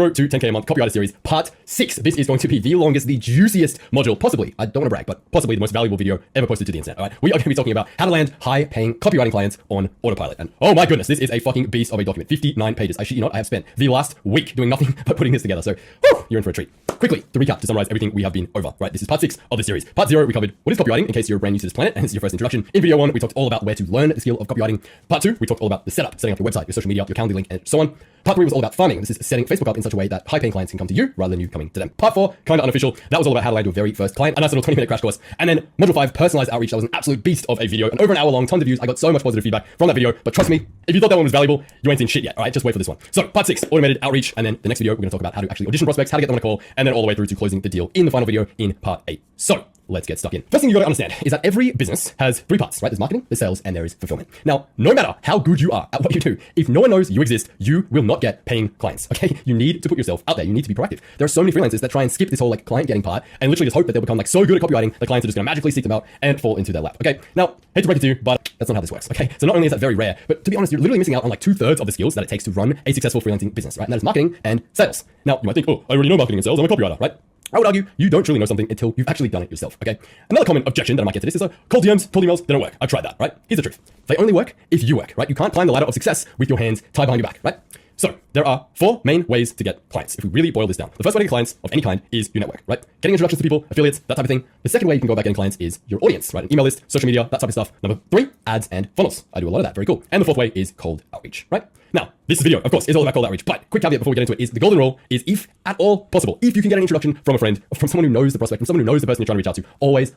Grow to 10K a month copywriter series part 6. This is going to be the longest, the juiciest module, possibly, I don't want to brag, but possibly the most valuable video ever posted to the internet. All right, we are going to be talking about how to land high-paying copywriting clients on autopilot. And oh my goodness, this is a fucking beast of a document. 59 pages. I shit you not, I have spent the last week doing nothing but putting this together. So, whew, you're in for a treat. Quickly, to recap, to summarize everything we have been over. Right, this is part 6 of the series. Part 0, we covered what is copywriting, in case you're brand new to this planet and this is your first introduction. In video 1, we talked all about where to learn the skill of copywriting. Part 2, we talked all about the setup, setting up your website, your social media, your Calendly link, and so on. Part 3 was all about farming. This is setting Facebook up in such a way that high-paying clients can come to you rather than you coming to them. Part 4, kind of unofficial. That was all about how to land your very first client. A nice little 20-minute crash course. And then Module 5, personalized outreach. That was an absolute beast of a video. And over an hour long, tons of views. I got so much positive feedback from that video. But trust me, if you thought that one was valuable, you ain't seen shit yet. All right, just wait for this one. So Part 6, automated outreach. And then the next video, we're going to talk about how to actually audition prospects, how to get them on a call, and then all the way through to closing the deal in the final video in Part 8. So let's get stuck in. First thing you got to understand is that every business has 3 parts, right? There's marketing, there's sales, and there is fulfillment. Now, no matter how good you are at what you do, if no one knows you exist, you will not get paying clients, okay? You need to put yourself out there. You need to be proactive. There are so many freelancers that try and skip this whole like client getting part and literally just hope that they'll become like so good at copywriting, the clients are just going to magically seek them out and fall into their lap, okay? Now, hate to break it to you, but that's not how this works, okay? So not only is that very rare, but to be honest, you're literally missing out on like 2/3 of the skills that it takes to run a successful freelancing business, right? And that is marketing and sales. Now, you might think, oh, I already know marketing and sales, I'm a copywriter, right? I would argue you don't truly know something until you've actually done it yourself, okay? Another common objection that I might get to this is cold DMs, cold emails, they don't work. I've tried that, right? Here's the truth. They only work if you work, right? You can't climb the ladder of success with your hands tied behind your back, right? So there are 4 main ways to get clients. If we really boil this down, the first way to get clients of any kind is your network, right? Getting introductions to people, affiliates, that type of thing. The second way you can go about getting clients is your audience, right? An email list, social media, that type of stuff. Number 3, ads and funnels. I do a lot of that, very cool. And the 4th way is cold outreach, right? Now, this video, of course, is all about cold outreach, but quick caveat before we get into it is the golden rule is if at all possible, if you can get an introduction from a friend, or from someone who knows the prospect, from someone who knows the person you're trying to reach out to,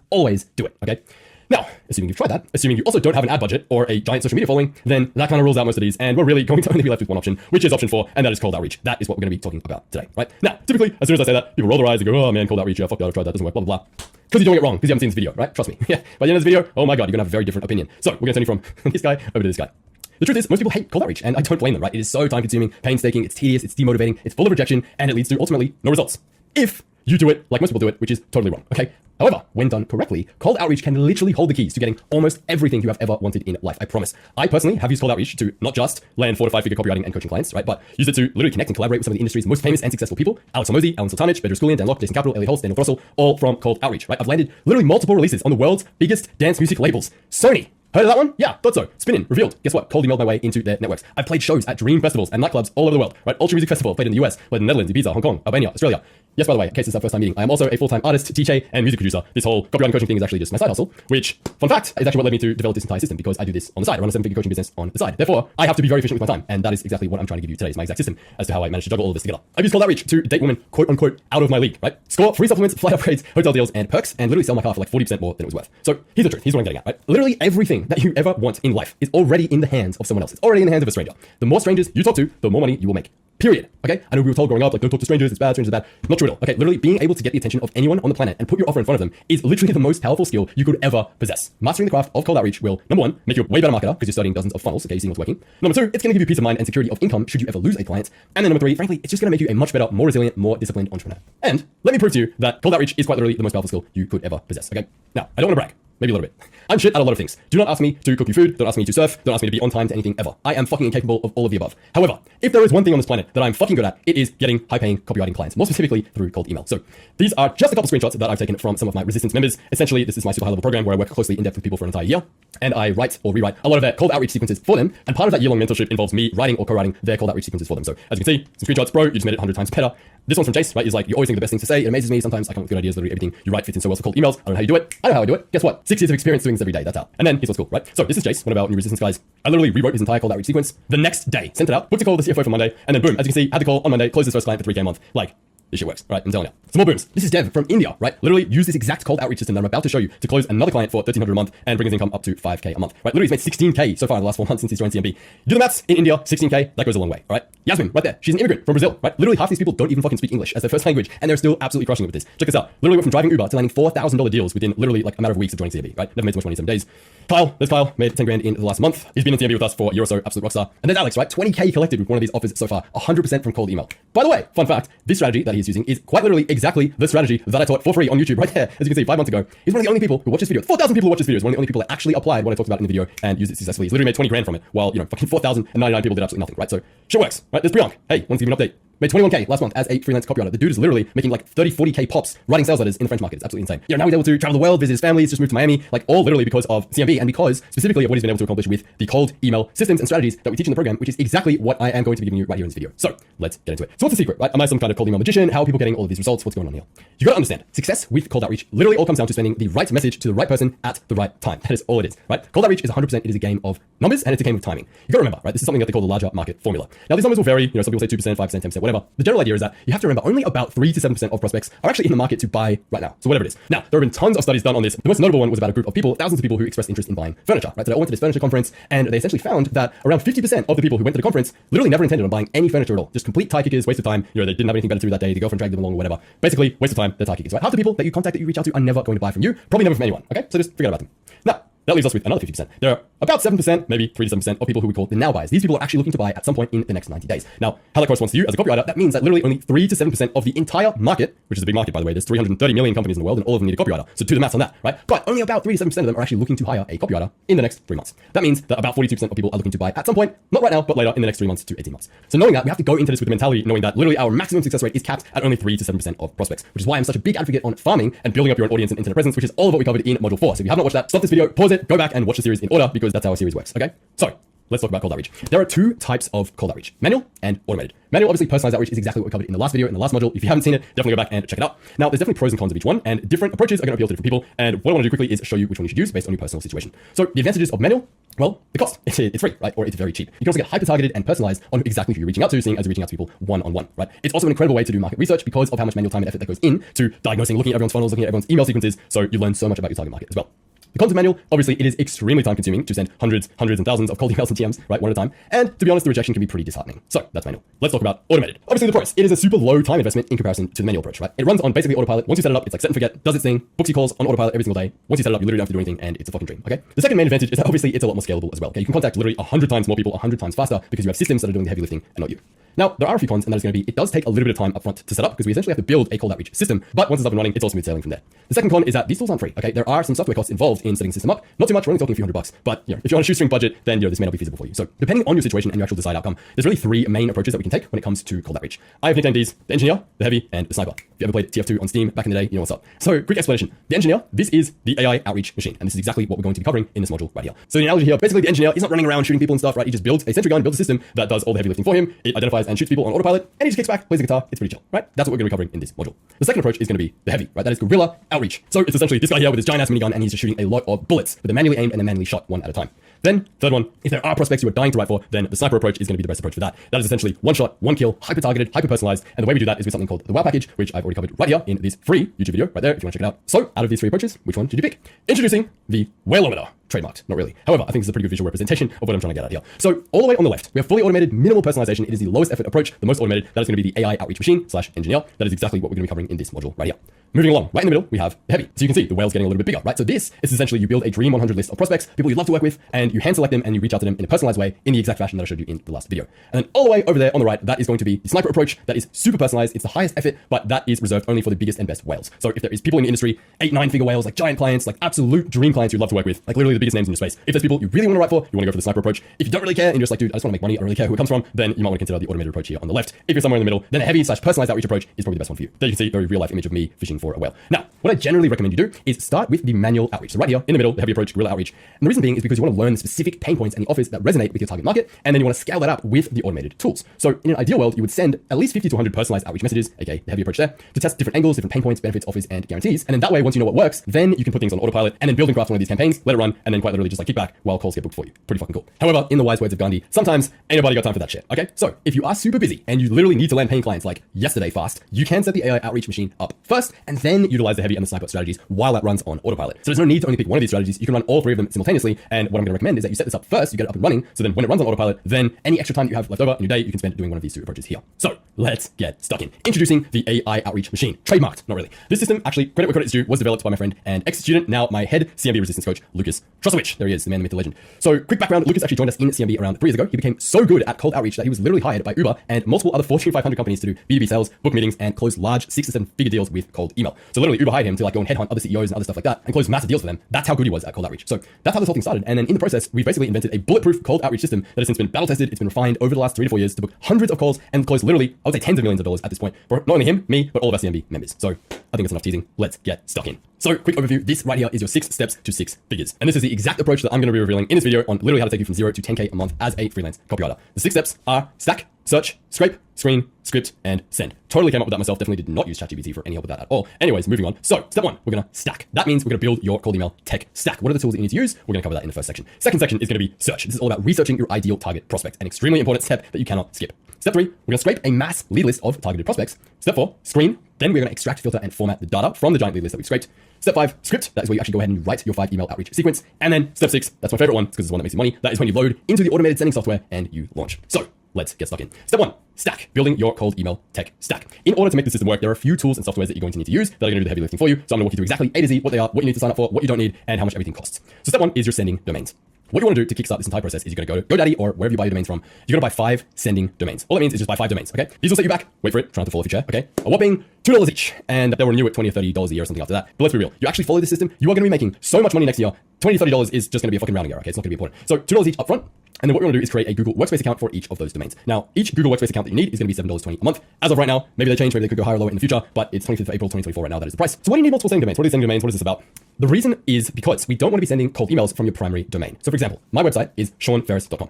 always do it, okay? Now, assuming you've tried that, assuming you also don't have an ad budget or a giant social media following, then that kind of rules out most of these, and we're really going to only be left with one option, which is option 4, and that is cold outreach. That is what we're going to be talking about today, right? Now, typically, as soon as I say that, people roll their eyes and go, oh man, cold outreach, yeah, fuck that, I've tried that, doesn't work, blah, blah, blah. Because you're doing it wrong, because you haven't seen this video, right? Trust me. Yeah, by the end of this video, oh my god, you're going to have a very different opinion. So, we're going to turn you from this guy over to this guy. The truth is, most people hate cold outreach, and I don't blame them, right? It is so time-consuming, painstaking, it's tedious, it's demotivating, it's full of rejection, and it leads to, ultimately, no results. If you do it like most people do it, which is totally wrong, okay? However, when done correctly, cold outreach can literally hold the keys to getting almost everything you have ever wanted in life, I promise. I personally have used cold outreach to not just land 4 to 5 figure copywriting and coaching clients, right? But use it to literally connect and collaborate with some of the industry's most famous and successful people. Alex Hormozi, Alan Sultanich, Bedros Keuilian, Dan Lok, Jason Capital, Elliot Holst, Daniel Grossel, all from cold outreach, right? I've landed literally multiple releases on the world's biggest dance music labels. Sony. Heard of that one? Yeah, thought so. Spinnin, Revealed. Guess what? Cold emailed my way into their networks. I've played shows at dream festivals and nightclubs all over the world, right? Ultra Music Festival, played in the US, played in the Netherlands, Ibiza, Hong Kong, Albania, Australia. Yes, by the way, in case this is our first time meeting, I am also a full-time artist, DJ, and music producer. This whole copywriting coaching thing is actually just my side hustle, which, fun fact, is actually what led me to develop this entire system because I do this on the side. I run a 7-figure coaching business on the side. Therefore, I have to be very efficient with my time, and that is exactly what I'm trying to give you today, is my exact system as to how I manage to juggle all of this together. I've used cold outreach to date women, quote-unquote, out of my league, right? Score free supplements, flight upgrades, hotel deals, and perks, and literally sell my car for like 40% more than it was worth. So here's the truth. Here's what I'm getting at, right? Literally everything that you ever want in life is already in the hands of someone else. It's already in the hands of a stranger. The more strangers you talk to, the more money you will make. Period. Okay? I know we were told growing up, like, don't talk to strangers, it's bad, strangers are bad. Not true at all. Okay? Literally being able to get the attention of anyone on the planet and put your offer in front of them is literally the most powerful skill you could ever possess. Mastering the craft of cold outreach will, number 1, make you a way better marketer because you're studying dozens of funnels, okay, seeing what's working. Number 2, it's going to give you peace of mind and security of income should you ever lose a client. And then number 3, frankly, it's just going to make you a much better, more resilient, more disciplined entrepreneur. And let me prove to you that cold outreach is quite literally the most powerful skill you could ever possess. Okay? Now, I don't want to brag. Maybe a little bit. I'm shit at a lot of things. Do not ask me to cook you food. Don't ask me to surf. Don't ask me to be on time to anything ever. I am fucking incapable of all of the above. However, if there is one thing on this planet that I'm fucking good at, it is getting high-paying copywriting clients, more specifically through cold email. So these are just a couple screenshots that I've taken from some of my Resistance members. Essentially, this is my super high-level program where I work closely in depth with people for an entire year, and I write or rewrite a lot of their cold outreach sequences for them. And part of that year-long mentorship involves me writing or co-writing their cold outreach sequences for them. So as you can see, some screenshots, bro, you just made it 100 times better. This one's from Jace, right? He's like, you always think of the best things to say. It amazes me. Sometimes I come up with good ideas. Literally everything you write fits in so well for cold emails. I don't know how you do it. I know how I do it. Guess what? 6 years of experience doing this every day. That's how. And then here's what's cool, right? So this is Jace, one of our new Resistance guys. I literally rewrote his entire cold outreach sequence the next day, sent it out, booked a call with the CFO for Monday, and then boom, as you can see, had the call on Monday, closed his first client for 3K a month. Like, this shit works, right? I'm telling you. Some more booms. This is Dev from India, right? Literally use this exact cold outreach system that I'm about to show you to close another client for $1,300 a month and bring his income up to 5K a month, right? Literally he's made 16K so far in the last 4 months since he's joined CMB. Do the maths in India, 16K, that goes a long way, all right? Yasmin, right there. She's an immigrant from Brazil, right? Literally half these people don't even fucking speak English as their first language, and they're still absolutely crushing it with this. Check this out. Literally went from driving Uber to landing $4,000 deals within literally like a matter of weeks of joining CMB, right? Never made so much money in 7 days. Kyle, there's Kyle, made 10 grand in the last month. He's been in CMB with us for a year or so, absolute rockstar. And there's Alex, right? 20K collected with one of these offers so far, 100% from cold email. By the way, fun fact, this strategy that he's using is quite literally exactly the strategy that I taught for free on YouTube right there. As you can see, 5 months ago. He's one of the only people who watch this video. 4,000 people who watch this video. He's one of the only people that actually applied what I talked about in the video and used it successfully. He's literally made 20 grand from it, while, you know, fucking 4,099 people did absolutely nothing, right? So, shit works, right? There's Priyank. Hey, wants to give me an update. made 21K last month as a freelance copywriter. The dude is literally making like 30, 40K pops writing sales letters in the French market. It's absolutely insane. Now he's able to travel the world, visit his family, just moved to Miami, like all literally because of CMB and because specifically of what he's been able to accomplish with the cold email systems and strategies that we teach in the program, which is exactly what I am going to be giving you right here in this video. So let's get into it. So what's the secret, right? Am I some kind of cold email magician? How are people getting all of these results? What's going on here? You gotta understand, success with cold outreach literally all comes down to sending the right message to the right person at the right time. That is all it is, right? Cold outreach is 100%, it is a game of numbers and it's a game of timing. You gotta remember, right? This is something that they call the larger market formula. Now these numbers will vary, some people say 2%, 5%, 10%, whatever. The general idea is that you have to remember only about 3 to 7% of prospects are actually in the market to buy right now. So whatever it is. Now, there have been tons of studies done on this. The most notable one was about a group of people, thousands of people who expressed interest in buying furniture, right? So they all went to this furniture conference and they essentially found that around 50% of the people who went to the conference literally never intended on buying any furniture at all. Just complete tie kickers, waste of time. They didn't have anything better to do that day. The girlfriend dragged them along or whatever. Basically, waste of time, they're tie kickers, right? Half the people that you contact, that you reach out to are never going to buy from you. Probably never from anyone, okay? So just forget about them. Now, that leaves us with another 50%. There are about 7%, maybe 3 to 7% of people who we call the now buyers. These people are actually looking to buy at some point in the next 90 days. Now, how that corresponds to you as a copywriter, that means that literally only 3 to 7% of the entire market, which is a big market by the way, there's 330 million companies in the world and all of them need a copywriter. So do the maths on that, right? But only about 3 to 7% of them are actually looking to hire a copywriter in the next 3 months. That means that about 42% of people are looking to buy at some point, not right now, but later in the next 3 months to 18 months. So knowing that, we have to go into this with the mentality knowing that literally our maximum success rate is capped at only 3 to 7% of prospects, which is why I'm such a big advocate on farming and building up your own audience and internet presence, which is all of what we covered in module 4. So if you have not watched that, stop this video, pause it, go back and watch the series in order because that's how our series works, okay? So let's talk about cold outreach. There are 2 types of cold outreach, manual and automated. Manual, obviously, personalized outreach is exactly what we covered in the last video, in the last module. If you haven't seen it, definitely go back and check it out. Now, there's definitely pros and cons of each one, and different approaches are going to appeal to different people. And what I want to do quickly is show you which one you should use based on your personal situation. So the advantages of manual, well, the cost, it's free, right? Or it's very cheap. You can also get hyper-targeted and personalized on exactly who you're reaching out to, seeing as you're reaching out to people one-on-one, right? It's also an incredible way to do market research because of how much manual time and effort that goes into diagnosing, looking at everyone's funnels, looking at everyone's email sequences. So you learn so much about your target market as well. The cons of manual, obviously, it is extremely time consuming to send hundreds and thousands of cold emails and TMs, right, one at a time. And to be honest, the rejection can be pretty disheartening. So that's manual. Let's talk about automated. Obviously, the pros. It is a super low time investment in comparison to the manual approach, right? It runs on basically autopilot. Once you set it up, it's like set and forget, does its thing, books your calls on autopilot every single day. Once you set it up, you literally don't have to do anything and it's a fucking dream, okay? The second main advantage is that obviously it's a lot more scalable as well, okay? You can contact literally 100 times more people 100 times faster because you have systems that are doing the heavy lifting and not you. Now, there are a few cons, and that is going to be, it does take a little bit of time up front to set up because we essentially have to build a cold outreach system, but once it's up and running, it's all smooth sailing from there. The second con is that these tools aren't free, okay? There are some software costs involved in setting the system up. Not too much, we're only talking a few $100, but if you're on a shoestring budget, then this may not be feasible for you. So depending on your situation and your actual desired outcome, there's really 3 main approaches that we can take when it comes to cold outreach. I have nicknamed these the engineer, the heavy, and the sniper. If you ever played TF2 on Steam back in the day, you know what's up. So quick explanation. The engineer, this is the AI outreach machine, and this is exactly what we're going to be covering in this module right here. So the analogy here, basically the engineer is not running around shooting people and stuff, right? He just builds a sentry gun, builds a system that does all the heavy lifting for him. It identifies and shoots people on autopilot, and he just kicks back, plays the guitar. It's pretty chill, right? That's what we're going to be covering in this module. The second approach is going to be the heavy, right? That is guerrilla outreach. So it's essentially this guy here with his giant ass minigun, and he's just shooting a lot of bullets with a manually aimed and a manually shot one at a time. Then, third one, if there are prospects you are dying to write for, then the sniper approach is going to be the best approach for that. That is essentially one shot, one kill, hyper-targeted, hyper-personalized, and the way we do that is with something called the WOW package, which I've already covered right here in this free YouTube video right there if you want to check it out. So, out of these 3 approaches, which one should you pick? Introducing the Whaleometer. Trademarked, not really. However, I think this is a pretty good visual representation of what I'm trying to get at here. So all the way on the left, we have fully automated minimal personalization. It is the lowest effort approach, the most automated. That is going to be the AI outreach machine / engineer. That is exactly what we're going to be covering in this module right here. Moving along, right in the middle, we have the heavy. So you can see the whale's getting a little bit bigger, right? So this is essentially you build a dream 100 list of prospects, people you'd love to work with, and you hand select them and you reach out to them in a personalized way in the exact fashion that I showed you in the last video. And then all the way over there on the right, that is going to be the sniper approach. That is super personalized. It's the highest effort, but that is reserved only for the biggest and best whales. So if there is people in the industry, 8-9 figure whales, like giant clients, like absolute dream clients you'd love to work with, like literally the biggest names in your space. If there's people you really want to write for, you want to go for the sniper approach. If you don't really care and you're just like, dude, I just want to make money, I don't really care who it comes from, then you might want to consider the automated approach here on the left. If you're somewhere in the middle, then a heavy / personalized outreach approach is probably the best one for you. There you can see a very real life image of me fishing for a whale. Now, what I generally recommend you do is start with the manual outreach. So right here in the middle, the heavy approach, guerrilla outreach. And the reason being is because you want to learn the specific pain points and the offers that resonate with your target market, and then you want to scale that up with the automated tools. So in an ideal world, you would send at least 50 to 100 personalized outreach messages, aka the heavy approach there, to test different angles, different pain points, benefits, offers, and guarantees. And then that way, once you know what works, then you can put things on autopilot and then build and craft one of these campaigns, let it run, and then quite literally just like kick back while calls get booked for you. Pretty fucking cool. However, in the wise words of Gandhi, sometimes ain't nobody got time for that shit. Okay, so if you are super busy and you literally need to land paying clients like yesterday fast, you can set the AI outreach machine up first and then utilize the heavy and the sniper strategies while that runs on autopilot. So there's no need to only pick one of these strategies. You can run all 3 of them simultaneously. And what I'm going to recommend is that you set this up first, you get it up and running. So then when it runs on autopilot, then any extra time that you have left over in your day, you can spend doing one of these 2 approaches here. So let's get stuck in. Introducing the AI outreach machine. Trademarked, not really. This system, actually, credit where credit is due, was developed by my friend and ex-student, now my head CMB resistance coach, Lucas Trosowicz. There he is, the man, the myth, the legend. So quick background, Lucas actually joined us in CMB around 3 years ago. He became so good at cold outreach that he was literally hired by Uber and multiple other Fortune 500 companies to do B2B sales, book meetings, and close large 6 to 7 figure deals with cold email. So literally Uber hired him to like go and headhunt other CEOs and other stuff like that and close massive deals for them. That's how good he was at cold outreach. So that's how this whole thing started. And then in the process, we've basically invented a bulletproof cold outreach system that has since been battle tested. It's been refined over the last 3 to 4 years to book hundreds of calls and close literally I would say tens of millions of dollars at this point for not only him, me, but all of our CMB members. So I think it's enough teasing. Let's get stuck in. So quick overview. This right here is your 6 steps to 6 figures. And this is the exact approach that I'm going to be revealing in this video on literally how to take you from 0 to 10K a month as a freelance copywriter. The 6 steps are stack, search, scrape, screen, script, and send. Totally came up with that myself. Definitely did not use ChatGPT for any help with that at all. Anyways, moving on. So step 1, we're going to stack. That means we're going to build your cold email tech stack. What are the tools that you need to use? We're going to cover that in the first section. Second section is going to be search. This is all about researching your ideal target prospect, an extremely important step that you cannot skip. Step 3, we're going to scrape a mass lead list of targeted prospects. Step 4, screen. Then we're going to extract, filter, and format the data from the giant lead list that we've scraped. Step 5, script. That is where you actually go ahead and write your 5 email outreach sequence. And then step 6, that's my favorite one because it's the one that makes you money. That is when you load into the automated sending software and you launch. So let's get stuck in. Step 1, stack, building your cold email tech stack. In order to make the system work, there are a few tools and softwares that you're going to need to use that are going to do the heavy lifting for you. So I'm going to walk you through exactly A to Z, what they are, what you need to sign up for, what you don't need, and how much everything costs. So step 1 is your sending domains. What you want to do to kickstart this entire process is you're going to go to GoDaddy or wherever you buy your domains from. You're going to buy 5 sending domains. All that means is just buy 5 domains, okay? These will set you back. Wait for it. Try not to fall off your chair, okay? A whopping $2 each. And they'll renew at $20 or $30 a year or something after that. But let's be real. You actually follow this system, you are going to be making so much money next year. $20 to $30 is just going to be a fucking rounding error, okay? It's not going to be important. So $2 each up front. And then what we want to do is create a Google Workspace account for each of those domains. Now, each Google Workspace account that you need is going to be $7.20 a month. As of right now, maybe they change, maybe they could go higher or lower in the future, but it's 25th of April 2024 right now. That is the price. So why do you need multiple sending domains? What are these sending domains? What is this about? The reason is because we don't want to be sending cold emails from your primary domain. So for example, my website is SeanFerris.com.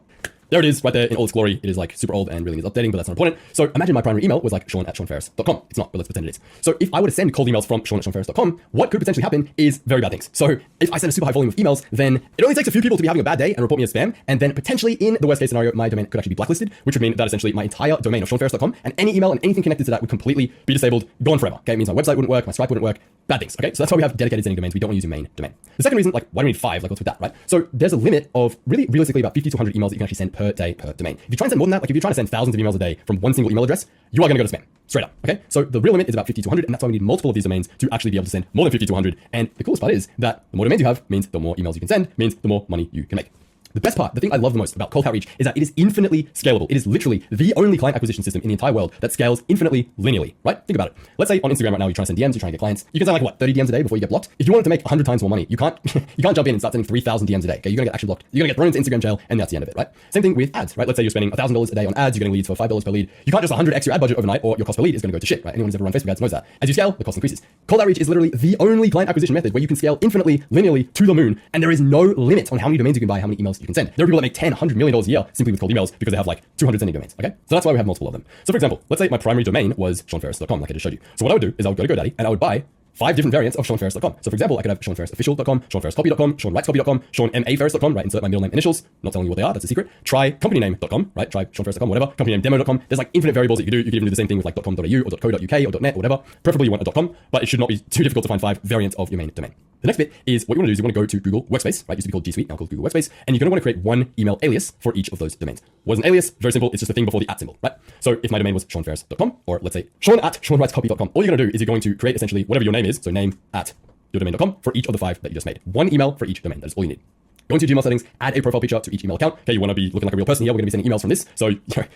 There it is right there in all its glory. It is like super old and really needs updating, but that's not important. So imagine my primary email was like Sean@SeanFerris.com. It's not, but let's pretend it is. So if I were to send cold emails from Sean@SeanFerris.com, what could potentially happen is very bad things. So if I send a super high volume of emails, then it only takes a few people to be having a bad day and report me as spam. And then potentially in the worst case scenario, my domain could actually be blacklisted, which would mean that essentially my entire domain of SeanFerris.com and any email and anything connected to that would completely be disabled, gone forever. Okay, it means my website wouldn't work, my Stripe wouldn't work, bad things. Okay, so that's why we have dedicated sending domains. We don't want to use your main domain. The second reason, like, why do we need 5? Like, what's with that, right? So there's a limit of really realistically about 50 to 100 emails that you can actually send per day per domain. If you try and send more than that, like if you're trying to send thousands of emails a day from one single email address, you are going to go to spam. Straight up, okay? So the real limit is about 50 to 100, and that's why we need multiple of these domains to actually be able to send more than 50 to 100. And the coolest part is that the more domains you have means the more emails you can send, means the more money you can make. The best part, the thing I love the most about cold outreach is that it is infinitely scalable. It is literally the only client acquisition system in the entire world that scales infinitely linearly, right? Think about it. Let's say on Instagram right now, you're trying to send DMs, you're trying to get clients. You can send like what, 30 DMs a day before you get blocked? If you wanted to make 100 times more money, you can't jump in and start sending 3,000 DMs a day. Okay, you're gonna get actually blocked. You're gonna get thrown into Instagram jail, and that's the end of it, right? Same thing with ads, right? Let's say you're spending $1,000 a day on ads, you're getting leads for $5 per lead. You can't just 100x your ad budget overnight, or your cost per lead is gonna go to shit, right? Anyone who's ever run Facebook ads knows that. As you scale, the cost increases. Cold outreach is literally the only client acquisition method where you can scale infinitely, linearly to the moon, and there is no limit on how many domains you can buy, how many emails you can send. There are people that make $10-100 million a year simply with cold emails because they have like 200 sending domains, okay? So that's why we have multiple of them. So for example, let's say my primary domain was SeanFerris.com, like I just showed you. So what I would do is I would go to GoDaddy and I would buy 5 different variants of SeanFerris.com. So for example, I could have SeanFerrisOfficial.com, SeanFerrisCopy.com, SeanWrightsCopy.com, SeanMAFerris.com, right? Insert my middle name initials. Not telling you what they are, that's a secret. Try companyname.com, right? Try SeanFerris.com, whatever. Companynamedemo.com. There's like infinite variables that you can do. You can even do the same thing with like .com.au or .co.uk or .net or whatever. Preferably you want a .com, but it should not be too difficult to find 5 variants of your main domain. The next bit is what you want to do is you want to go to Google Workspace, right? Used to be called G Suite, now called Google Workspace, and you're going to want to create one email alias for each of those domains. What is an alias? Very simple. It's just a thing before the @ symbol, right? So if my domain was SeanFerris.com, or let's say Sean@SeanWrightsCopy.com, all you're going to do is you're going to create essentially whatever your name is, so name at yourdomain.com for each of the 5 that you just made. One email for each domain. That is all you need. Go into your Gmail settings, add a profile picture to each email account. Okay, you want to be looking like a real person here. We're going to be sending emails from this. So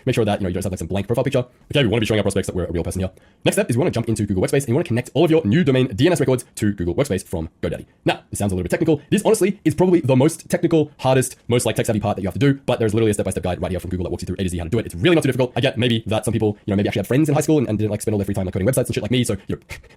make sure that you don't just have like some blank profile picture. Okay, we want to be showing our prospects that we're a real person here. Next step is we want to jump into Google Workspace and you want to connect all of your new domain DNS records to Google Workspace from GoDaddy. Now, this sounds a little bit technical. This honestly is probably the most technical, hardest, most like tech-savvy part that you have to do, but there's literally a step-by-step guide right here from Google that walks you through A to Z how to do it. It's really not too difficult. I get maybe that some people, maybe actually had friends in high school and didn't like spend all their free time like coding websites and shit like me. So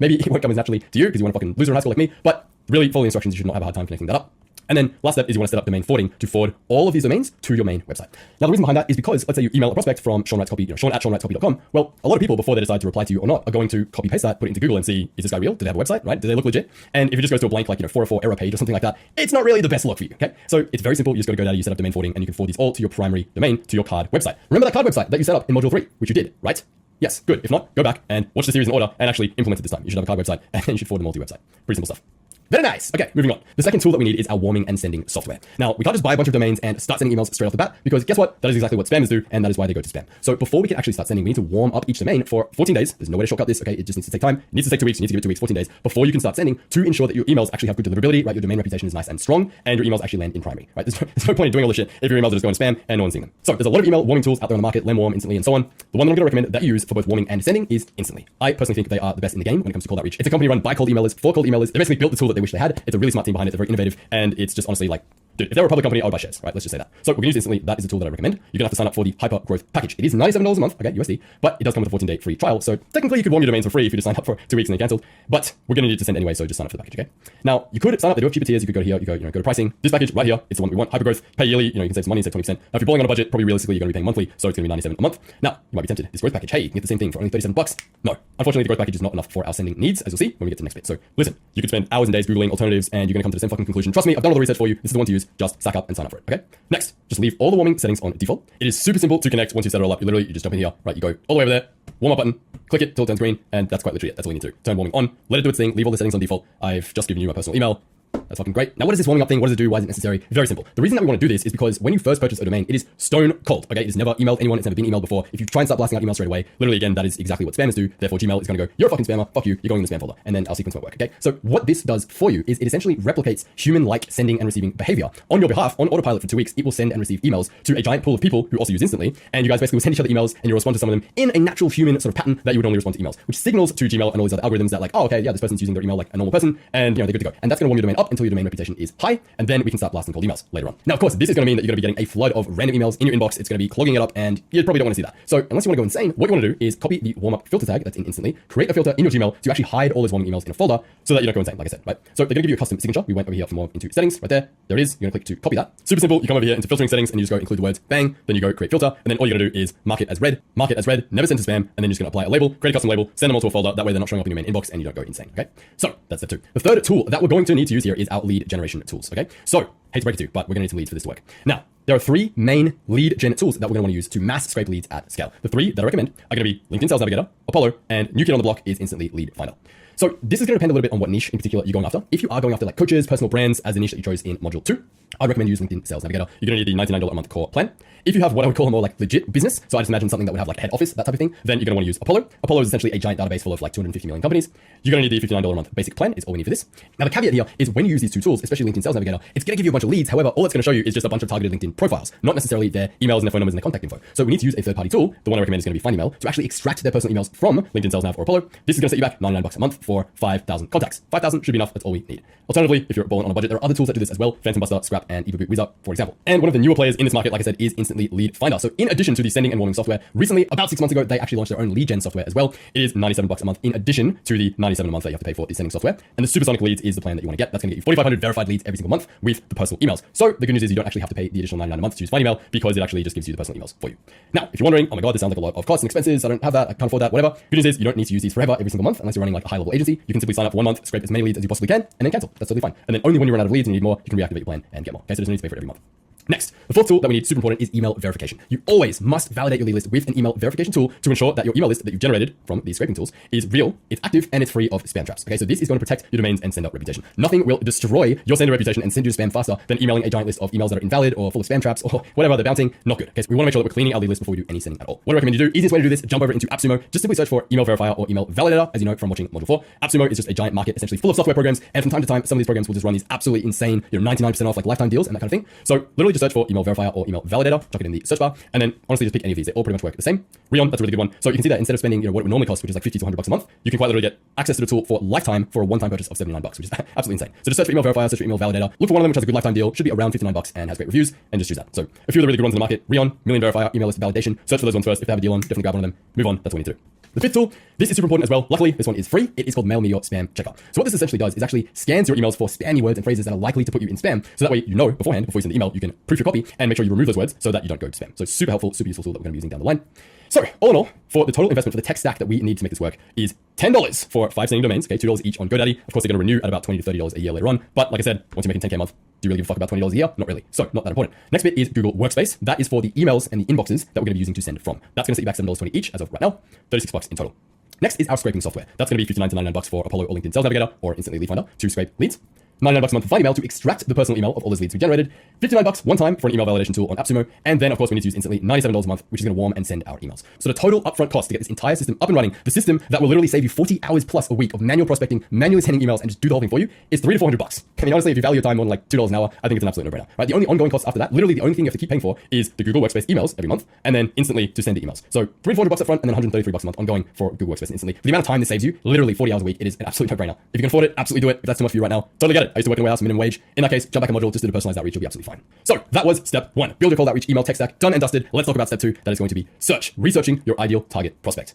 maybe it won't come as naturally to you because you want a fucking loser in high school like me, but really follow the instructions. You should not have a hard time connecting that up. And then last step is you want to set up domain forwarding to forward all of these domains to your main website. Now, the reason behind that is because let's say you email a prospect from SeanWrightsCopy, Sean@SeanWrightsCopy.com. Well, a lot of people before they decide to reply to you or not are going to copy paste that, put it into Google and see, is this guy real? Do they have a website, right? Do they look legit? And if it just goes to a blank, like, 404 error page or something like that, it's not really the best look for you, okay? So it's very simple. You just go to GoDaddy, you set up domain forwarding, and you can forward these all to your primary domain, to your card website. Remember that card website that you set up in module 3, which you did, right? Yes, good. If not, go back and watch the series in order and actually implement it this time. You should have a card website and then you should forward them all to your website. Pretty simple stuff. Very nice. Okay, moving on. The second tool that we need is our warming and sending software. Now, we can't just buy a bunch of domains and start sending emails straight off the bat because guess what? That is exactly what spammers do, and that is why they go to spam. So before we can actually start sending, we need to warm up each domain for 14 days. There's no way to shortcut this, okay? It just needs to take time. It needs to take 2 weeks. You need to give it 2 weeks, 14 days before you can start sending to ensure that your emails actually have good deliverability, right? Your domain reputation is nice and strong, and your emails actually land in primary, right? There's no point in doing all this shit if your emails are just going to spam and no one's seeing them. So there's a lot of email warming tools out there on the market, Lemwarm, Instantly, and so on. The one that I'm going to recommend that you use for both warming and sending is Instantly. I personally think they are the best in the game when it comes to cold outreach. It's a company run by cold emailers for cold emailers. They basically built the tool that they wish they had. It's a really smart team behind it. They're very innovative, and it's just honestly like Dude, if they're a public company, I would buy shares, right? Let's just say that. So we're going to use instantly. That is a tool that I recommend. You're going to have to sign up for the Hyper Growth Package. It is $97 a month, okay, USD, but it does come with a 14-day free trial. So technically you could warm your domains for free if you just sign up for 2 weeks and then canceled, but we're going to need to send anyway, so just sign up for the package, okay? Now, you could sign up. They do have cheaper tiers. You could go here, go to pricing. This package right here, it's the one we want. Hyper Growth, pay yearly, you can save some money, save 20%. Now, if you're balling on a budget, probably realistically you're going to be paying monthly, so it's going to be $97 a month. Now, you might be tempted. This growth package, hey, you can get the same thing for only $37. No, unfortunately, the growth package is not enough for our sending needs, as you'll see when we get to the next bit. So listen, you could spend hours and days Googling alternatives and you're going to come to the same fucking conclusion. Trust me, I've done all the research for you. This is the one to use. Just sack up and sign up for it, okay? Next, just leave all the warming settings on default. It is super simple to connect once you set it all up. You just jump in here, right? You go all the way over there, warm up button, click it till it turns green, and that's quite literally it. That's all you need to do. Turn warming on, let it do its thing, leave all the settings on default. I've just given you my personal email. That's fucking great. Now, what is this warming up thing? What does it do? Why is it necessary? Very simple. The reason that we want to do this is because when you first purchase a domain, it is stone cold, okay? It has never emailed anyone. It's never been emailed before. If you try and start blasting out emails straight away, literally, again, that is exactly what spammers do. Therefore, Gmail is going to go, you're a fucking spammer. Fuck you. You're going in the spam folder. And then our sequence won't work, okay? So what this does for you is it essentially replicates human-like sending and receiving behavior. On your behalf, on autopilot for 2 weeks, it will send and receive emails to a giant pool of people who also use Instantly. And you guys basically will send each other emails and you'll respond to some of them in a natural human sort of pattern that you would only respond to emails, which signals to Gmail and all these other algorithms that like, oh, okay, yeah, this person's using their email like a normal person and they're good to go. And that's going to warm your domain up until your domain reputation is high. And then we can start blasting cold emails later on. Now, of course, this is going to mean that you're going to be getting a flood of random emails in your inbox. It's going to be clogging it up and you probably don't want to see that. So unless you want to go insane, what you want to do is copy the warm up filter tag that's in Instantly, create a filter in your Gmail to actually hide all those warming emails in a folder so that you don't go insane, like I said, right? So they're going to give you a custom signature. We went over here for more into settings right there. There it is. You're going to click to copy that. Super simple. You come over here into filtering settings and you just go include the words bang. Then you go create filter. And then all you're going to do is mark it as red, never send to spam. And then you're just going to apply a label, create a custom label, send them all to a folder. That way they're not showing up in your main inbox and you don't go insane. Okay. So that's step 2. The third tool that we're going to need to use here is our lead generation tools. Okay. So hate to break it to you, but we're going to need some leads for this to work. Now, there are 3 main lead gen tools that we're going to want to use to mass scrape leads at scale. The 3 that I recommend are going to be LinkedIn Sales Navigator, Apollo, and new kid on the block is Instantly Lead Finder. So this is going to depend a little bit on what niche in particular you're going after. If you are going after like coaches, personal brands as the niche that you chose in module 2, I'd recommend using LinkedIn Sales Navigator. You're going to need the $99 a month core plan. If you have what I would call a more like legit business, so I just imagine something that would have like head office, that type of thing, then you're going to want to use Apollo. Apollo is essentially a giant database full of like 250 million companies. You're going to need the $59 a month basic plan is all we need for this. Now the caveat here is when you use these 2 tools, especially LinkedIn Sales Navigator, it's going to give you a bunch of leads. However, all it's going to show you is just a bunch of targeted LinkedIn profiles, not necessarily their emails and their phone numbers and their contact info. So we need to use a third-party tool. The one I recommend is going to be FindEmail to actually extract their personal emails from LinkedIn Sales Nav or Apollo. This is going to set you back $99 a month for 5,000 contacts. 5,000 should be enough. That's all we need. Alternatively, if you're balling on a budget, there are other tools that do this as well. Phantom Buster, Scrap, and EvoBoot Wizard, for example. And one of the newer players in this market, like I said, is Instantly Lead Finder. So in addition to the sending and warming software, recently, about 6 months ago, they actually launched their own lead gen software as well. It is $97 a month in addition to the $97 a month that you have to pay for the sending software. And the Supersonic Leads is the plan that you want to get. That's going to get you 4,500 verified leads every single month with the personal emails. So the good news is you don't actually have to pay the additional $99 a month to use FindEmail because it actually just gives you the personal emails for you. Now, if you're wondering, oh my God, this sounds like a lot of costs and expenses. I don't have that. I can't afford that, whatever. Good news is you don't need to use these forever every single month unless you're running like a high level agency. You can simply sign up for 1 month, scrape as many leads as you possibly can, and then cancel. That's totally fine. And then only when you run out of leads and you need more, you can reactivate your plan and get more. Okay, so there's no need to pay for it every month. Next, the fourth tool that we need, super important, is email verification. You always must validate your lead list with an email verification tool to ensure that your email list that you've generated from these scraping tools is real, it's active, and it's free of spam traps. Okay, so this is going to protect your domains and sender reputation. Nothing will destroy your sender reputation and send you to spam faster than emailing a giant list of emails that are invalid or full of spam traps or whatever they're bouncing. Not good. Okay, so we want to make sure that we're cleaning our lead list before we do any sending at all. What I recommend you do, easiest way to do this, jump over into AppSumo, just simply search for email verifier or email validator, as you know from watching module 4. AppSumo is just a giant market essentially full of software programs, and from time to time, some of these programs will just run these absolutely insane, 99% off like lifetime deals and that kind of thing. So literally just search for email verifier or email validator, chuck it in the search bar, and then honestly just pick any of these. They all pretty much work the same. Rion, that's a really good one. So you can see that instead of spending what it would normally cost, which is like $50 to $100 a month, you can quite literally get access to the tool for lifetime for a one-time purchase of $79, which is absolutely insane. So just search for email verifier, search for email validator, look for one of them which has a good lifetime deal, should be around $59 and has great reviews, and just use that. So a few of the really good ones in the market: Rion, Million Verifier, email list validation. Search for those ones first. If they have a deal on, definitely grab one of them. Move on. That's what we need to do. The fifth tool, this is super important as well. Luckily, this one is free. It is called Mail Me Your Spam Checker. So what this essentially does is actually scans your emails for spammy words and phrases that are likely to put you in spam. So that way you know beforehand, before you send the email, you can proof your copy and make sure you remove those words so that you don't go to spam. So super helpful, super useful tool that we're going to be using down the line. So all in all, for the total investment for the tech stack that we need to make this work is $10 for 5 sending domains, okay, $2 each on GoDaddy. Of course, they're going to renew at about $20 to $30 a year later on. But like I said, once you're making $10K a month, do you really give a fuck about $20 a year? Not really. So not that important. Next bit is Google Workspace. That is for the emails and the inboxes that we're going to be using to send from. That's going to set you back $7.20 each as of right now, $36 in total. Next is our scraping software. That's going to be $59 to $99 for Apollo or LinkedIn Sales Navigator or Instantly Lead Finder to scrape leads. $99 a month for FindEmail to extract the personal email of all those leads we generated, $59 one time for an email validation tool on AppSumo, and then of course we need to use Instantly $97 a month, which is going to warm and send our emails. So the total upfront cost to get this entire system up and running, the system that will literally save you 40 hours plus a week of manual prospecting, manually sending emails, and just do the whole thing for you, is $300 to $400. I mean, honestly, if you value your time on like $2 an hour, I think it's an absolute no-brainer. Right? The only ongoing cost after that, literally the only thing you have to keep paying for, is the Google Workspace emails every month, and then Instantly to send the emails. So $300 to $400 up front, and then $133 a month ongoing for Google Workspace Instantly. For the amount of time this saves you, literally 40 hours a week, it is an absolute no-brainer. If you can afford it, absolutely do it. If that's too much for you right now, totally get it. I used to work in a warehouse, minimum wage. In that case, jump back a module, just do the personalized outreach, you'll be absolutely fine. So that was step 1. Build your cold outreach email tech stack, done and dusted. Let's talk about step 2. That is going to be search, researching your ideal target prospect.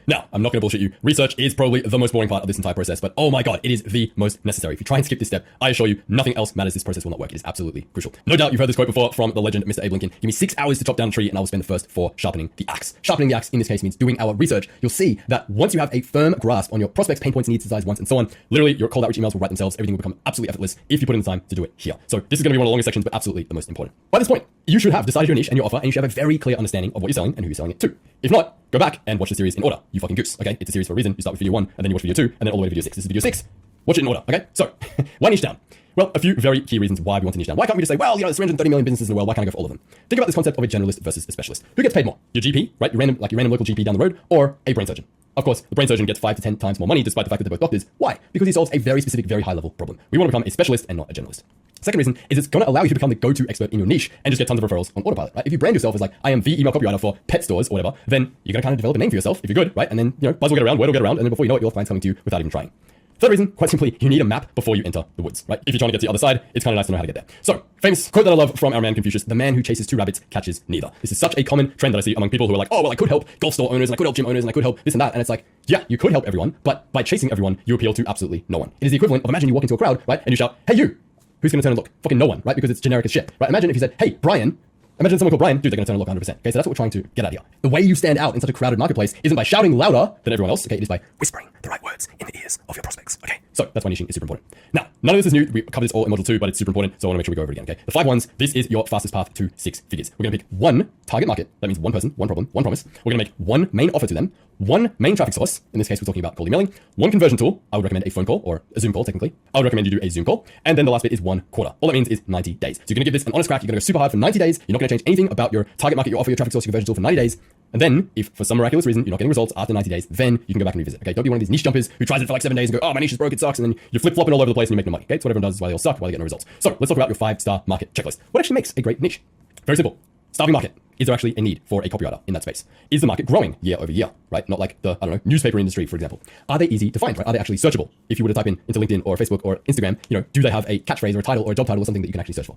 Now, I'm not going to bullshit you. Research is probably the most boring part of this entire process, but oh my god, it is the most necessary. If you try and skip this step, I assure you, nothing else matters. This process will not work. It is absolutely crucial. No doubt you've heard this quote before from the legend Mr. Abe Lincoln. Give me 6 hours to chop down a tree and I will spend the first 4 sharpening the axe. Sharpening the axe in this case means doing our research. You'll see that once you have a firm grasp on your prospects, pain points, needs, desires, wants, and so on, literally your cold outreach emails will write themselves. Everything will become absolutely effortless if you put in the time to do it here. So this is going to be one of the longest sections, but absolutely the most important. By this point, you should have decided your niche and your offer, and you should have a very clear understanding of what you're selling and who you're selling it to. If not, go back and watch the series in order. You fucking goose, okay? It's a series for a reason. You start with video 1, and then you watch video 2, and then all the way to video 6. This is video 6. Watch it in order, okay? So, why niche down? Well, a few very key reasons why we want to niche down. Why can't we just say, well, there's 330 million businesses in the world, why can't I go for all of them? Think about this concept of a generalist versus a specialist. Who gets paid more? Your GP, right? Your random local GP down the road, or a brain surgeon? Of course, the brain surgeon gets 5 to 10 times more money despite the fact that they're both doctors. Why? Because he solves a very specific, very high level problem. We want to become a specialist and not a generalist. Second reason is it's going to allow you to become the go-to expert in your niche and just get tons of referrals on autopilot, right? If you brand yourself as like, I am the email copywriter for pet stores or whatever, then you're going to kind of develop a name for yourself if you're good, right? And then, buzz will get around, word will get around, and then before you know it, your clients coming to you without even trying. Third reason, quite simply, you need a map before you enter the woods, right? If you're trying to get to the other side, it's kind of nice to know how to get there. So, famous quote that I love from our man Confucius: the man who chases 2 rabbits catches neither. This is such a common trend that I see among people who are like, oh, well, I could help golf store owners, and I could help gym owners, and I could help this and that. And it's like, yeah, you could help everyone, but by chasing everyone, you appeal to absolutely no one. It is the equivalent of, imagine you walk into a crowd, right? And you shout, hey, you! Who's going to turn and look? Fucking no one, right? Because it's generic as shit, right? Imagine if you said, hey, Brian. Imagine someone called Brian, dude, they're going to turn and look 100%. Okay, so that's what we're trying to get at here. The way you stand out in such a crowded marketplace isn't by shouting louder than everyone else, okay? It is by whispering the right words in the ears of your prospects, okay? So that's why niching is super important. Now, none of this is new. We covered this all in module 2, but it's super important, so I want to make sure we go over it again, okay? The 5 ones, this is your fastest path to 6 figures. We're going to pick 1 target market. That means 1 person, 1 problem, 1 promise. We're going to make 1 main offer to them, 1 main traffic source. In this case, we're talking about cold emailing. 1 conversion tool. I would recommend a phone call or a Zoom call, technically. I would recommend you do a Zoom call. And then the last bit is 1 quarter. All that means is 90 days. So you're going to give this an honest crack. You're going to go super hard for 90 days. You're not going to change anything about your target market, your offer, your traffic source, your conversion tool for 90 days. And then, if for some miraculous reason you're not getting results after 90 days, then you can go back and revisit. Okay, don't be one of these niche jumpers who tries it for like 7 days and go, oh, my niche is broke, it sucks, and then you're flip-flopping all over the place and you make no money. Okay, it's what everyone does, is why they all suck, why they get no results. So let's talk about your 5-star market checklist. What actually makes a great niche? Very simple. Starving market. Is there actually a need for a copywriter in that space? Is the market growing year over year, right? Not like the, newspaper industry, for example. Are they easy to find, right? Are they actually searchable? If you were to type in into LinkedIn or Facebook or Instagram, do they have a catchphrase or a title or a job title or something that you can actually search for?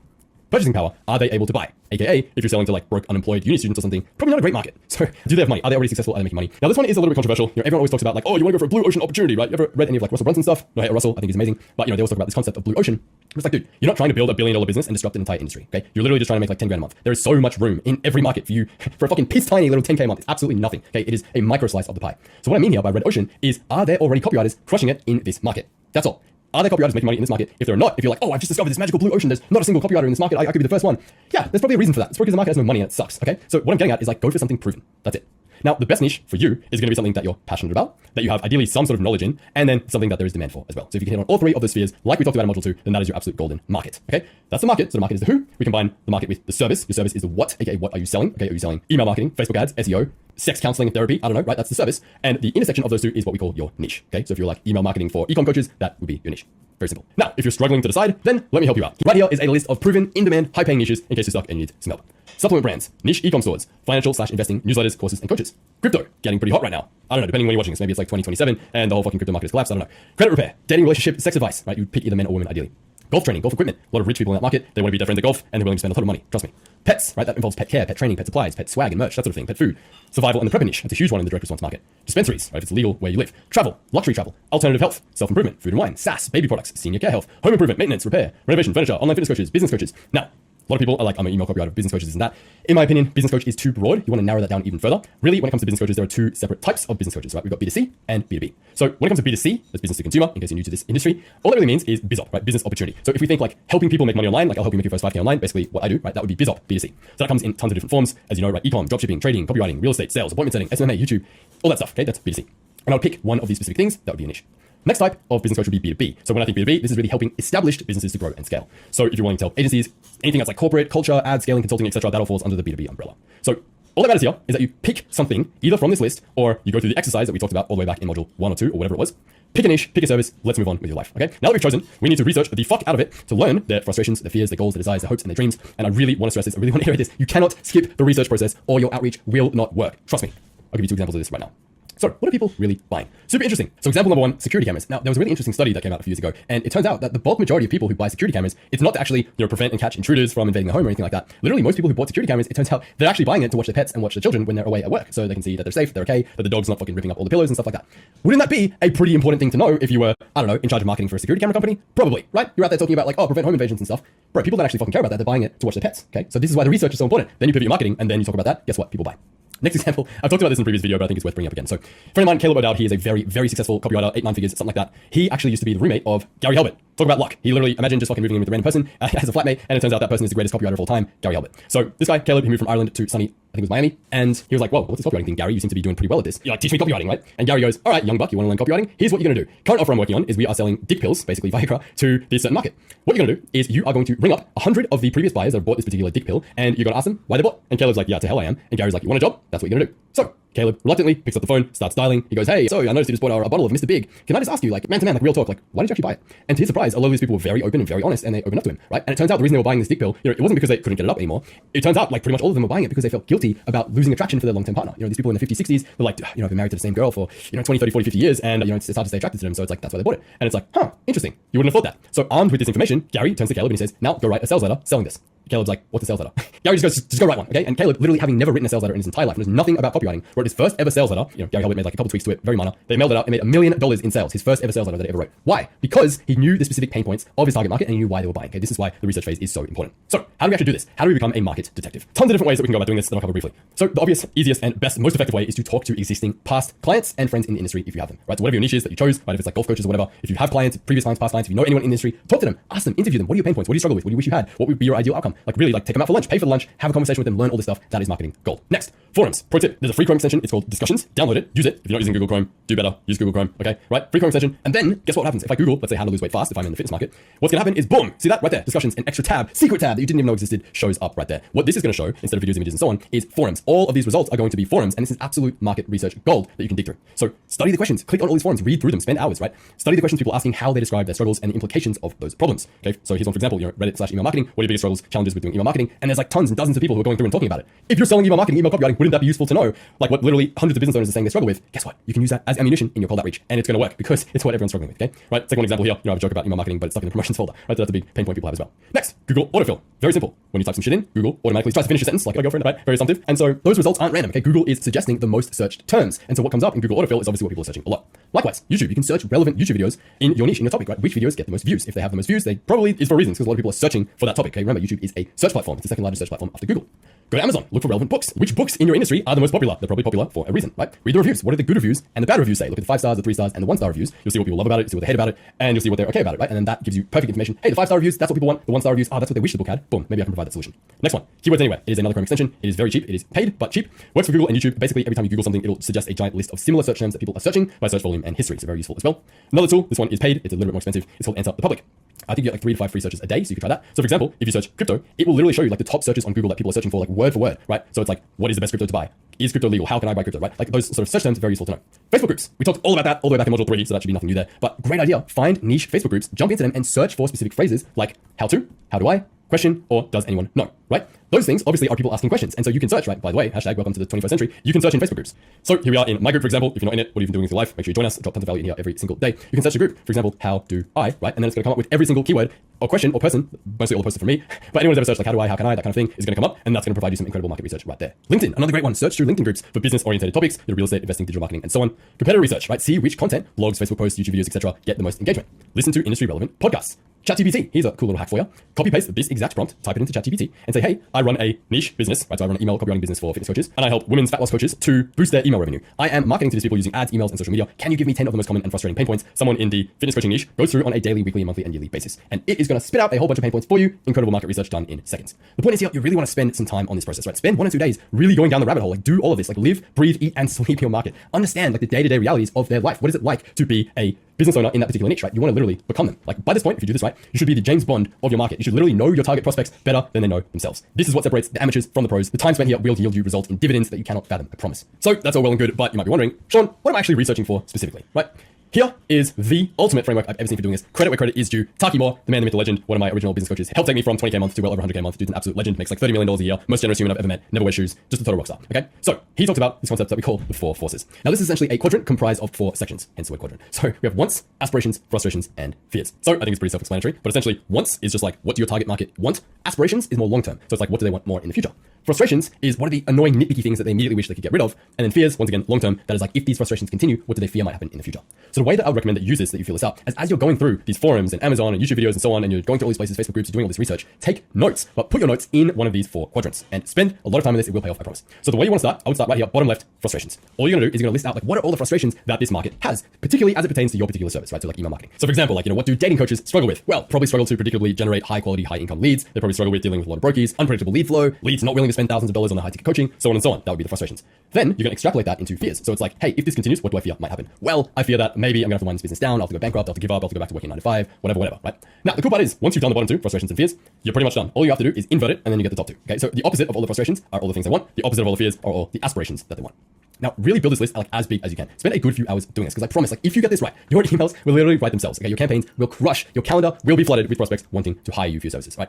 Purchasing power, are they able to buy? AKA, if you're selling to like broke, unemployed uni students or something, probably not a great market. So, do they have money? Are they already successful? Are they making money? Now, this one is a little bit controversial. Everyone always talks about like, oh, you want to go for a blue ocean opportunity, right? You ever read any of like Russell Brunson stuff? No, I hate Russell. I think he's amazing. But they always talk about this concept of blue ocean. It's like, dude, you're not trying to build a $1 billion business and disrupt an entire industry, okay? You're literally just trying to make like 10 grand a month. There is so much room in every market for you for a fucking piss tiny little 10K a month. It's absolutely nothing, okay? It is a micro slice of the pie. So what I mean here by red ocean is, are there already copywriters crushing it in this market? That's all. Are there copywriters making money in this market? If there are not, if you're like, oh, I've just discovered this magical blue ocean, there's not a single copywriter in this market, I could be the first one. Yeah, there's probably a reason for that. It's probably because the market has no money and it sucks, okay? So what I'm getting at is like, go for something proven. That's it. Now, the best niche for you is going to be something that you're passionate about, that you have ideally some sort of knowledge in, and then something that there is demand for as well. So if you can hit on all 3 of those spheres, like we talked about in module 2, then that is your absolute golden market, okay? That's the market. So the market is the who. We combine the market with the service. Your service is the what, aka what are you selling? Okay, are you selling email marketing, Facebook ads, SEO, sex counseling and therapy? I don't know, right? That's the service. And the intersection of those 2 is what we call your niche, okay? So if you're like email marketing for ecom coaches, that would be your niche. Very simple. Now, if you're struggling to decide, then let me help you out. Right here is a list of proven, in-demand, high-paying niches in case you're stuck and you need some help. Supplement brands, niche ecom stores, financial/investing, newsletters, courses, and coaches. Crypto, getting pretty hot right now. I don't know, depending on when you're watching this. Maybe it's like 2027 and the whole fucking crypto market has collapsed. I don't know. Credit repair, dating, relationship, sex advice, right? You pick either men or women ideally. Golf training, golf equipment. A lot of rich people in that market, they want to be their friends at golf and they're willing to spend a ton of money. Trust me. Pets, right? That involves pet care, pet training, pet supplies, pet swag and merch, that sort of thing. Pet food. Survival and the prepper niche. That's a huge one in the direct response market. Dispensaries, right? If it's legal where you live. Travel, luxury travel, alternative health, self-improvement, food and wine, SaaS, baby products, senior care health, home improvement, maintenance, repair, renovation, furniture, online fitness coaches, business coaches. Now, a lot of people are like, I'm an email copywriter, business coaches, and that. In my opinion, business coach is too broad. You want to narrow that down even further. Really, when it comes to business coaches, there are 2 separate types of business coaches, right? We've got B2C and B2B. So when it comes to B2C, that's business to consumer, in case you're new to this industry, all that really means is BizOp, right? Business opportunity. So if we think like helping people make money online, like I'll help you make your first 5K online, basically what I do, right? That would be BizOp, B2C. So that comes in tons of different forms, as you know, right? Ecom, dropshipping, trading, copywriting, real estate, sales, appointment setting, SMA, YouTube, all that stuff, okay? That's B2C. And I'll pick one of these specific things, that would be a niche. Next type of business coach would be B2B. So when I think B2B, this is really helping established businesses to grow and scale. So if you're wanting to help agencies, anything that's like corporate, culture, ad scaling, consulting, etc., that all falls under the B2B umbrella. So all that matters here is that you pick something either from this list or you go through the exercise that we talked about all the way back in module 1 or 2 or whatever it was. Pick a niche, pick a service, let's move on with your life, okay? Now that we've chosen, we need to research the fuck out of it to learn their frustrations, their fears, their goals, their desires, their hopes, and their dreams. And I really want to stress this, I really want to iterate this. You cannot skip the research process or your outreach will not work. Trust me. I'll give you 2 examples of this right now. So what are people really buying? Super interesting. So example number one, security cameras. Now there was a really interesting study that came out a few years ago, and it turns out that the bulk majority of people who buy security cameras, it's not to actually prevent and catch intruders from invading the home or anything like that. Literally most people who bought security cameras, it turns out they're actually buying it to watch their pets and watch their children when they're away at work, so they can see that they're safe, they're okay, that the dog's not fucking ripping up all the pillows and stuff like that. Wouldn't that be a pretty important thing to know if you were, I don't know, in charge of marketing for a security camera company? Probably, right? You're out there talking about like, oh, prevent home invasions and stuff. Bro, people don't actually fucking care about that. They're buying it to watch their pets. Okay, so this is why the research is so important. Then you pivot your marketing, and then you talk about that. Guess what? People buy. Next example, I've talked about this in a previous video, but I think it's worth bringing up again. So, a friend of mine, Caleb O'Dowd, he is a very, very successful copywriter, 8-9 figures, something like that. He actually used to be the roommate of Gary Halbert. Talk about luck. He literally, imagine just fucking moving in with a random person as a flatmate, and it turns out that person is the greatest copywriter of all time, Gary Halbert. So, this guy, Caleb, he moved from Ireland to sunny, I think it was Miami, and he was like, whoa, what's this copywriting thing? Gary, you seem to be doing pretty well at this. You're like, teach me copywriting, right? And Gary goes, all right, young buck, you want to learn copywriting? Here's what you're going to do. Current offer I'm working on is we are selling dick pills, basically Viagra, to this certain market. What you're going to do is you are going to ring up 100 of the previous buyers that have bought this particular dick pill, and you're going to ask them why they bought. And Caleb's like, yeah, to hell I am. And Gary's like, you want a job? That's what you're going to do. So, Caleb reluctantly picks up the phone, starts dialing. He goes, hey, so I noticed you just bought a bottle of Mr. Big. Can I just ask you, like, man to man, like real talk, like, why did you actually buy it? And to his surprise, a lot of these people were very open and very honest, and they opened up to him, right? And it turns out the reason they were buying this dick pill, it wasn't because they couldn't get it up anymore. It turns out, like, pretty much all of them were buying it because they felt guilty about losing attraction for their long-term partner. These people in their 50s, 60s, they're like, I've been married to the same girl for, 20, 30, 40, 50 years, and, it's hard to stay attracted to them, so it's like, that's why they bought it. And it's like, huh, interesting. You wouldn't have thought that. So armed with this information, Gary turns to Caleb and he says, now go write a sales letter selling this. Caleb's like, what's a sales letter? Gary just goes, just go write one, okay? And Caleb, literally having never written a sales letter in his entire life, knows nothing about copywriting, wrote his first ever sales letter. Gary Halbert made like a couple tweaks to it, very minor. They mailed it out. It made $1 million in sales. His first ever sales letter that he ever wrote. Why? Because he knew the specific pain points of his target market and he knew why they were buying. Okay, this is why the research phase is so important. So, how do we actually do this? How do we become a market detective? Tons of different ways that we can go about doing this that I'll cover briefly. So, the obvious, easiest, and best, most effective way is to talk to existing past clients and friends in the industry if you have them, right? So, whatever your niche is that you chose, right? If it's like golf coaches or whatever, if you have clients, previous clients, past clients, if you know anyone in the industry, talk to them, ask them, interview them. What are your pain points? What do you struggle with? What do you wish you had? What would be your ideal outcome? Like really, like take them out for lunch, pay for the lunch, have a conversation with them, learn all this stuff. That is marketing gold. Next, forums. Pro tip: there's a free Chrome extension. It's called Discussions. Download it, use it. If you're not using Google Chrome, do better. Use Google Chrome. Okay, right? Free Chrome extension. And then guess what happens? If I Google, let's say how to lose weight fast, if I'm in the fitness market, what's gonna happen is boom. See that right there? Discussions, an extra tab, secret tab that you didn't even know existed shows up right there. What this is gonna show instead of videos, images, and so on is forums. All of these results are going to be forums, and this is absolute market research gold that you can dig through. So study the questions, click on all these forums, read through them, spend hours, right? Study the questions people asking, how they describe their struggles and the implications of those problems. Okay, so here's one for example, Reddit/email marketing. What are your biggest struggles, challenges with doing email marketing? And there's like tons and dozens of people who are going through and talking about it. If you're selling email marketing, email copywriting, wouldn't that be useful to know? Like what literally hundreds of business owners are saying they struggle with. Guess what? You can use that as ammunition in your cold outreach, and it's going to work because it's what everyone's struggling with. Okay, right? Take one example here. I have a joke about email marketing, but it's stuck in the promotions folder. Right, so that's a big pain point people have as well. Next, Google autofill. Very simple. When you type some shit in, Google automatically tries to finish a sentence like my girlfriend, right? Very assumptive. And so those results aren't random. Okay, Google is suggesting the most searched terms, and so what comes up in Google autofill is obviously what people are searching a lot. Likewise, YouTube. You can search relevant YouTube videos in your niche, in your topic, right? Which videos get the most views? If they have the most views, they probably is for reasons because a lot of people are searching for that topic. Okay, remember YouTube is a search platform. It's the second largest search platform after Google. Go to Amazon, look for relevant books. Which books in your industry are the most popular? They're probably popular for a reason, right? Read the reviews. What do the good reviews and the bad reviews say? Look at the 5 stars, the 3 stars, and the 1 star reviews. You'll see what people love about it, you'll see what they hate about it, and you'll see what they're okay about it, right? And then that gives you perfect information. Hey, the 5 star reviews, that's what people want. The 1 star reviews, that's what they wish the book had. Boom, maybe I can provide that solution. Next one, Keywords Anywhere. It is another Chrome extension. It is very cheap. It is paid, but cheap. Works for Google and YouTube. Basically, every time you Google something, it'll suggest a giant list of similar search terms that people are searching by search volume and history. So very useful as well. Another tool, this one is paid. It's a little bit more expensive. It's called Answer the Public. I think you get like 3 to 5 free searches a day, so you can try that. So for example, if you search crypto, it will literally show you like the top searches on Google that people are searching for, like word for word, right? So it's like, what is the best crypto to buy? Is crypto legal? How can I buy crypto, right? Like those sort of search terms are very useful to know. Facebook groups. We talked all about that all the way back in module 3, so that should be nothing new there. But great idea. Find niche Facebook groups, jump into them and search for specific phrases like how to, how do I, question, or does anyone know, right? Those things obviously are people asking questions. And so you can search, right? By the way, hashtag welcome to the 21st century. You can search in Facebook groups. So here we are in my group, for example. If you're not in it, what have you been doing with your life? Make sure you join us. Drop tons of value in here every single day. You can search a group, for example, how do I, right? And then it's going to come up with every single keyword or question or person, mostly all posted from me. But anyone's ever searched like how do I, how can I, that kind of thing is going to come up. And that's going to provide you some incredible market research right there. LinkedIn, another great one. Search through LinkedIn groups for business oriented topics, real estate, investing, digital marketing, and so on. Competitor research, right? See which content, blogs, Facebook posts, YouTube videos, etc. get the most engagement. Listen to industry relevant podcasts. ChatGPT, here's a cool little hack for you. Copy paste this exact prompt, type it into ChatGPT, and say, hey, I run a niche business, right? So I run an email copywriting business for fitness coaches, and I help women's fat loss coaches to boost their email revenue. I am marketing to these people using ads, emails, and social media. Can you give me 10 of the most common and frustrating pain points someone in the fitness coaching niche goes through on a daily, weekly, monthly, and yearly basis? And it is going to spit out a whole bunch of pain points for you. Incredible market research done in seconds. The point is here, you really want to spend some time on this process, right? Spend 1 or 2 days really going down the rabbit hole. Like do all of this, like live, breathe, eat, and sleep your market. Understand like the day-to-day realities of their life. What is it like to be a business owner in that particular niche, right? You want to literally become them. Like by this point, if you do this right, you should be the James Bond of your market. You should literally know your target prospects better than they know themselves. This is what separates the amateurs from the pros. The time spent here will yield you results in dividends that you cannot fathom, I promise. So that's all well and good, but you might be wondering, Sean, what am I actually researching for specifically, right? Here is the ultimate framework I've ever seen for doing this. Credit where credit is due. Taki Moore, the man, the myth, the legend, one of my original business coaches, helped take me from 20K a month to well over 100K a month. Dude's an absolute legend, makes like $30 million a year, most generous human I've ever met, never wears shoes, just a total rockstar. Okay? So he talked about this concept that we call the four forces. Now this is essentially a quadrant comprised of 4 sections, hence the word quadrant. So we have wants, aspirations, frustrations, and fears. So I think it's pretty self-explanatory, but essentially wants is just like, what do your target market want? Aspirations is more long-term. So it's like, what do they want more in the future? Frustrations is what are the annoying nitpicky things that they immediately wish they could get rid of. And then fears, once again, long-term, that is like, if these frustrations continue, what do they fear might happen in the future? So the way that I would recommend that you use this, that you feel this out, as you're going through these forums and Amazon and YouTube videos and so on, and you're going through all these places, Facebook groups, you're doing all this research, take notes, but put your notes in one of these 4 quadrants and spend a lot of time on this. It will pay off, I promise. So the way you want to start, I would start right here, bottom left, frustrations. All you're gonna do is you're gonna list out like, what are all the frustrations that this market has, particularly as it pertains to your particular service, right? So like email marketing. So for example, like, what do dating coaches struggle with? Well, probably struggle to predictably generate high quality, high income leads. They probably struggle with dealing with a lot of brokies, unpredictable lead flow, leads not willing to spend thousands of dollars on the high ticket coaching, so on and so on. That would be the frustrations. Then you're gonna extrapolate that into fears. So it's like, hey, if this continues, what do I fear might happen? Well, I fear that maybe I'm gonna have to wind this business down, I'll have to go bankrupt, I'll have to give up, I'll have to go back to working 9 to 5, whatever, right? Now, the cool part is, once you've done the bottom 2, frustrations and fears, you're pretty much done. All you have to do is invert it, and then you get the top 2. Okay, so the opposite of all the frustrations are all the things they want. The opposite of all the fears are all the aspirations that they want. Now, really build this list like as big as you can. Spend a good few hours doing this, because I promise, like, if you get this right, your emails will literally write themselves. Okay, your campaigns will crush. Your calendar will be flooded with prospects wanting to hire you for your services, right?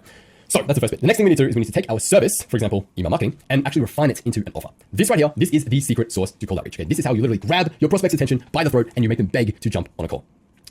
So that's the first bit. The next thing we need to do is we need to take our service, for example, email marketing, and actually refine it into an offer. This right here, this is the secret sauce to cold outreach. Okay, this is how you literally grab your prospect's attention by the throat and you make them beg to jump on a call.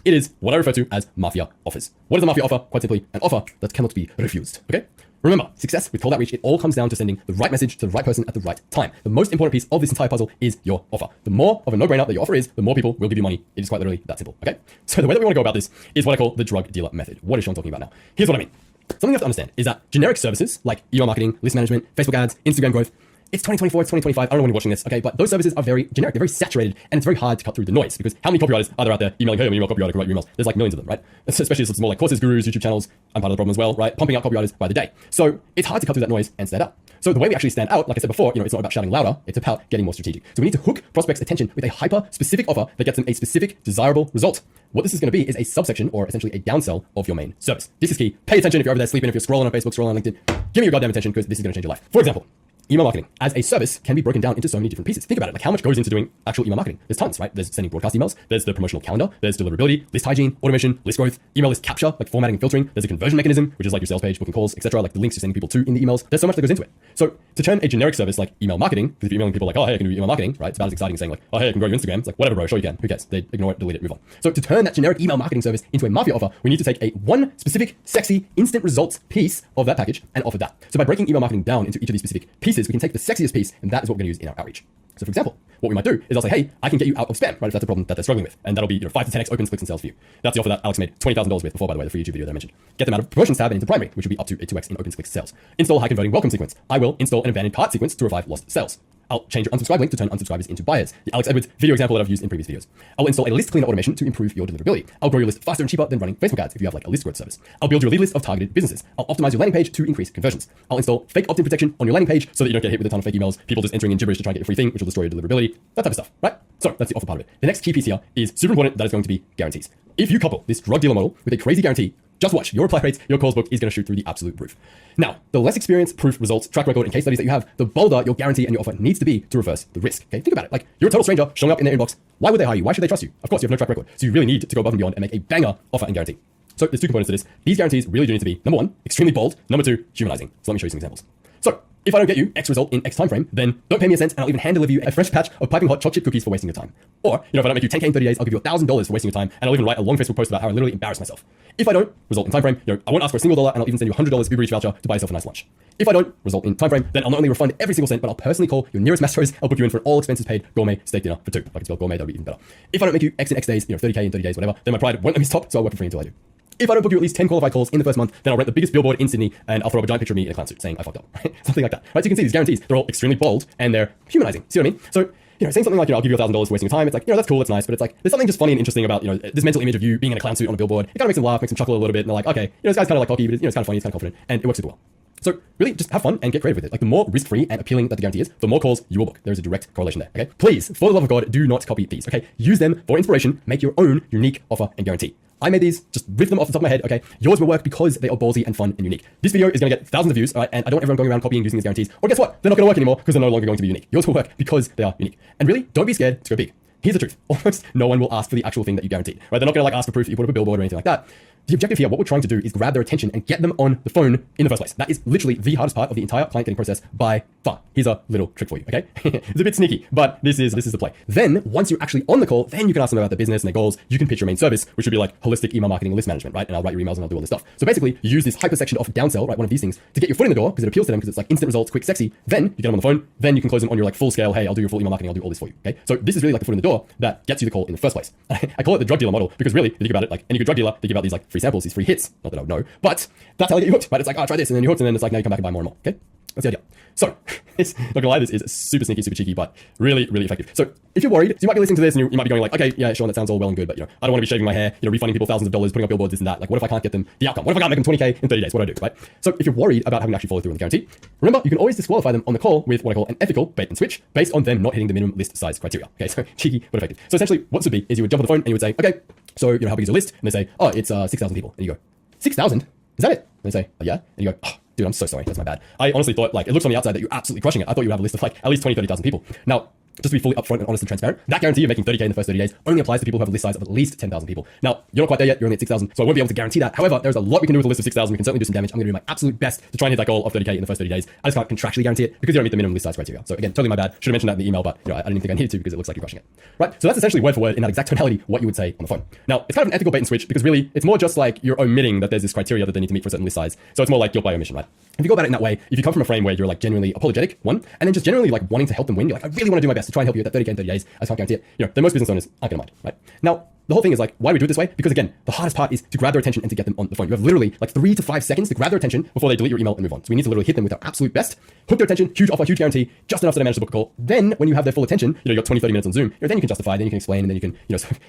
It is what I refer to as mafia offers. What is a mafia offer? Quite simply, an offer that cannot be refused. Okay? Remember, success with cold outreach, it all comes down to sending the right message to the right person at the right time. The most important piece of this entire puzzle is your offer. The more of a no-brainer that your offer is, the more people will give you money. It is quite literally that simple. Okay? So the way that we want to go about this is what I call the drug dealer method. What is Sean talking about now? Here's what I mean. Something you have to understand is that generic services like email marketing, list management, Facebook ads, Instagram growth, it's 2024, it's 2025, I don't know when you're watching this, okay, but those services are very generic, they're very saturated, and it's very hard to cut through the noise, because how many copywriters are there out there emailing, hey, I'm an email copywriter, can write your emails? There's like millions of them, right? Especially if it's more like courses, gurus, YouTube channels, I'm part of the problem as well, right? Pumping out copywriters by the day. So it's hard to cut through that noise and stand out. So the way we actually stand out, like I said before, it's not about shouting louder, it's about getting more strategic. So we need to hook prospects' attention with a hyper-specific offer that gets them a specific, desirable result. What this is going to be is a subsection, or essentially a downsell of your main service. This is key. Pay attention if you're over there sleeping, if you're scrolling on Facebook, scrolling on LinkedIn. Give me your goddamn attention, because this is going to change your life. For example, email marketing as a service can be broken down into so many different pieces. Think about it, like how much goes into doing actual email marketing. There's tons, right? There's sending broadcast emails, there's the promotional calendar, there's deliverability, list hygiene, automation, list growth, email list capture, like formatting and filtering. There's a conversion mechanism, which is like your sales page, booking calls, etc., like the links you're sending people to in the emails. There's so much that goes into it. So to turn a generic service like email marketing, because if you're emailing people like, oh, hey, I can do email marketing, right? It's about as exciting as saying like, oh, hey, I can grow your Instagram. It's like, whatever, bro, sure you can. Who cares? They ignore it, delete it, move on. So to turn that generic email marketing service into a mafia offer, we need to take a one specific, sexy, instant results piece of that package and offer that. So by breaking email marketing down into each of these specific pieces, we can take the sexiest piece, and that is what we're going to use in our outreach. So for example, what we might do is I'll say, hey, I can get you out of spam, right? If that's a problem that they're struggling with. And that'll be 5 to 10x opens, clicks, and sales for you. That's the offer that Alex made $20,000 with before, by the way, the free YouTube video that I mentioned. Get them out of promotions tab and into primary, which will be up to a 2x in opens, clicks, sales. Install high converting welcome sequence. I will install an abandoned cart sequence to revive lost sales. I'll change your unsubscribe link to turn unsubscribers into buyers. The Alex Edwards video example that I've used in previous videos. I'll install a list cleaner automation to improve your deliverability. I'll grow your list faster and cheaper than running Facebook ads if you have like a list growth service. I'll build your lead list of targeted businesses. I'll optimize your landing page to increase conversions. I'll install fake opt-in protection on your landing page so that you don't get hit with a ton of fake emails, people just entering in gibberish to try and get a free thing, which will destroy your deliverability, that type of stuff, right? So that's the offer part of it. The next key piece here is super important, that is going to be guarantees. If you couple this drug dealer model with a crazy guarantee, just watch, your reply rates, your calls book is going to shoot through the absolute roof. Now, the less experience, proof, results, track record, and case studies that you have, the bolder your guarantee and your offer needs to be to reverse the risk. Okay, think about it. Like, you're a total stranger showing up in their inbox. Why would they hire you? Why should they trust you? Of course, you have no track record. So you really need to go above and beyond and make a banger offer and guarantee. So there's 2 components to this. These guarantees really do need to be, number 1, extremely bold. Number 2, humanizing. So let me show you some examples. So if I don't get you X result in X time frame, then don't pay me a cent and I'll even hand deliver you a fresh patch of piping hot chocolate chip cookies for wasting your time. Or, if I don't make you 10K in 30 days, I'll give you $1,000 for wasting your time, and I'll even write a long Facebook post about how I literally embarrassed myself. If I don't result in time frame, I won't ask for a single dollar, and I'll even send you $100 Uber Eats voucher to buy yourself a nice lunch. If I don't result in time frame, then I'll not only refund every single cent, but I'll personally call your nearest Mastro's. I'll book you in for an all expenses paid gourmet steak dinner for 2. If I can spell gourmet, that would be even better. If I don't make you X in X days, 30K in 30 days, whatever, then my pride won't let me stop, so I'll work for free until I do. If I don't book you at least 10 qualified calls in the first month, then I'll rent the biggest billboard in Sydney and I'll throw up a giant picture of me in a clown suit saying I fucked up, right? Something like that, right? So you can see these guarantees, they're all extremely bold and they're humanizing. See what I mean? So, saying something like, I'll give you $1,000 for wasting your time. It's like, that's cool, that's nice, but it's like, there's something just funny and interesting about, this mental image of you being in a clown suit on a billboard. It kind of makes them laugh, makes them chuckle a little bit, and they're like, okay, this guy's kind of like cocky, but it's kind of funny, it's kind of confident, and it works super well. So really just have fun and get creative with it. Like the more risk-free and appealing that the guarantee is, the more calls you will book. There is a direct correlation there, okay? Please, for the love of God, do not copy these, okay? Use them for inspiration, make your own unique offer and guarantee. I made these, just riff them off the top of my head, okay? Yours will work because they are ballsy and fun and unique. This video is gonna get thousands of views, all right? And I don't want everyone going around copying using these guarantees. Or guess what? They're not gonna work anymore because they're no longer going to be unique. Yours will work because they are unique. And really, don't be scared to go big. here's the truth. Almost no one will ask for the actual thing that you guaranteed, right? They're not going to like ask for proof that you put up a billboard or anything like that. The objective here, what we're trying to do is grab their attention and get them on the phone in the first place. That is literally the hardest part of the entire client getting process by far. Here's a little trick for you, okay? It's a bit sneaky, but this is the play. Then, once you're actually on the call, then you can ask them about their business and their goals. You can pitch your main service, which would be like holistic email marketing and list management, right? And I'll write your emails and I'll do all this stuff. So basically, you use this hyper section of downsell, right? One of these things to get your foot in the door because it appeals to them because it's like instant results, quick, sexy. Then you get them on the phone. Then you can close them on your like full scale. Hey, I'll do your full email marketing. I'll do all this for you, okay? So this is really like the foot in the door that gets you the call in the first place. I call it the drug dealer model because really, if you think about it, like any good drug dealer, they give out these like free samples, these free hits. Not that I would know, but that's how they get you hooked, right? It's like, oh, try this, and then you're hooked, and then it's like, now you come back and buy more and more, okay? That's the idea. So, it's not gonna lie, this is super sneaky, super cheeky, but really, really effective. So, if you're worried, so you might be listening to this and you might be going like, okay, yeah, Sean, that sounds all well and good, but I don't want to be shaving my hair, refunding people thousands of dollars, putting up billboards, this and that. Like, what if I can't get them the outcome? What if I can't make them 20K in 30 days? What do I do, right? So, if you're worried about having to actually follow through on the guarantee, remember, you can always disqualify them on the call with what I call an ethical bait and switch based on them not hitting the minimum list size criteria. Okay, so cheeky but effective. So, essentially, what this would be is you would jump on the phone and you would say, okay, so, how big is your list? And they say, oh, it's 6,000 people. And you go, 6,000? Is that it? And they say, yeah. And you go, oh, dude, I'm so sorry. That's my bad. I honestly thought, like, it looks on the outside that you're absolutely crushing it. I thought you would have a list of, like, at least 20, 30,000 people. Now, just to be fully upfront and honest and transparent, that guarantee of making 30K in the first 30 days only applies to people who have a list size of at least 10,000 people. Now, you're not quite there yet. You're only at 6,000, so I won't be able to guarantee that. However, there's a lot we can do with a list of 6,000. We can certainly do some damage. I'm going to do my absolute best to try and hit that goal of 30K in the first 30 days. I just can't contractually guarantee it because you don't meet the minimum list size criteria. So again, totally my bad. Should have mentioned that in the email, but I didn't think I needed to because it looks like you're crushing it. Right? So that's essentially word for word in that exact tonality what you would say on the phone. Now, it's kind of an ethical bait and switch because really it's more just like you're omitting that there's this criteria that they need to meet for a certain list size. So it's more like guilt by omission, right? If you go about it in that way, if you come from a frame where you're like genuinely apologetic, one, and then just generally like wanting to help them win, you're like, I really want to do my best to try and help you at that 30K in 30 days. I just can't guarantee it. Then most business owners aren't going to mind, right? Now, the whole thing is like, why do we do it this way? Because again, the hardest part is to grab their attention and to get them on the phone. You have literally like 3 to 5 seconds to grab their attention before they delete your email and move on. So we need to literally hit them with our absolute best, hook their attention, huge offer, huge guarantee, just enough so they manage to book a call. Then when you have their full attention, you got 20, 30 minutes on Zoom, then you can justify, then you can explain, and then you can,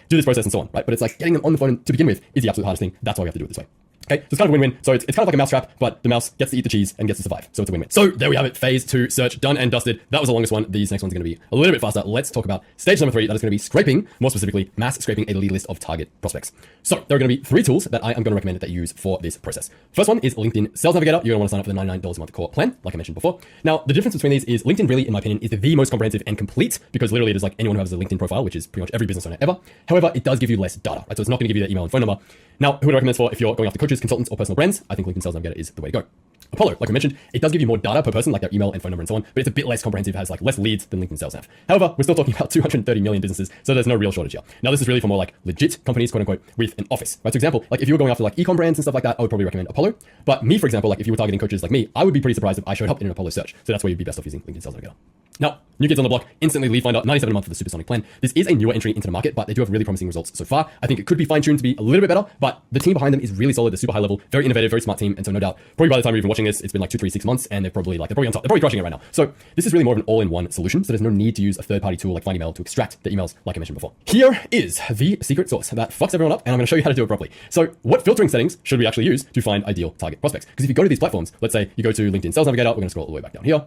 do this process and so on, right? But it's like getting them on the phone to begin with is the absolute hardest thing. That's why we have to do it this way. Okay, so it's kind of a win-win. So it's kind of like a mousetrap, but the mouse gets to eat the cheese and gets to survive. So it's a win-win. So there we have it. Phase 2 search done and dusted. That was the longest one. These next ones are going to be a little bit faster. Let's talk about stage number 3. That is going to be scraping, more specifically, mass scraping a lead list of target prospects. So there are going to be 3 tools that I am going to recommend that you use for this process. First one is LinkedIn Sales Navigator. You're going to want to sign up for the $99 a month core plan, like I mentioned before. Now, the difference between these is LinkedIn really, in my opinion, is the most comprehensive and complete because literally it is like anyone who has a LinkedIn profile, which is pretty much every business owner ever. However, it does give you less data, right? So it's not going to give you their email and phone number. Now, who would I recommend this for if you're going after coaches, consultants, or personal brands? I think LinkedIn Sales Navigator is the way to go. Apollo, like I mentioned, it does give you more data per person, like their email and phone number and so on, but it's a bit less comprehensive, has like less leads than LinkedIn Sales Nav. However, we're still talking about 230 million businesses, so there's no real shortage here. Now, this is really for more like legit companies, quote unquote, with an office, right? So example, like if you were going after like e-com brands and stuff like that, I would probably recommend Apollo. But me, for example, like if you were targeting coaches like me, I would be pretty surprised if I showed up in an Apollo search. So that's where you'd be best off using LinkedIn Sales Navigator. Now, new kids on the block, instantly lead finder, 97 a month for the Supersonic plan. This is a newer entry into the market, but they do have really promising results so far. I think it could be fine-tuned to be a little bit better, but the team behind them is really solid. They're super high level, very innovative, very smart team. And so no doubt, probably by the time you're even watching this, it's been like 2, 3, 6 months and they're probably on top. They're probably crushing it right now. So this is really more of an all-in-one solution. So there's no need to use a third-party tool like FindEmail to extract the emails like I mentioned before. Here is the secret sauce that fucks everyone up, and I'm going to show you how to do it properly. So what filtering settings should we actually use to find ideal target prospects? Because if you go to these platforms, let's say you go to LinkedIn Sales Navigator, we're going to scroll all the way back down here.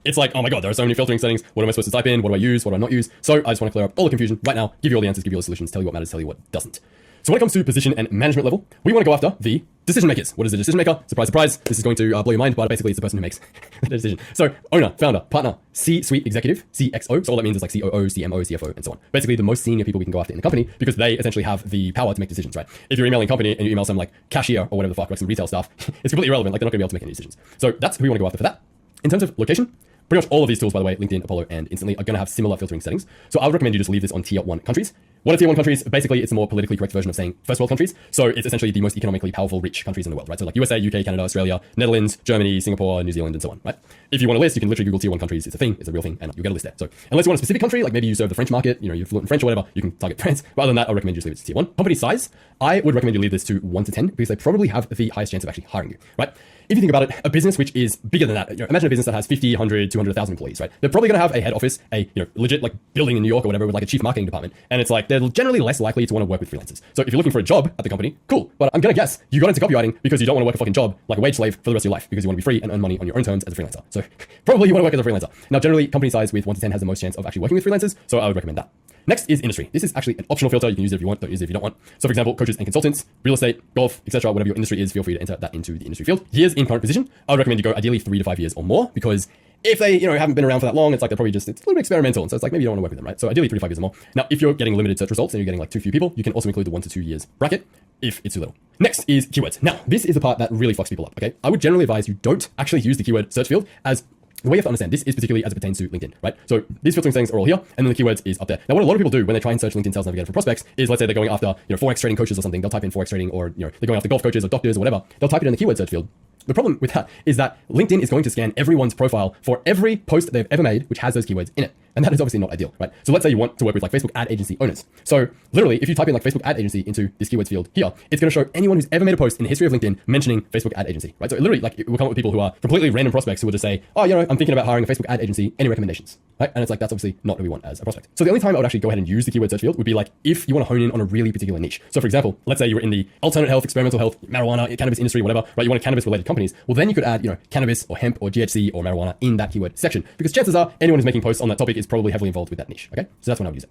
It's like, oh my God, there are so many filtering settings. What am I supposed to type in? What do I use? What do I not use? So I just want to clear up all the confusion right now, give you all the answers, give you all the solutions, tell you what matters, tell you what doesn't. So when it comes to position and management level, we want to go after the decision makers. What is the decision maker? Surprise, surprise. This is going to blow your mind, but basically it's the person who makes the decision. So owner, founder, partner, C-suite executive, CXO. So all that means is like COO, CMO, CFO, and so on. Basically the most senior people we can go after in the company because they essentially have the power to make decisions, right? If you're emailing company and you email some like cashier or whatever the fuck, like some retail staff, it's completely irrelevant. Like they're not going to be able to make any decisions. So that's who we want to go after for that. In terms of location, pretty much all of these tools, by the way, LinkedIn, Apollo, and Instantly are going to have similar filtering settings. So I would recommend you just leave this on tier 1 countries. What are tier 1 countries? Basically, it's a more politically correct version of saying first world countries. So it's essentially the most economically powerful, rich countries in the world, right? So like USA, UK, Canada, Australia, Netherlands, Germany, Singapore, New Zealand, and so on, right? If you want a list, you can literally Google tier 1 countries. It's a thing, it's a real thing, and you'll get a list there. So unless you want a specific country, like maybe you serve the French market, you're fluent in French or whatever, you can target France. But other than that, I would recommend you just leave it to tier 1. Company size, I would recommend you leave this to 1 to 10 because they probably have the highest chance of actually hiring you, right? If you think about it, a business which is bigger than that, imagine a business that has 50, 100, 200,000 employees, right? They're probably going to have a head office, a legit like building in New York or whatever with like a chief marketing department. And it's like they're generally less likely to want to work with freelancers. So if you're looking for a job at the company, cool. But I'm going to guess you got into copywriting because you don't want to work a fucking job like a wage slave for the rest of your life because you want to be free and earn money on your own terms as a freelancer. So probably you want to work as a freelancer. Now, generally company size with 1 to 10 has the most chance of actually working with freelancers. So I would recommend that. Next is industry. This is actually an optional filter. You can use it if you want, don't use it if you don't want. So for example, coaches and consultants, real estate, golf, etc., whatever your industry is, feel free to enter that into the industry field. Here's users in current position, I would recommend you go ideally 3 to 5 years or more, because if they, haven't been around for that long, it's like they're probably just, it's a little bit experimental. And so it's like, maybe you don't want to work with them, right? So ideally 3 to 5 years or more. Now, if you're getting limited search results and you're getting like too few people, you can also include the 1 to 2 years bracket if it's too little. Next is keywords. Now, this is the part that really fucks people up, okay? I would generally advise you don't actually use the keyword search field as the way you have to understand this is particularly as it pertains to LinkedIn, right? So these filtering settings are all here, and then the keywords is up there. Now, what a lot of people do when they try and search LinkedIn Sales Navigator for prospects is, let's say they're going after, Forex trading coaches or something. They'll type in Forex trading, or, they're going after golf coaches or doctors or whatever. They'll type it in the keyword search field. The problem with that is that LinkedIn is going to scan everyone's profile for every post that they've ever made which has those keywords in it. And that is obviously not ideal, right? So let's say you want to work with like Facebook ad agency owners. So literally, if you type in like Facebook ad agency into this keywords field here, it's going to show anyone who's ever made a post in the history of LinkedIn mentioning Facebook ad agency, right? So literally, like, it will come up with people who are completely random prospects who will just say, oh, I'm thinking about hiring a Facebook ad agency. Any recommendations, right? And it's like, that's obviously not what we want as a prospect. So the only time I would actually go ahead and use the keyword search field would be like if you want to hone in on a really particular niche. So for example, let's say you were in the alternate health, experimental health, marijuana, cannabis industry, whatever, right? You want cannabis related companies. Well, then you could add, cannabis or hemp or GHC or marijuana in that keyword section, because chances are anyone who's making posts on that topic is probably heavily involved with that niche. Okay, so that's when I would use it.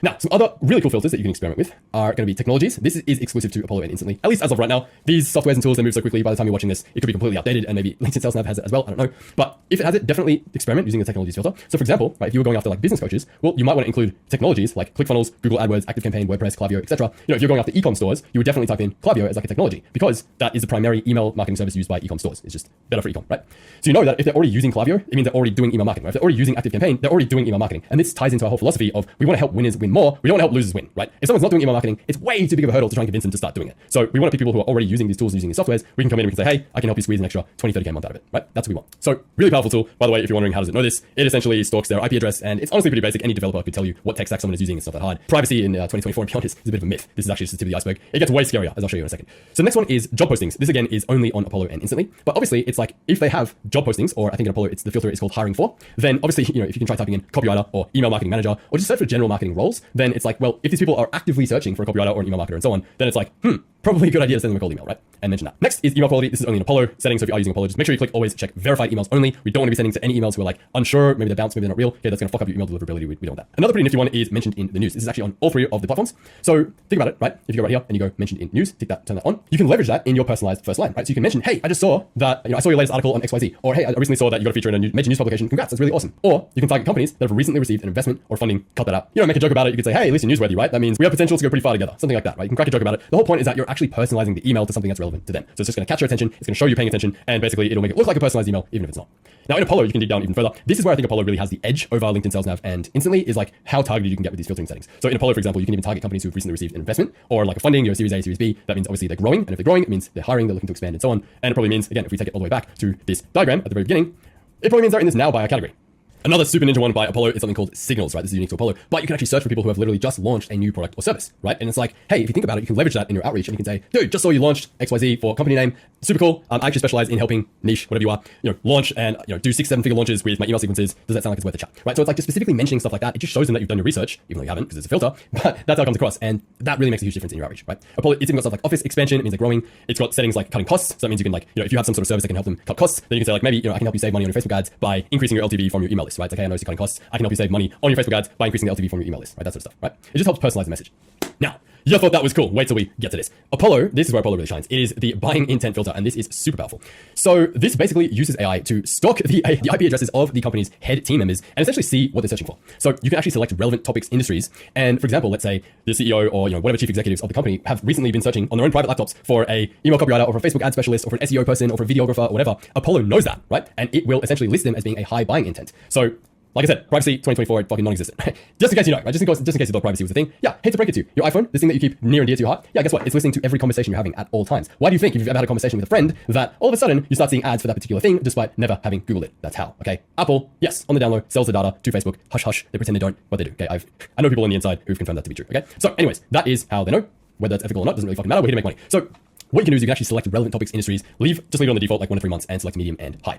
Now, some other really cool filters that you can experiment with are going to be technologies. This is exclusive to Apollo and Instantly, at least as of right now. These softwares and tools, they move so quickly. By the time you're watching this, it could be completely outdated, and maybe LinkedIn Sales Nav has it as well. I don't know. But if it has it, definitely experiment using the technologies filter. So for example, right, if you were going after like business coaches, well, you might want to include technologies like ClickFunnels, Google AdWords, ActiveCampaign, WordPress, Klaviyo, etc. If you're going after e-com stores, you would definitely type in Klaviyo as like a technology, because that is the primary email marketing service used by e-com stores. It's just better for e-com, right? So you know that if they're already using Klaviyo, it means they're already doing email marketing, right? If they're already using ActiveCampaign, they're already doing email marketing. And this ties into our whole philosophy of we want to help winners win more. We don't want to help losers win, right? If someone's not doing email marketing, it's way too big of a hurdle to try and convince them to start doing it. So we want to pick people who are already using these tools, using these softwares. We can come in and we can say, hey, I can help you squeeze an extra 20, 30K a month out of it, right? That's what we want. So really powerful tool. By the way, if you're wondering how does it know this, it essentially stalks their IP address, and it's honestly pretty basic. Any developer could tell you what tech stack someone is using. It's not that hard. Privacy in 2024 and beyond is a bit of a myth. This is actually just the tip of the iceberg. It gets way scarier, as I'll show you in a second. So the next one is job postings. This again is only on Apollo and Instantly, but obviously it's like if they have job postings, or I think in Apollo it's the filter is called hiring for, then obviously, if you can try typing in copywriter or email marketing manager, or just search for general marketing roles, then it's like, well, if these people are actively searching for a copywriter or an email marketer and so on, then it's like, probably a good idea to send them a cold email, right? And mention that. Next is email quality. This is only an Apollo setting, so if you are using Apollo, just make sure you click always check verified emails only. We don't want to be sending to any emails who are like unsure, maybe they're bounced, maybe they're not real. Okay, that's going to fuck up your email deliverability. We don't want that. Another pretty nifty one is mentioned in the news. This is actually on all 3 of the platforms. So think about it, right? If you go right here and you go mentioned in news, tick that, turn that on. You can leverage that in your personalized first line, right? So you can mention, hey, I just saw that, I saw your latest article on XYZ, or hey, I recently saw that you got a feature in a major news publication. Congrats, that's really awesome. Or you can target companies that have recently received an investment or funding. Cut that out. Make a joke about it. You could say, hey, at least you're newsworthy, right? That means we have potential to go pretty far together. Something like that, right? You can crack a joke about it. The whole point is that you're actually personalizing the email to something that's relevant to them. So it's just going to catch your attention. It's going to show you paying attention, and basically it'll make it look like a personalized email, even if it's not. Now in Apollo, you can dig down even further. This is where I think Apollo really has the edge over LinkedIn Sales Nav and Instantly, is like how targeted you can get with these filtering settings. So in Apollo, for example, you can even target companies who've recently received an investment or like a funding, Series A, Series B. That means obviously they're growing, and if they're growing, it means they're hiring, they're looking to expand, and so on. And it probably means, again, if we take it all the way back to this diagram at the very beginning, it probably means they're in this now buyer category. Another super ninja one by Apollo is something called Signals, right? This is unique to Apollo, but you can actually search for people who have literally just launched a new product or service, right? And it's like, hey, if you think about it, you can leverage that in your outreach, and you can say, dude, just saw you launched XYZ for company name. Super cool. I actually specialize in helping niche, whatever you are, launch and, do 6-7 figure launches with my email sequences. Does that sound like it's worth a chat, right? So it's like just specifically mentioning stuff like that. It just shows them that you've done your research, even though you haven't, because it's a filter, but that's how it comes across. And that really makes a huge difference in your outreach, right? Apollo, it's even got stuff like office expansion. It means they're growing. It's got settings like cutting costs. So that means you can if you have some sort of service that can help them cut costs, then you can say like, maybe, I can help you save money on your Facebook ads by increasing your LTV from your email list, right? It's like, hey, I know you're cutting costs. I can help you save money on your Facebook ads by increasing the LTV from your email list, right? That sort of stuff, right? It just helps personalize the message. Now, you thought that was cool. Wait till we get to this. Apollo, this is where Apollo really shines. It is the buying intent filter, and this is super powerful. So this basically uses AI to stalk the IP addresses of the company's head team members and essentially see what they're searching for. So you can actually select relevant topics, industries, and for example, let's say the CEO or whatever chief executives of the company have recently been searching on their own private laptops for a email copywriter or for a Facebook ad specialist or for an SEO person or for a videographer or whatever. Apollo knows that, right? And it will essentially list them as being a high buying intent. So like I said, privacy 2024, fucking non-existent. Just in case you know, right? Just in case you thought privacy was a thing. Yeah, hate to break it to you. Your iPhone, this thing that you keep near and dear to your heart, yeah, guess what? It's listening to every conversation you're having at all times. Why do you think if you've ever had a conversation with a friend that all of a sudden you start seeing ads for that particular thing despite never having Googled it? That's how, okay? Apple, yes, on the down low, sells the data to Facebook. Hush, hush. They pretend they don't, but they do, okay? I know people on the inside who've confirmed that to be true, okay? So anyways, that is how they know. Whether that's ethical or not doesn't really fucking matter. We're here to make money. So what you can do is you can actually select relevant topics, industries, just leave it on the default like 1 to 3 months and select medium and high.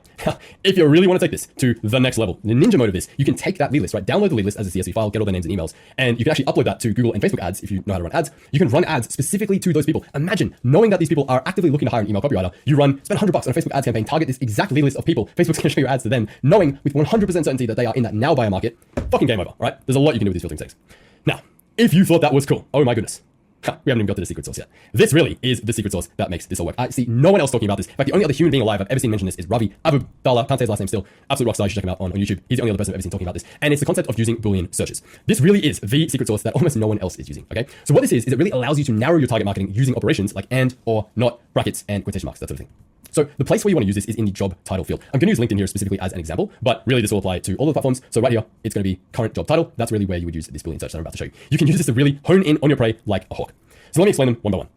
If you really want to take this to the next level, the ninja mode of this, you can take that lead list, right? Download the lead list as a CSV file, get all their names and emails, and you can actually upload that to Google and Facebook ads if you know how to run ads. You can run ads specifically to those people. Imagine knowing that these people are actively looking to hire an email copywriter. You spend $100 on a Facebook ads campaign, target this exact lead list of people. Facebook's going to show your ads to them, knowing with 100% certainty that they are in that now buyer market. Fucking game over, right? There's a lot you can do with these filtering settings. Now, if you thought that was cool, oh my goodness. We haven't even got to the secret sauce yet. This really is the secret sauce that makes this all work. I see no one else talking about this. In fact, the only other human being alive I've ever seen mention this is Ravi Abudallah. Can't say his last name still. Absolute rockstar. You should check him out on YouTube. He's the only other person I've ever seen talking about this. And it's the concept of using Boolean searches. This really is the secret sauce that almost no one else is using. Okay. So what this is it really allows you to narrow your target marketing using operations like and, or, not, brackets, and quotation marks, that sort of thing. So the place where you want to use this is in the job title field. I'm going to use LinkedIn here specifically as an example, but really this will apply to all the platforms. So right here, it's going to be current job title. That's really where you would use this Boolean search that I'm about to show you. You can use this to really hone in on your prey like a hawk. So let me explain them one by one.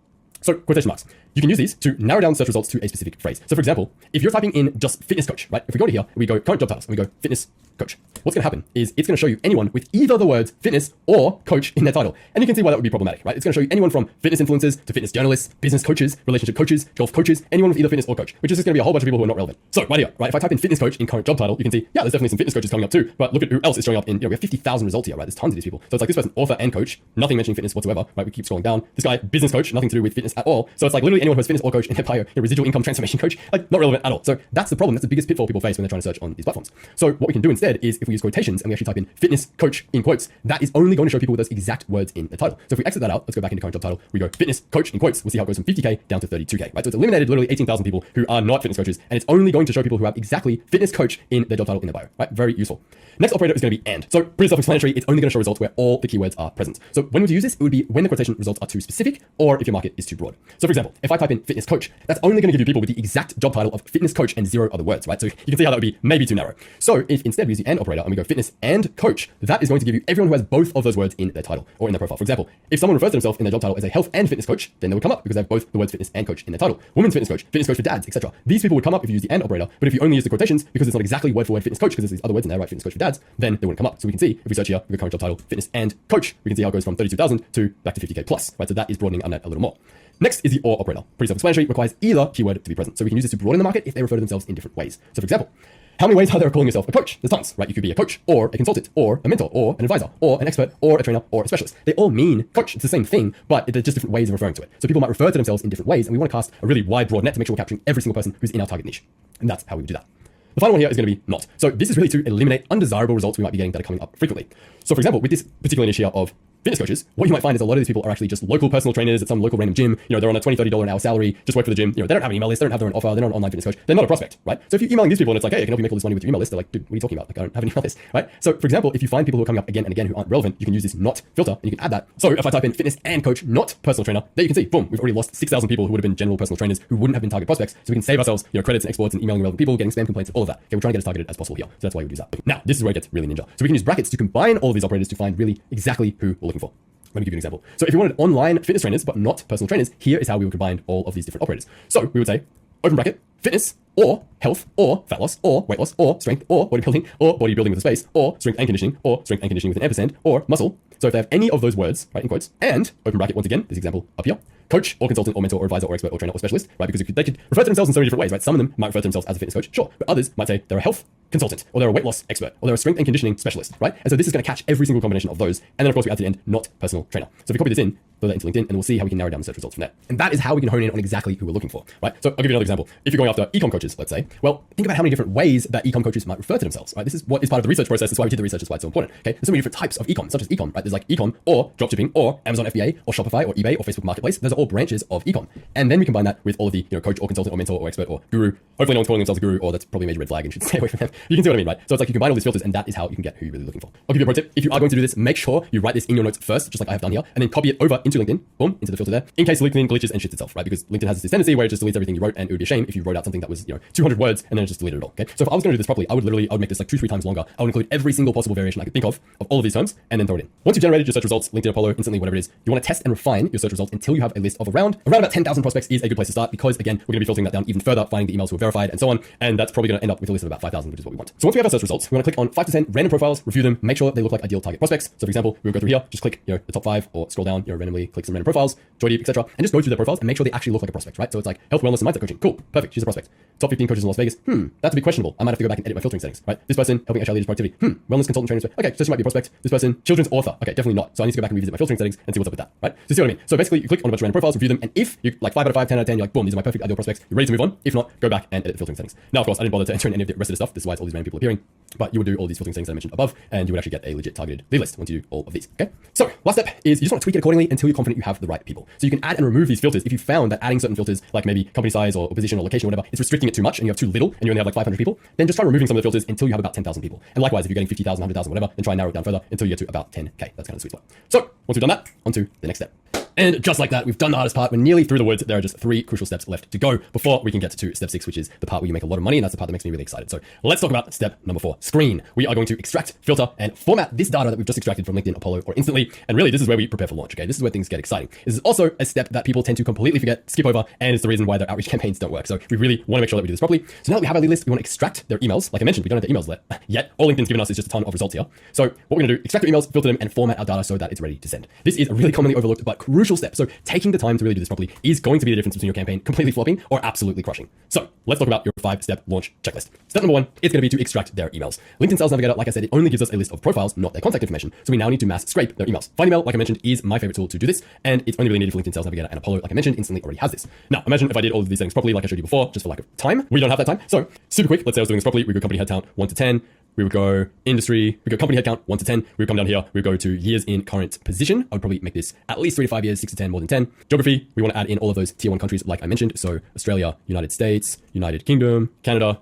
So quotation marks. You can use these to narrow down search results to a specific phrase. So for example, if you're typing in just fitness coach, right? If we go to here, we go current job titles, and we go fitness coach. What's going to happen is it's going to show you anyone with either the words fitness or coach in their title. And you can see why that would be problematic, right? It's going to show you anyone from fitness influencers to fitness journalists, business coaches, relationship coaches, golf coaches, anyone with either fitness or coach, which is just going to be a whole bunch of people who are not relevant. So right here, right? If I type in fitness coach in current job title, you can see, yeah, there's definitely some fitness coaches coming up too, but look at who else is showing up in, we have 50,000 results here, right? There's tons of these people. So it's like this person, author and coach, nothing mentioning fitness whatsoever, right? We keep scrolling down. This guy, business coach, nothing to do with fitness at all. So it's like literally anyone who has fitness or coach in their bio, residual income transformation coach, like not relevant at all. So that's the problem. That's the biggest pitfall people face when they're trying to search on these platforms. So what we can do instead is if we use quotations and we actually type in fitness coach in quotes, that is only going to show people with those exact words in the title. So if we exit that out, let's go back into current job title, we go fitness coach in quotes, we'll see how it goes from 50K down to 32K, right? So it's eliminated literally 18,000 people who are not fitness coaches, and it's only going to show people who have exactly fitness coach in their job title in their bio, right? Very useful. Next operator is going to be and. So pretty self-explanatory. It's only going to show results where all the keywords are present. So when would you use this? It would be when the quotation results are too specific or if your market is too broad. So for example, if I type in fitness coach, that's only going to give you people with the exact job title of fitness coach and 0 other words, right? So you can see how that would be maybe too narrow. So if instead we use the and operator and we go fitness and coach, that is going to give you everyone who has both of those words in their title or in their profile. For example, if someone refers to themselves in their job title as a health and fitness coach, then they would come up because they have both the words fitness and coach in their title. Women's fitness coach for dads, etc. These people would come up if you use the and operator, but if you only use the quotations because it's not exactly word for word fitness coach because there's these other words in there, right? Fitness coach for dads, then they wouldn't come up. So we can see if we search here, we go current job title, fitness and coach, we can see how it goes from 32,000 to back to 50K plus, right? So that is broadening our net a little more. Next is the or operator. Pretty self-explanatory, requires either keyword to be present. So we can use this to broaden the market if they refer to themselves in different ways. So for example, how many ways are there of calling yourself a coach? There's tons, right? You could be a coach or a consultant or a mentor or an advisor or an expert or a trainer or a specialist. They all mean coach. It's the same thing, but they're just different ways of referring to it. So people might refer to themselves in different ways, and we want to cast a really wide, broad net to make sure we're capturing every single person who's in our target niche. And that's how we would do that. The final one here is going to be not. So this is really to eliminate undesirable results we might be getting that are coming up frequently. So for example, with this particular niche here of fitness coaches, what you might find is a lot of these people are actually just local personal trainers at some local random gym. They're on a $20, $30 an hour salary, just work for the gym. They don't have an email list, they don't have their own offer, they're not an online fitness coach. They're not a prospect, right? So if you're emailing these people and it's like, hey, I can help you make all this money with your email list, they're like, dude, what are you talking about? Like, I don't have an email list, right? So for example, if you find people who are coming up again and again who aren't relevant, you can use this not filter and you can add that. So if I type in fitness and coach, not personal trainer, there you can see, boom, we've already lost 6,000 people who would have been general personal trainers who wouldn't have been target prospects. So we can save ourselves, credits and exports and emailing relevant people, getting spam complaints, all of that. Okay, we're trying to get as targeted as possible here. So that's why we use that. Now, this is where it gets really ninja. So we can use brackets to combine all of these operators to find really exactly who we're looking for. Let me give you an example. So if you wanted online fitness trainers, but not personal trainers, here is how we would combine all of these different operators. So we would say, open bracket, fitness, or health, or fat loss, or weight loss, or strength, or bodybuilding with a space, or strength and conditioning with an ampersand, or muscle. So if they have any of those words, right, in quotes, and open bracket, once again, this example up here, coach or consultant or mentor or advisor or expert or trainer or specialist, right? Because they could refer to themselves in so many different ways, right? Some of them might refer to themselves as a fitness coach, sure, but others might say they're a health consultant, or they're a weight loss expert, or they're a strength and conditioning specialist, right? And so this is going to catch every single combination of those. And then of course we add to the end, not personal trainer. So if we copy this in, throw that into LinkedIn, and we'll see how we can narrow down the search results from there. And that is how we can hone in on exactly who we're looking for, right? So I'll give you another example. If you're going after ecom coaches, let's say, well, think about how many different ways that ecom coaches might refer to themselves, right? This is what is part of the research process. That's why we did the research. That's why it's so important. Okay, there's so many different types of ecom, such as ecom, right? There's like ecom or dropshipping or Amazon FBA or Shopify or eBay or Facebook Marketplace. Those are all branches of ecom. And then we combine that with all of the coach or consultant or mentor or expert or guru. Hopefully no one's calling themselves a guru, or that's probably a major red flag and should stay away from them. You can see what I mean, right? So it's like you combine all these filters, and that is how you can get who you're really looking for. I'll give you a pro tip. If you are going to do this, make sure you write this in your notes first, just like I have done here, and then copy it over into LinkedIn, boom, into the filter there, in case LinkedIn glitches and shits itself, right? Because LinkedIn has this tendency where it just deletes everything you wrote, and it would be a shame if you wrote out something that was 200 words and then it just deleted it all. Okay, so if I was going to do this properly, I would make this like 2-3 times longer. I would include every single possible variation I could think of all of these terms, and then throw it in. Once you've generated your search results, LinkedIn, Apollo, instantly, whatever it is, you want to test and refine your search results until you have a list of around about 10,000 prospects is a good place to start, because again, we're going to be filtering that down even further, finding the emails who are verified and so on, and that's probably going to end up with a list of about 5,000, which is what we want. So once we have our search results, we want to click on 5 to 10 random profiles, review them, make sure they look like ideal target prospects. So for example, we would go through here, just click the top 5 or scroll down, randomly click some random profiles, Joydeep, etc., and just go through their profiles and make sure they actually look like a prospect, right? So it's like health, wellness, and mindset coaching. Cool, perfect, she's a prospect. Top 15 coaches in Las Vegas. That's a bit questionable. I might have to go back and edit my filtering settings, right? This person helping HR leaders productivity. Wellness consultant trainers. Okay, so she might be a prospect. This person, children's author. Okay, definitely not. So I need to go back and revisit my filtering settings and see what's up with that, right? So you see what I mean? So basically, you click on a bunch of random profiles, review them, and if you like 5 out of 5, 10 out of 10, you're like, boom, these are my perfect ideal prospects. You're ready to move on. If not, go back and edit the filtering settings. Now, of course, I didn't bother to enter in any of the rest of the stuff. This is why it's all these random people appearing. But you would do all these filtering settings that I mentioned above, and you would actually get a legit targeted lead list once you do all of these. Okay. So last step is you just want to tweak it accordingly until you're confident you have the right people. So you can add and remove these filters if you found that adding certain filters, like maybe company size or position or location or whatever, is restricting it too much and you have too little and you only have like 500 people, then just try removing some of the filters until you have about 10,000 people. And likewise, if you're getting 50,000, 100,000, whatever, then try and narrow it down further until you get to about 10K. That's kind of the sweet spot. So once we've done that, on to the next step. And just like that, we've done the hardest part. We're nearly through the woods. There are just 3 crucial steps left to go before we can get to step 6, which is the part where you make a lot of money. And that's the part that makes me really excited. So let's talk about step number 4, screen. We are going to extract, filter, and format this data that we've just extracted from LinkedIn, Apollo, or Instantly. And really, this is where we prepare for launch, okay? This is where things get exciting. This is also a step that people tend to completely forget, skip over, and it's the reason why their outreach campaigns don't work. So we really want to make sure that we do this properly. So now that we have our lead list, we want to extract their emails. Like I mentioned, we don't have their emails yet. All LinkedIn's given us is just a ton of results here. So what we're going to do, extract their emails, filter them, and format our data so that it's ready to send. This is a really commonly overlooked but crucial step. So taking the time to really do this properly is going to be the difference between your campaign completely flopping or absolutely crushing. So let's talk about your 5-step launch checklist. Step number 1, it's going to be to extract their emails. LinkedIn Sales Navigator, like I said, it only gives us a list of profiles, not their contact information. So we now need to mass scrape their emails. Find Email, like I mentioned, is my favorite tool to do this, and it's only really needed for LinkedIn Sales Navigator, and Apollo, like I mentioned, Instantly already has this. Now, imagine if I did all of these things properly, like I showed you before, just for lack of time. We don't have that time. So super quick, let's say I was doing this properly. We go company headcount 1 to 10. We would go industry, we go company headcount 1 to 10. We would come down here, we would go to years in current position. I would probably make this at least 3 to 5 years, 6 to 10, more than 10. Geography, we want to add in all of those tier 1 countries like I mentioned. So Australia, United States, United Kingdom, Canada,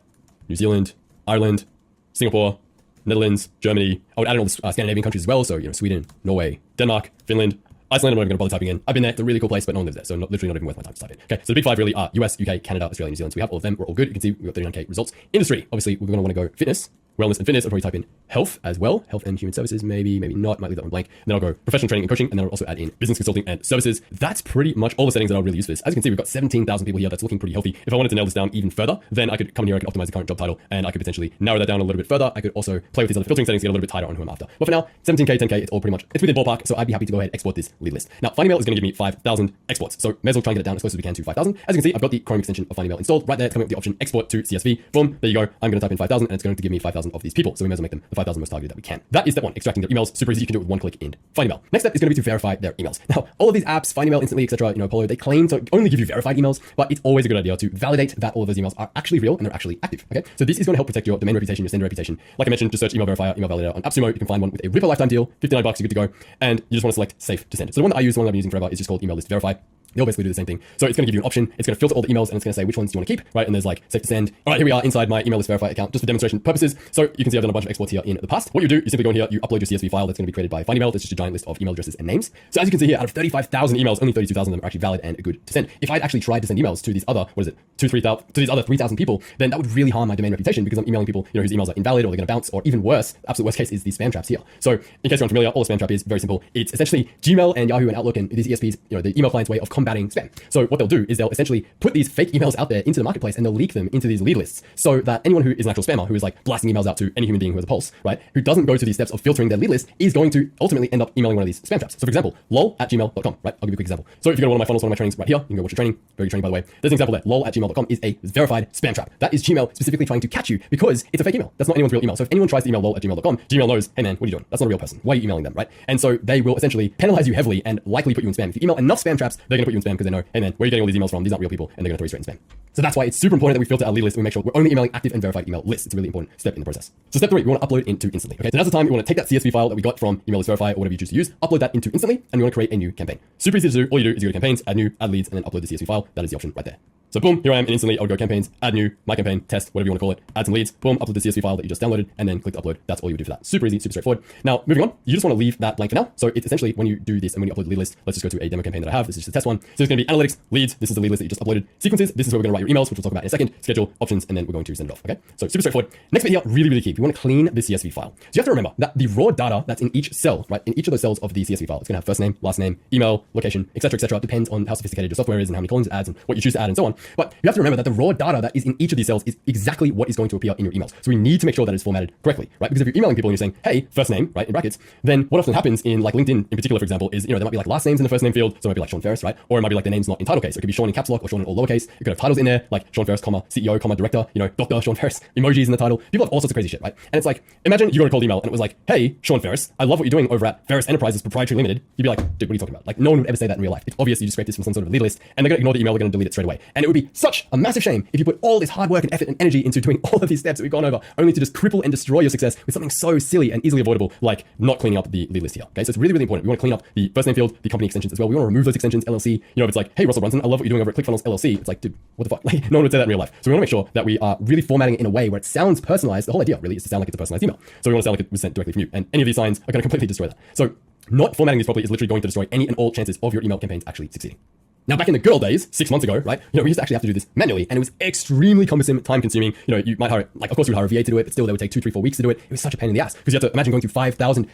New Zealand, Ireland, Singapore, Netherlands, Germany. I would add in all the Scandinavian countries as well. So, Sweden, Norway, Denmark, Finland, Iceland, I'm not even going to bother typing in. I've been there. It's a really cool place, but no one lives there. So literally not even worth my time to type in. Okay, so the big 5 really are US, UK, Canada, Australia, New Zealand. So we have all of them. We're all good. You can see we've got 39K results. Industry, obviously, we're going to want to go fitness, wellness and fitness. I'll probably type in health as well. Health and human services, maybe not. Might leave that one blank. And then I'll go professional training and coaching. And then I'll also add in business consulting and services. That's pretty much all the settings that I'll really use for this. As you can see, we've got 17,000 people here. That's looking pretty healthy. If I wanted to nail this down even further, then I could come in here, I could optimize the current job title, and I could potentially narrow that down a little bit further. I could also play with these other filtering settings, get a little bit tighter on who I'm after. But for now, 17K, 10K, it's all pretty much, it's within ballpark. So I'd be happy to go ahead and export this lead list. Now, Find Email is going to give me 5,000 exports. So may as well try and get it down as close as we can to 5,000. As you can see, I've got the Chrome extension of Find Email installed right there. It's coming up with the option export to CSV. Boom, there you go. I'm going to type in 5,000 and it's going to give me 5,000 of these people. So we may as well make them the 5,000 most targeted that we can. That is step 1, extracting their emails. Super easy. You can do it with one click in Find Email. Next step is going to be to verify their emails. Now, all of these apps, Find Email, Instantly, etc., Apollo, they claim to only give you verified emails, but it's always a good idea to validate that all of those emails are actually real and they're actually active. Okay, so this is going to help protect your domain reputation, your sender reputation. Like I mentioned, just search email verifier, email validator on AppSumo. You can find one with a ripper lifetime deal, $59, you're good to go, and you just want to select save to send. So the one that I use, the one that I've been using forever, is just called Email List Verify. They'll basically do the same thing. So it's going to give you an option. It's going to filter all the emails and it's going to say which ones do you want to keep, right? And there's like save to send. All right, here we are inside my Email List Verify account, just for demonstration purposes. So you can see I've done a bunch of exports here in the past. What you do, you simply go in here, you upload your CSV file that's going to be created by Find Email. That's just a giant list of email addresses and names. So as you can see here, out of 35,000 emails, only 32,000 of them are actually valid and good to send. If I'd actually tried to send emails to these other, 3,000 people, then that would really harm my domain reputation because I'm emailing people, whose emails are invalid or they're going to bounce, or even worse, absolute worst case is these spam traps here. So in case you're unfamiliar, all a spam trap is very simple. It's essentially Gmail and Yahoo and Outlook and these ESPs, the email clients' way of combating spam. So what they'll do is they'll essentially put these fake emails out there into the marketplace and they'll leak them into these lead lists so that anyone who is an actual spammer, who is like blasting emails out to any human being who has a pulse, right, who doesn't go to these steps of filtering their lead list, is going to ultimately end up emailing one of these spam traps. So for example, lol@gmail.com, right? I'll give you a quick example. So if you go to one of my funnels, one of my trainings right here, you can go watch a training, very good training by the way. There's an example there. lol@gmail.com is a verified spam trap. That is Gmail specifically trying to catch you because it's a fake email. That's not anyone's real email. So if anyone tries to email lol@gmail.com, Gmail knows, hey man, what are you doing? That's not a real person. Why are you emailing them, right? And so they will essentially penalize you heavily and likely put you in spam. If you email enough spam traps, they're going to put you in spam because they know, hey man, where are you getting all these emails from? These aren't real people, and they're going to throw you straight in spam. So that's why it's super important that we filter our lead list and we make sure we're only emailing active and verified email lists. It's a really important step in the process. So step 3, we want to upload into Instantly. Okay, so now's the time we want to take that CSV file that we got from Email List Verify or whatever you choose to use, upload that into Instantly, and we want to create a new campaign. Super easy to do. All you do is you go to campaigns, add new, add leads, and then upload the CSV file. That is the option right there. So boom, here I am, and instantly I would go campaigns, add new, my campaign, test, whatever you want to call it, add some leads, boom, upload the CSV file that you just downloaded, and then click to upload. That's all you would do for that. Super easy, super straightforward. Now, moving on, you just want to leave that blank for now. So it's essentially when you do this and when you upload the lead list, let's just go to a demo campaign that I have. This is just a test one. So it's going to be analytics, leads. This is the lead list that you just uploaded. Sequences. This is where we're going to write your emails, which we'll talk about in a second. Schedule, options, and then we're going to send it off. Okay. So super straightforward. Next bit here, really, really key. We want to clean the CSV file. So you have to remember that the raw data that's in each cell, right, in each of those cells of the CSV file, it's going to have first name, last name, email, location, etc., etc. Depends on how sophisticated your software is and how many columns it adds and what you choose to add and so on. But you have to remember that the raw data that is in each of these cells is exactly what is going to appear in your emails. So we need to make sure that it's formatted correctly, right? Because if you're emailing people and you're saying, hey, first name, right, in brackets, then what often happens in like LinkedIn in particular, for example, is, there might be like last names in the first name field. So it might be like Sean Ferris, right? Or it might be like the name's not in title case. So it could be Sean in caps lock or Sean in all lowercase. It could have titles in there like Sean Ferris, CEO, director, Dr. Sean Ferris, emojis in the title. People have all sorts of crazy shit, right? And it's like, imagine you got a cold email and it was like, hey, Sean Ferris, I love what you're doing over at Ferris Enterprises Proprietary Limited. You'd be like, dude, what are you talking about? Like no one would ever say that in real life. It's obvious you just scraped this from some sort of lead list and they're going to ignore the email. They're going to delete it straight away. And it would be such a massive shame if you put all this hard work and effort and energy into doing all of these steps that we've gone over, only to just cripple and destroy your success with something so silly and easily avoidable, like not cleaning up the lead list here. Okay, so it's really, really important. We want to clean up the first name field, the company extensions as well. We want to remove those extensions, LLC. You know, if it's like, hey, Russell Brunson, I love what you're doing over at ClickFunnels LLC. It's like, dude, what the fuck? Like, no one would say that in real life. So we want to make sure that we are really formatting it in a way where it sounds personalized. The whole idea really is to sound like it's a personalized email. So we want to sound like it was sent directly from you. And any of these signs are going to completely destroy that. So not formatting these properly is literally going to destroy any and all chances of your email campaigns actually succeeding. Now, back in the good old days, 6 months ago, right, you know, we used to actually have to do this manually, and it was extremely cumbersome, time consuming. You know, you might hire, like, of course you would hire a VA to do it, but still they would take 2, 3, 4 weeks to do it. It was such a pain in the ass, because you have to imagine going through 5,000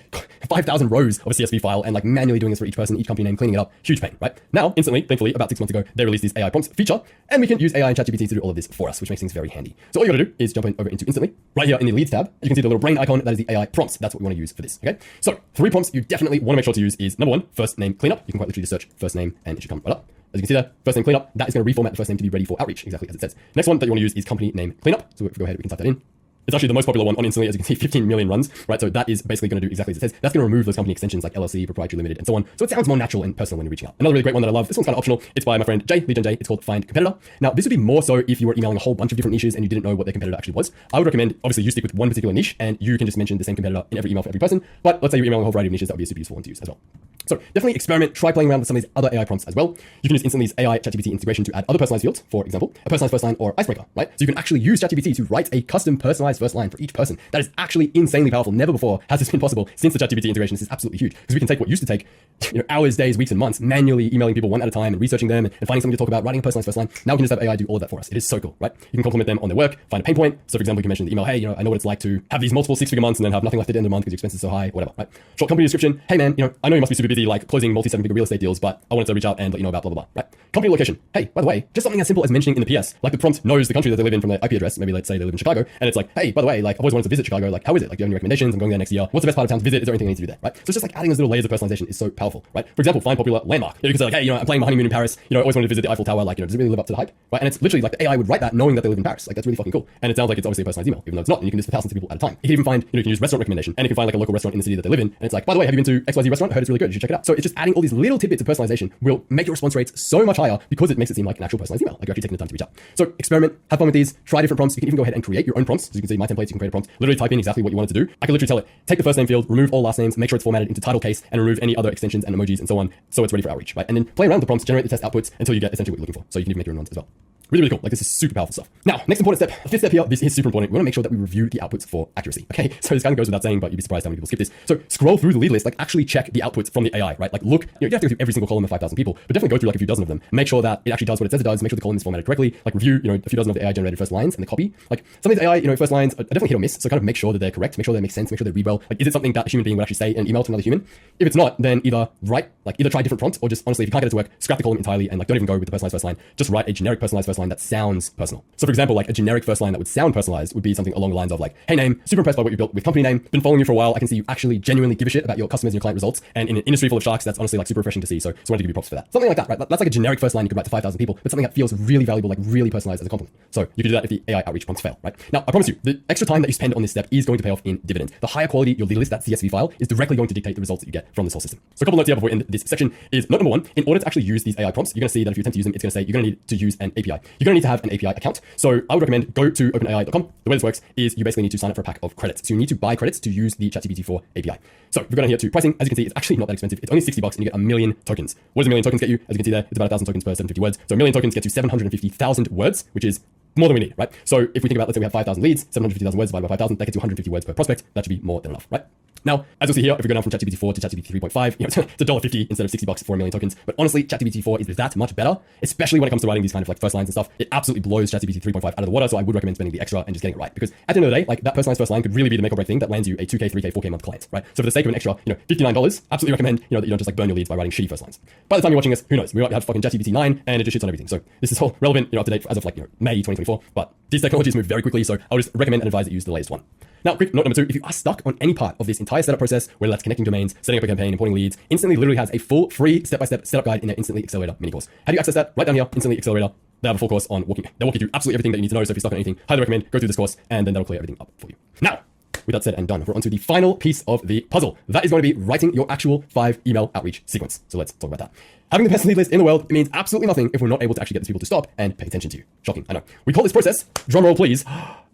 rows of a CSV file and like manually doing this for each person, each company name, cleaning it up. Huge pain, right? Now, instantly, thankfully, about 6 months ago, they released this AI prompts feature, and we can use AI and ChatGPT to do all of this for us, which makes things very handy. So all you gotta do is jump over into Instantly. Right here in the leads tab, you can see the little brain icon, that is the AI prompts. That's what we want to use for this, okay? So 3 prompts you definitely want to make sure to use is number 1, first name cleanup. You can quite literally just search first name and it should come right up. As you can see there, first name cleanup, that is going to reformat the first name to be ready for outreach, exactly as it says. Next one that you want to use is company name cleanup. So if we go ahead, we can type that in. It's actually the most popular one on Instantly, as you can see, 15 million runs, right? So that is basically going to do exactly as it says. That's going to remove those company extensions like LLC, proprietary limited, and so on. So it sounds more natural and personal when you're reaching out. Another really great one that I love, this one's kind of optional. It's by my friend Jay, Lead Gen Jay. It's called Find Competitor. Now, this would be more so if you were emailing a whole bunch of different niches and you didn't know what their competitor actually was. I would recommend, obviously, you stick with one particular niche and you can just mention the same competitor in every email for every person. But let's say you're emailing a whole variety of niches, that would be a super useful one to use as well. So definitely experiment, try playing around with some of these other AI prompts as well. You can use Instantly's AI ChatGPT integration to add other personalized fields, for example, a personalized first line or icebreaker, right? So you can actually use ChatGPT to write a custom personalized first line for each person. That is actually insanely powerful. Never before has this been possible since the ChatGPT integration. This is absolutely huge because we can take what used to take, you know, hours, days, weeks, and months manually emailing people one at a time and researching them and finding something to talk about, writing a personalized first line. Now we can just have AI do all of that for us. It is so cool, right? You can compliment them on their work, find a pain point. So for example, you can mention in the email, hey, you know, I know what it's like to have these multiple 6-figure months and then have nothing left at the end of the month because your expenses are so high, whatever, right? Short company description, hey man, you know, I know you must be super busy like closing multi-7-figure real estate deals, but I wanted to reach out and let you know about blah, blah, blah, right? Company location. Hey, by the way, just something as simple as mentioning in the PS, like the prompt knows the country that they live in from their IP address. Maybe let's say they live in Chicago and it's like, hey, by the way, like I've always wanted to visit Chicago. Like, how is it? Like, do you have any recommendations? I'm going there next year. What's the best part of town to visit? Is there anything I need to do there, right? So it's just like adding those little layers of personalization is so powerful, right? For example, find popular landmark. You can say like, hey, you know, I'm planning my honeymoon in Paris. You know, I always wanted to visit the Eiffel Tower. Like, you know, does it really live up to the hype, right? And it's literally like the AI would write that knowing that they live in Paris. Like, that's really fucking cool. And it sounds like it's obviously a personalized email, even though it's not. And you can do this for thousands of people at a time. You can even find, you know, you can use restaurant recommendation and you can find like a local restaurant in the city that they live in. And it's like, by the way, have you been to XYZ restaurant? I heard it's really good. You should check it out. So it's just adding all these little tidbits of personalization will make your response rates so much higher because it makes it seem like an actual personalized email. Like you're actually taking the time to reach out. So experiment, have fun with these, try different prompts. You can even go ahead and create your own prompts. So you can see my templates, you can create a prompt, literally type in exactly what you want it to do. I can literally tell it, take the first name field, remove all last names, make sure it's formatted into title case, and remove any other extensions and emojis and so on. So it's ready for outreach, right? And then play around with the prompts, generate the test outputs until you get essentially what you're looking for. So you can even make your own ones as well. Really, really cool. Like this is super powerful stuff. Now, next important step, the 5th step here, this is super important. We want to make sure that we review the outputs for accuracy. Okay, so this kind of goes without saying, but you'd be surprised how many people skip this. So scroll through the lead list, like actually check the outputs from the AI, right? Like look, you know, you have to go through every single column of 5,000 people, but definitely go through like a few dozen of them. Make sure that it actually does what it says it does. Make sure the column is formatted correctly. Like review, you know, a few dozen of the AI generated first lines and the copy. Like some of these AI, you know, first lines are definitely hit or miss. So kind of make sure that they're correct. Make sure they make sense. Make sure they read well. Like is it something that a human being would actually say in an email to another human? If it's not, then either try a different prompt or just honestly, if you can't get it to work, scrap the column entirely and like don't even go with the personalized first line. Just write a generic personalized first line that sounds personal. So for example, like a generic first line that would sound personalized would be something along the lines of like, hey name, super impressed by what you built with company name, been following you for a while. I can see you actually genuinely give a shit about your customers and your client results. And in an industry full of sharks, that's honestly like super refreshing to see. So wanted to give you props for that. Something like that, right? That's like a generic first line you could write to 5,000 people, but something that feels really valuable, like really personalized as a compliment. So you can do that if the AI outreach prompts fail, right? Now, I promise you, the extra time that you spend on this step is going to pay off in dividends. The higher quality your lead list, that CSV file, is directly going to dictate the results that you get from this whole system. So a couple notes here before we end this section is note number 1, in order to actually use these AI prompts, you're going to see that if you attempt to use them, it's going to say you're going to need to use an API. You're going to need to have an API account. So I would recommend go to openai.com. The way this works is you basically need to sign up for a pack of credits. So you need to buy credits to use the ChatGPT 4 API. So if we go down here to pricing, as you can see, it's actually not that expensive. It's only $60 and you get 1 million tokens. What does 1 million tokens get you? As you can see there, it's about 1,000 tokens per 750 words. So 1 million tokens gets you 750,000 words, which is more than we need, right? So if we think about, let's say we have 5,000 leads, 750,000 words divided by 5,000, that gets you 150 words per prospect. That should be more than enough, right? Now, as you'll see here, if we go down from ChatGPT 4 to ChatGPT 3.5, you know, it's $1.50 instead of $60 for 1 million tokens. But honestly, ChatGPT 4 is that much better, especially when it comes to writing these kind of like first lines and stuff. It absolutely blows ChatGPT 3.5 out of the water. So I would recommend spending the extra and just getting it right. Because at the end of the day, like that personalized first line could really be the make or break thing that lands you a 2K, 3K, 4K month client, right? So for the sake of an extra, you know, $59, absolutely recommend, you know, that you don't just like burn your leads by writing shitty first lines. By the time you're watching this, who knows? We might have fucking ChatGPT 9 and it just shits on everything. So this is all relevant, you know, up to date as of like, you know, May 2024. But these technologies move very quickly. So I would just recommend and advise that you use the latest one. Now, quick note number 2, if you are stuck on any part of this entire setup process, whether that's connecting domains, setting up a campaign, importing leads, Instantly literally has a full free step-by-step setup guide in their Instantly Accelerator mini course. How do you access that? Right down here, Instantly Accelerator. They have a full course on they walk you through absolutely everything that you need to know. So if you're stuck on anything, highly recommend go through this course and then that'll clear everything up for you. Now, with that said and done, we're on to the final piece of the puzzle. That is going to be writing your actual 5 email outreach sequence. So let's talk about that. Having the best lead list in the world means absolutely nothing if we're not able to actually get these people to stop and pay attention to you. Shocking, I know. We call this process, drumroll please,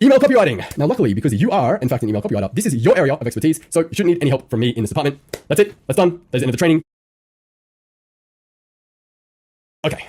email copywriting. Now, luckily, because you are, in fact, an email copywriter, this is your area of expertise, so you shouldn't need any help from me in this department. That's it. That's done. There's the end of the training. Okay.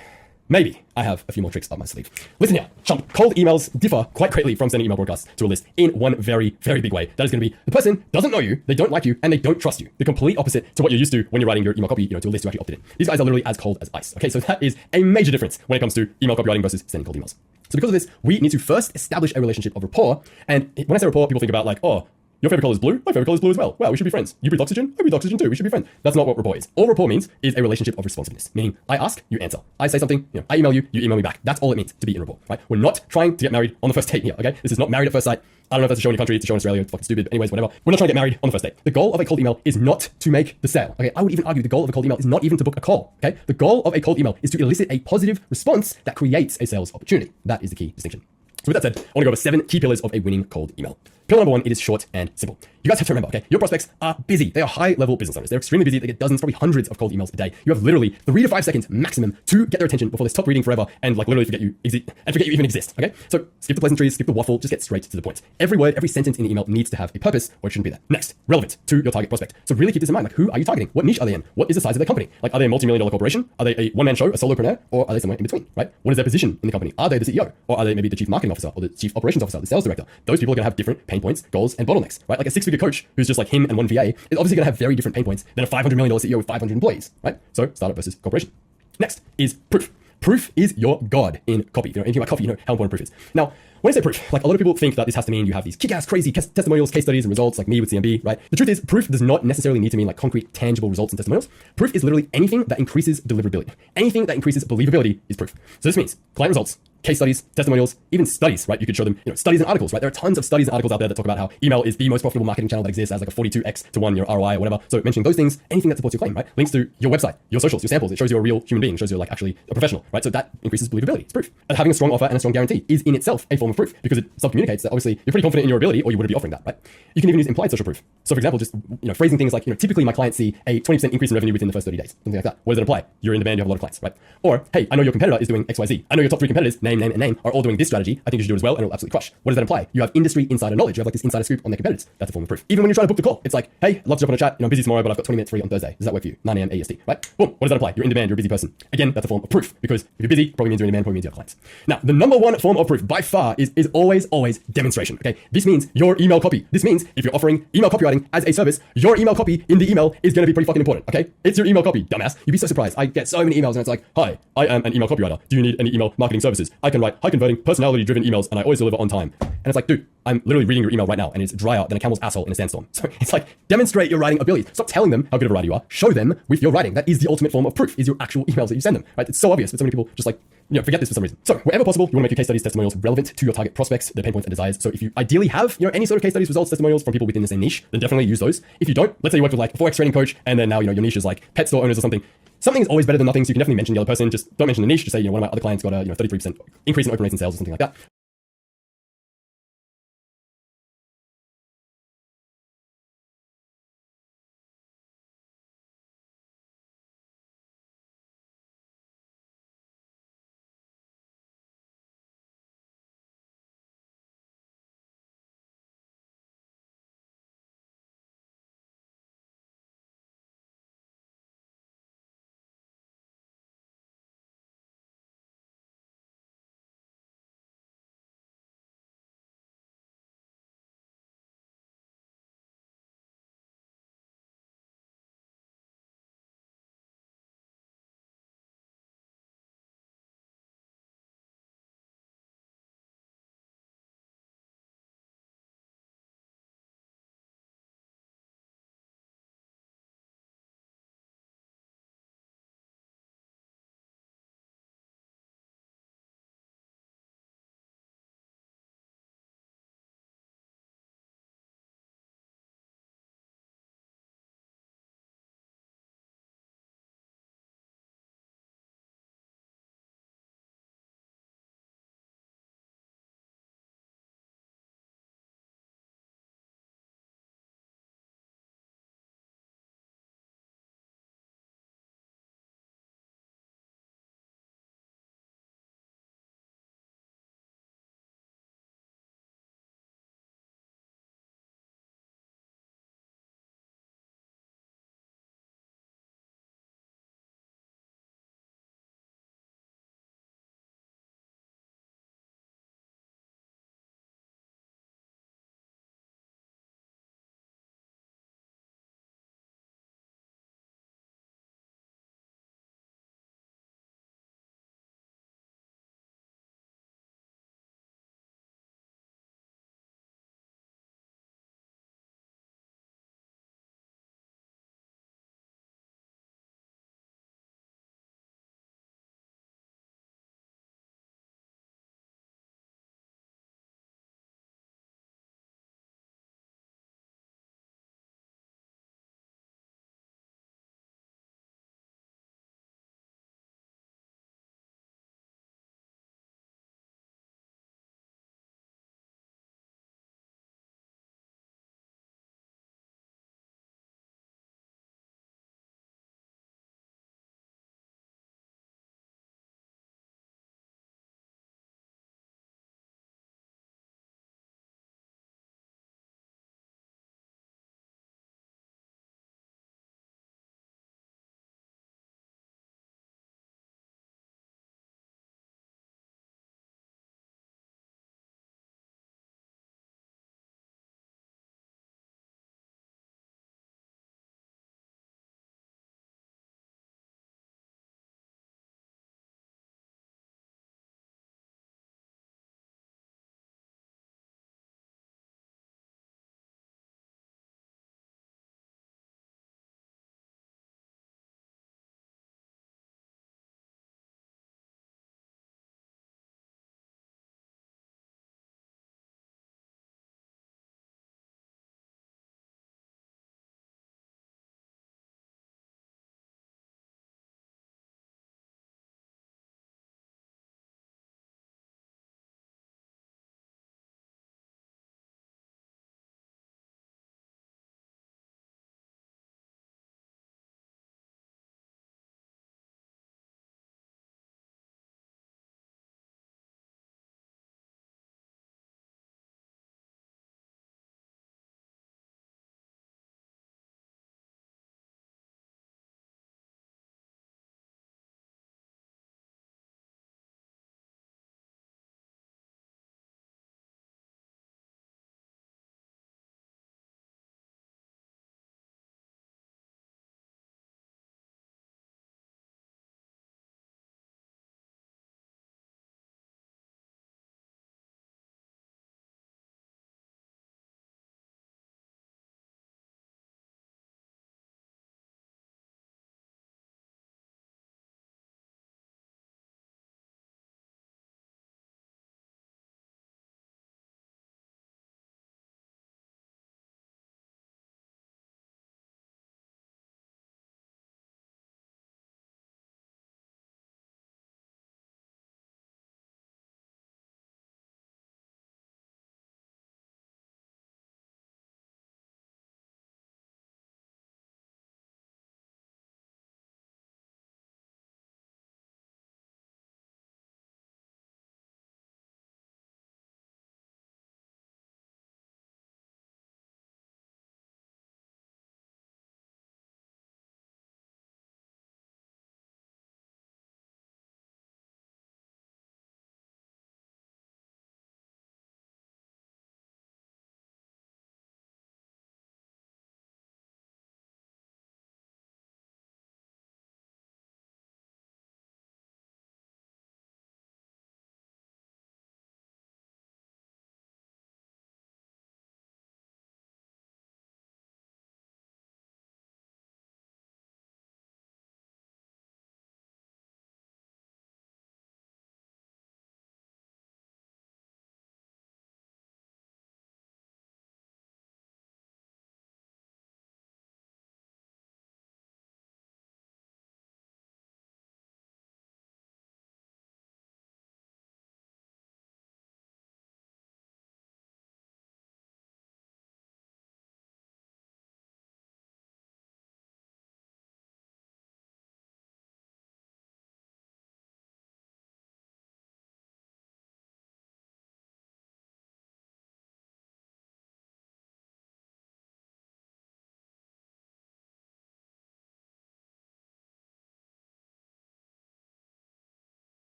Maybe I have a few more tricks up my sleeve. Listen here, chump. Cold emails differ quite greatly from sending email broadcasts to a list in one very, very big way. That is going to be the person doesn't know you, they don't like you, and they don't trust you. The complete opposite to what you're used to when you're writing your email copy, to a list you actually opted in. These guys are literally as cold as ice. Okay, so that is a major difference when it comes to email copywriting versus sending cold emails. So because of this, we need to first establish a relationship of rapport. And when I say rapport, people think about like, oh, your favorite color is blue? My favorite color is blue as well. Wow, we should be friends. You breathe oxygen? I breathe oxygen too. We should be friends. That's not what rapport is. All rapport means is a relationship of responsiveness. Meaning, I ask, you answer. I say something, I email you, you email me back. That's all it means to be in rapport, right? We're not trying to get married on the first date here, okay? This is not married at first sight. I don't know if that's a show in your country, it's a show in Australia, it's fucking stupid. But anyways, whatever. We're not trying to get married on the first date. The goal of a cold email is not to make the sale, okay? I would even argue the goal of a cold email is not even to book a call, okay? The goal of a cold email is to elicit a positive response that creates a sales opportunity. That is the key distinction. So with that said, I want to go over 7 key pillars of a winning cold email. Pillar number 1, it is short and simple. You guys have to remember, okay, your prospects are busy. They are high-level business owners. They're extremely busy. They get dozens, probably hundreds of cold emails a day. You have literally 3 to 5 seconds maximum to get their attention before they stop reading forever and like literally forget you even exist, okay? So skip the pleasantries, skip the waffle, just get straight to the point. Every word, every sentence in the email needs to have a purpose or it shouldn't be there. Next, relevant to your target prospect. So really keep this in mind. Like, who are you targeting? What niche are they in? What is the size of their company? Like, are they a multi-million-dollar corporation? Are they a one-man show, a solopreneur? Or are they somewhere in between, right? What is their position in the company? Are they the CEO? Or are they maybe the chief marketing officer or the chief operations officer, the sales director? Those people are going to have different pain points, goals, and bottlenecks, right? Like a 6-figure coach who's just like him and one VA is obviously going to have very different pain points than a $500 million CEO with 500 employees, right? So startup versus corporation. Next is proof. Proof is your god in copy. If you know anything about copy, you know how important proof is. Now, when I say proof, like a lot of people think that this has to mean you have these kick-ass, crazy testimonials, case studies, and results like me with CMB, right? The truth is, proof does not necessarily need to mean like concrete, tangible results and testimonials. Proof is literally anything that increases deliverability. Anything that increases believability is proof. So this means client results, case studies, testimonials, even studies, right? You could show them, studies and articles, right? There are tons of studies and articles out there that talk about how email is the most profitable marketing channel that exists as like a 42x to 1 ROI or whatever. So mentioning those things, anything that supports your claim, right? Links to your website, your socials, your samples, it shows you're a real human being, shows you're like actually a professional, right? So that increases believability. It's proof. And having a strong offer and a strong guarantee is in itself a form of proof because it self-communicates that obviously you're pretty confident in your ability or you wouldn't be offering that, right? You can even use implied social proof. So for example, just phrasing things like, typically my clients see a 20% increase in revenue within the first 30 days, something like that. What does it imply? You're in demand, you have a lot of clients, right? Or, hey, I know your competitor is doing XYZ. I know your top 3 competitors, name, and name, are all doing this strategy. I think you should do it as well, and it'll absolutely crush. What does that imply? You have industry insider knowledge. You have like this insider scoop on their competitors. That's a form of proof. Even when you're trying to book the call, it's like, hey, I'd love to jump on a chat. I'm busy tomorrow, but I've got 20 minutes free on Thursday. Does that work for you? 9 a.m. AST, right? Boom. What does that imply? You're in demand. You're a busy person. Again, that's a form of proof because if you're busy, probably means you're in demand, probably means you have clients. Now, the number 1 form of proof by far is always demonstration. Okay, this means your email copy. This means if you're offering email copywriting as a service, your email copy in the email is going to be pretty fucking important. Okay, it's your email copy, dumbass. You'd be so surprised. I get so many emails and it's like, hi, I am an email copywriter. Do you need any email marketing services? I can write high converting, personality driven emails and I always deliver on time. And it's like, dude, I'm literally reading your email right now and it's drier than a camel's asshole in a sandstorm. So it's like, demonstrate your writing ability. Stop telling them how good of a writer you are. Show them with your writing. That is the ultimate form of proof, is your actual emails that you send them, right? It's so obvious, but so many people just like, forget this for some reason. So wherever possible, you want to make your case studies, testimonials relevant to your target prospects, their pain points and desires. So if you ideally have, any sort of case studies, results, testimonials from people within the same niche, then definitely use those. If you don't, let's say you work with like a Forex trading coach and then now, your niche is like pet store owners or something. Something is always better than nothing. So you can definitely mention the other person. Just don't mention the niche. Just say, one of my other clients got a, 33% increase in open rates in sales or something like that.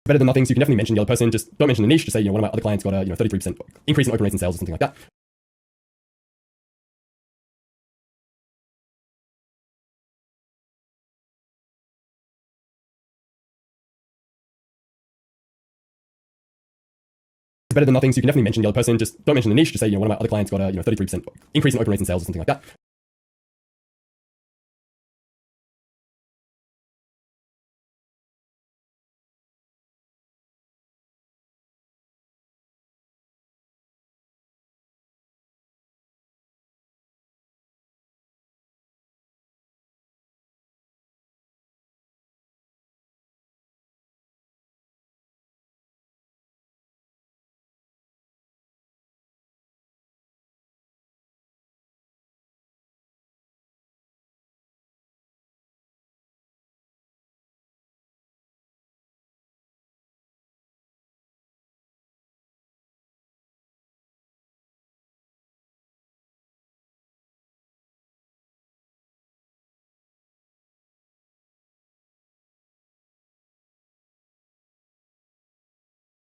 better than nothing. So you can definitely mention the other person. Just don't mention the niche. Just say, one of my other clients got a 33% increase in open rates in sales or something like that. Better than nothing. So you can definitely mention the other person. Just don't mention the niche. Just say, one of my other clients got a 33% increase in open rates in sales or something like that.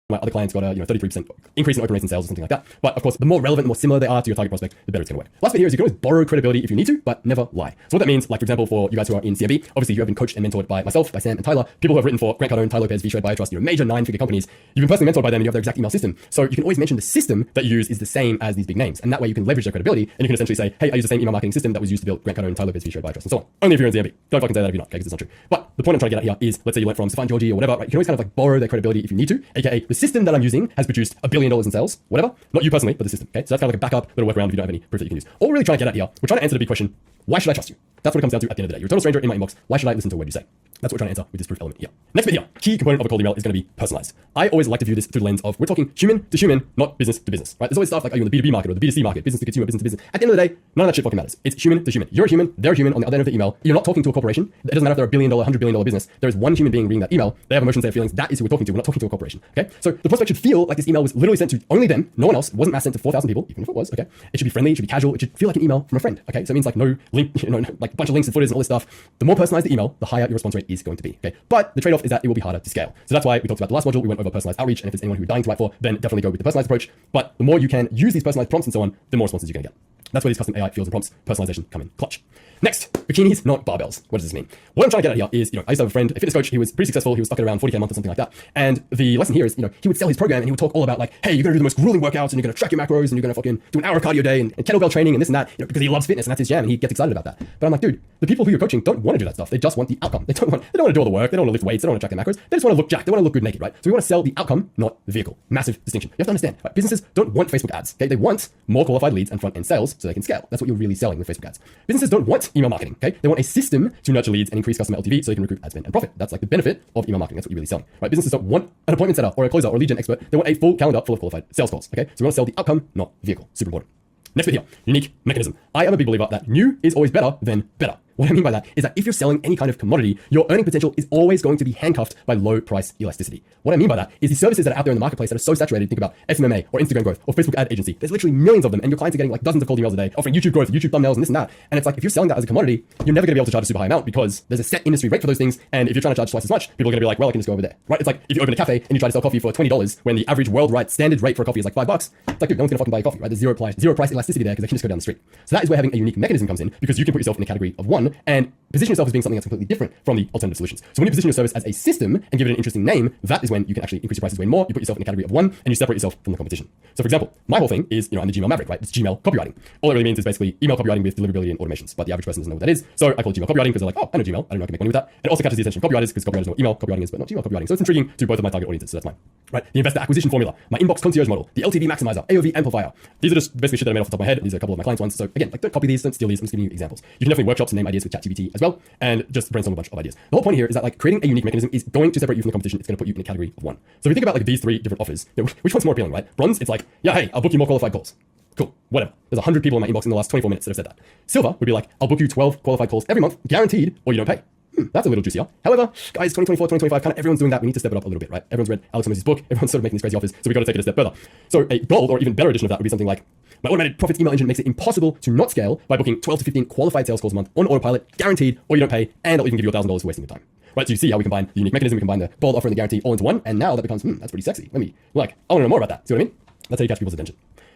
My other clients got a 33% increase in open rates in sales or something like that. But of course, the more relevant, the more similar they are to your target prospect, the better it's going to work. Last bit here is you can always borrow credibility if you need to, but never lie. So what that means, like for example, for you guys who are in CMB, obviously you have been coached and mentored by myself, by Sam and Tyler, people who have written for Grant Cardone, Ty Lopez, V-Shred, BioTrust, major 9-figure companies. You've been personally mentored by them and you have their exact email system. So you can always mention the system that you use is the same as these big names. And that way you can leverage their credibility and you can essentially say, hey, I use the same email marketing system that was used to build Grant Cardone, Ty Lopez, V-Shred, BioTrust, and so on. Only if you're in CMB. Don't fucking say that if you're not, okay, because it's not true. But the point I'm trying to get at here is, let's say you learned from Stefan Georgi or whatever, right? You can always kind of like borrow their credibility if you need to, aka the system that I'm using has produced $1 billion in sales, whatever. Not you personally, but the system. Okay, so that's kind of like a backup little workaround if you don't have any proof that you can use. All we're really trying to get at here, we're trying to answer the big question: why should I trust you? That's what it comes down to at the end of the day. You're a total stranger in my inbox. Why should I listen to a word you say? That's what we're trying to answer with this proof element here. Next bit here, key component of a cold email is going to be personalized. I always like to view this through the lens of we're talking human to human, not business to business. Right? There's always stuff like, are you in the B2B market or the B2C market, business to consumer, business to business. At the end of the day, none of that shit fucking matters. It's human to human. You're a human, they're a human on the other end of the email. You're not talking to a corporation. It doesn't matter if they're $1 billion, $100 billion business. There is one human being reading that email. They have emotions, they have feelings. That is who we're talking to. We're not talking to a corporation. Okay? So the prospect should feel like this email was literally sent to only them, no one else. It wasn't mass sent to 4,000 people, even if it was. Okay? It should be friendly, it should be casual, it should feel like an email from a friend. Okay? So it means like no link, like a bunch of links and footers and all this stuff. The more personalized the email, the higher your response rate is going to be. Okay? But the trade-off is that it will be harder to scale. So that's why we talked about the last module. We went over personalized outreach, and if there's anyone who you're dying to write for, then definitely go with the personalized approach. But the more you can use these personalized prompts and so on, the more responses you're going to get. That's where these custom AI fields and prompts personalization come in clutch. Next, bikinis, not barbells. What does this mean? What I'm trying to get at here is, I used to have a friend, a fitness coach. He was pretty successful. He was stuck at around 40K a month or something like that. And the lesson here is, he would sell his program and he would talk all about like, hey, you're going to do the most grueling workouts and you're going to track your macros and you're going to fucking do an hour of cardio a day and kettlebell training and this and that, because he loves fitness and that's his jam and he gets excited about that. But I'm like, dude, the people who you're coaching don't want to do that stuff. They just want the outcome. They don't want to do all the work. They don't want to lift weights. They don't want to track their macros. They just want to look jacked. They want to look good naked, right? So we want to sell the outcome, not the vehicle. Massive distinction. You have to understand, right? Businesses don't want Facebook ads. Okay? They want more qualified leads and front end sales so they can scale. That's what you're really selling with Facebook ads. Businesses don't want email marketing. Okay? They want a system to nurture leads and increase customer LTV so they can recruit ad spend and profit. That's like the benefit of email marketing. That's what you're really selling, right? Businesses don't want an appointment setter or a closer or a lead gen expert. They want a full calendar full of qualified sales calls. Okay? So we want to sell the outcome, not vehicle. Super important. Next bit here, unique mechanism. I am a big believer that new is always better than better. What I mean by that is that if you're selling any kind of commodity, your earning potential is always going to be handcuffed by low price elasticity. What I mean by that is the services that are out there in the marketplace that are so saturated, think about SMMA or Instagram growth or Facebook ad agency. There's literally millions of them and your clients are getting like dozens of cold emails a day offering YouTube growth, YouTube thumbnails and this and that. And it's like, if you're selling that as a commodity, you're never gonna be able to charge a super high amount because there's a set industry rate for those things. And if you're trying to charge twice as much, people are gonna be like, well, I can just go over there, right? It's like if you open a cafe and you try to sell coffee for $20 when the average worldwide standard rate for a coffee is like $5, it's like, dude, no one's gonna fucking buy your coffee, right? There's zero price elasticity there because they can just go down the street. So that is where having a unique mechanism comes in because you can put yourself in a category of one and position yourself as being something that's completely different from the alternative solutions. So when you position your service as a system and give it an interesting name, that is when you can actually increase your prices way more. You put yourself in a category of one and you separate yourself from the competition. So for example, my whole thing is, I'm the Gmail maverick, right? It's Gmail copywriting. All it really means is basically email copywriting with deliverability and automations. But the average person doesn't know what that is. So I call it Gmail copywriting because they're like, oh, I know Gmail. I don't know I can make money with that. It also catches the attention of copywriters because copywriters know what email copywriting is, but not Gmail copywriting. So it's intriguing to both of my target audiences. So that's mine, right? The investor acquisition formula, my inbox concierge model, the LTV maximizer, AOV amplifier. These are just basically shit that I made off the top of my head. These are a couple of my clients' ones. So again, like don't copy these, don't steal these. I'm just giving you examples. You can definitely workshops and name ideas with ChatGPT as well, and just brainstorm a bunch of ideas. The whole point here is that like creating a unique mechanism is going to separate you from the competition. It's going to put you in a category of one. So if you think about like these three different offers, which one's more appealing, right? Bronze, it's like, yeah, hey, I'll book you more qualified calls. Cool, whatever. There's 100 people in my inbox in the last 24 minutes that have said that. Silver would be like, I'll book you 12 qualified calls every month, guaranteed, or you don't pay. That's a little juicier. However, guys, 2024, 2025, kind of everyone's doing that. We need to step it up a little bit, right? Everyone's read Alex Hormozi's book. Everyone's sort of making these crazy offers. So we got to take it a step further. So a gold or even better edition of that would be something like, my automated profits email engine makes it impossible to not scale by booking 12 to 15 qualified sales calls a month on autopilot, guaranteed, or you don't pay, and I'll even give you $1,000 for wasting your time. right? So you see how we combine the unique mechanism, we combine the bold offer and the guarantee all into one, and now that becomes, that's pretty sexy. I want to know more about that. See what I mean? That's how you catch people's attention.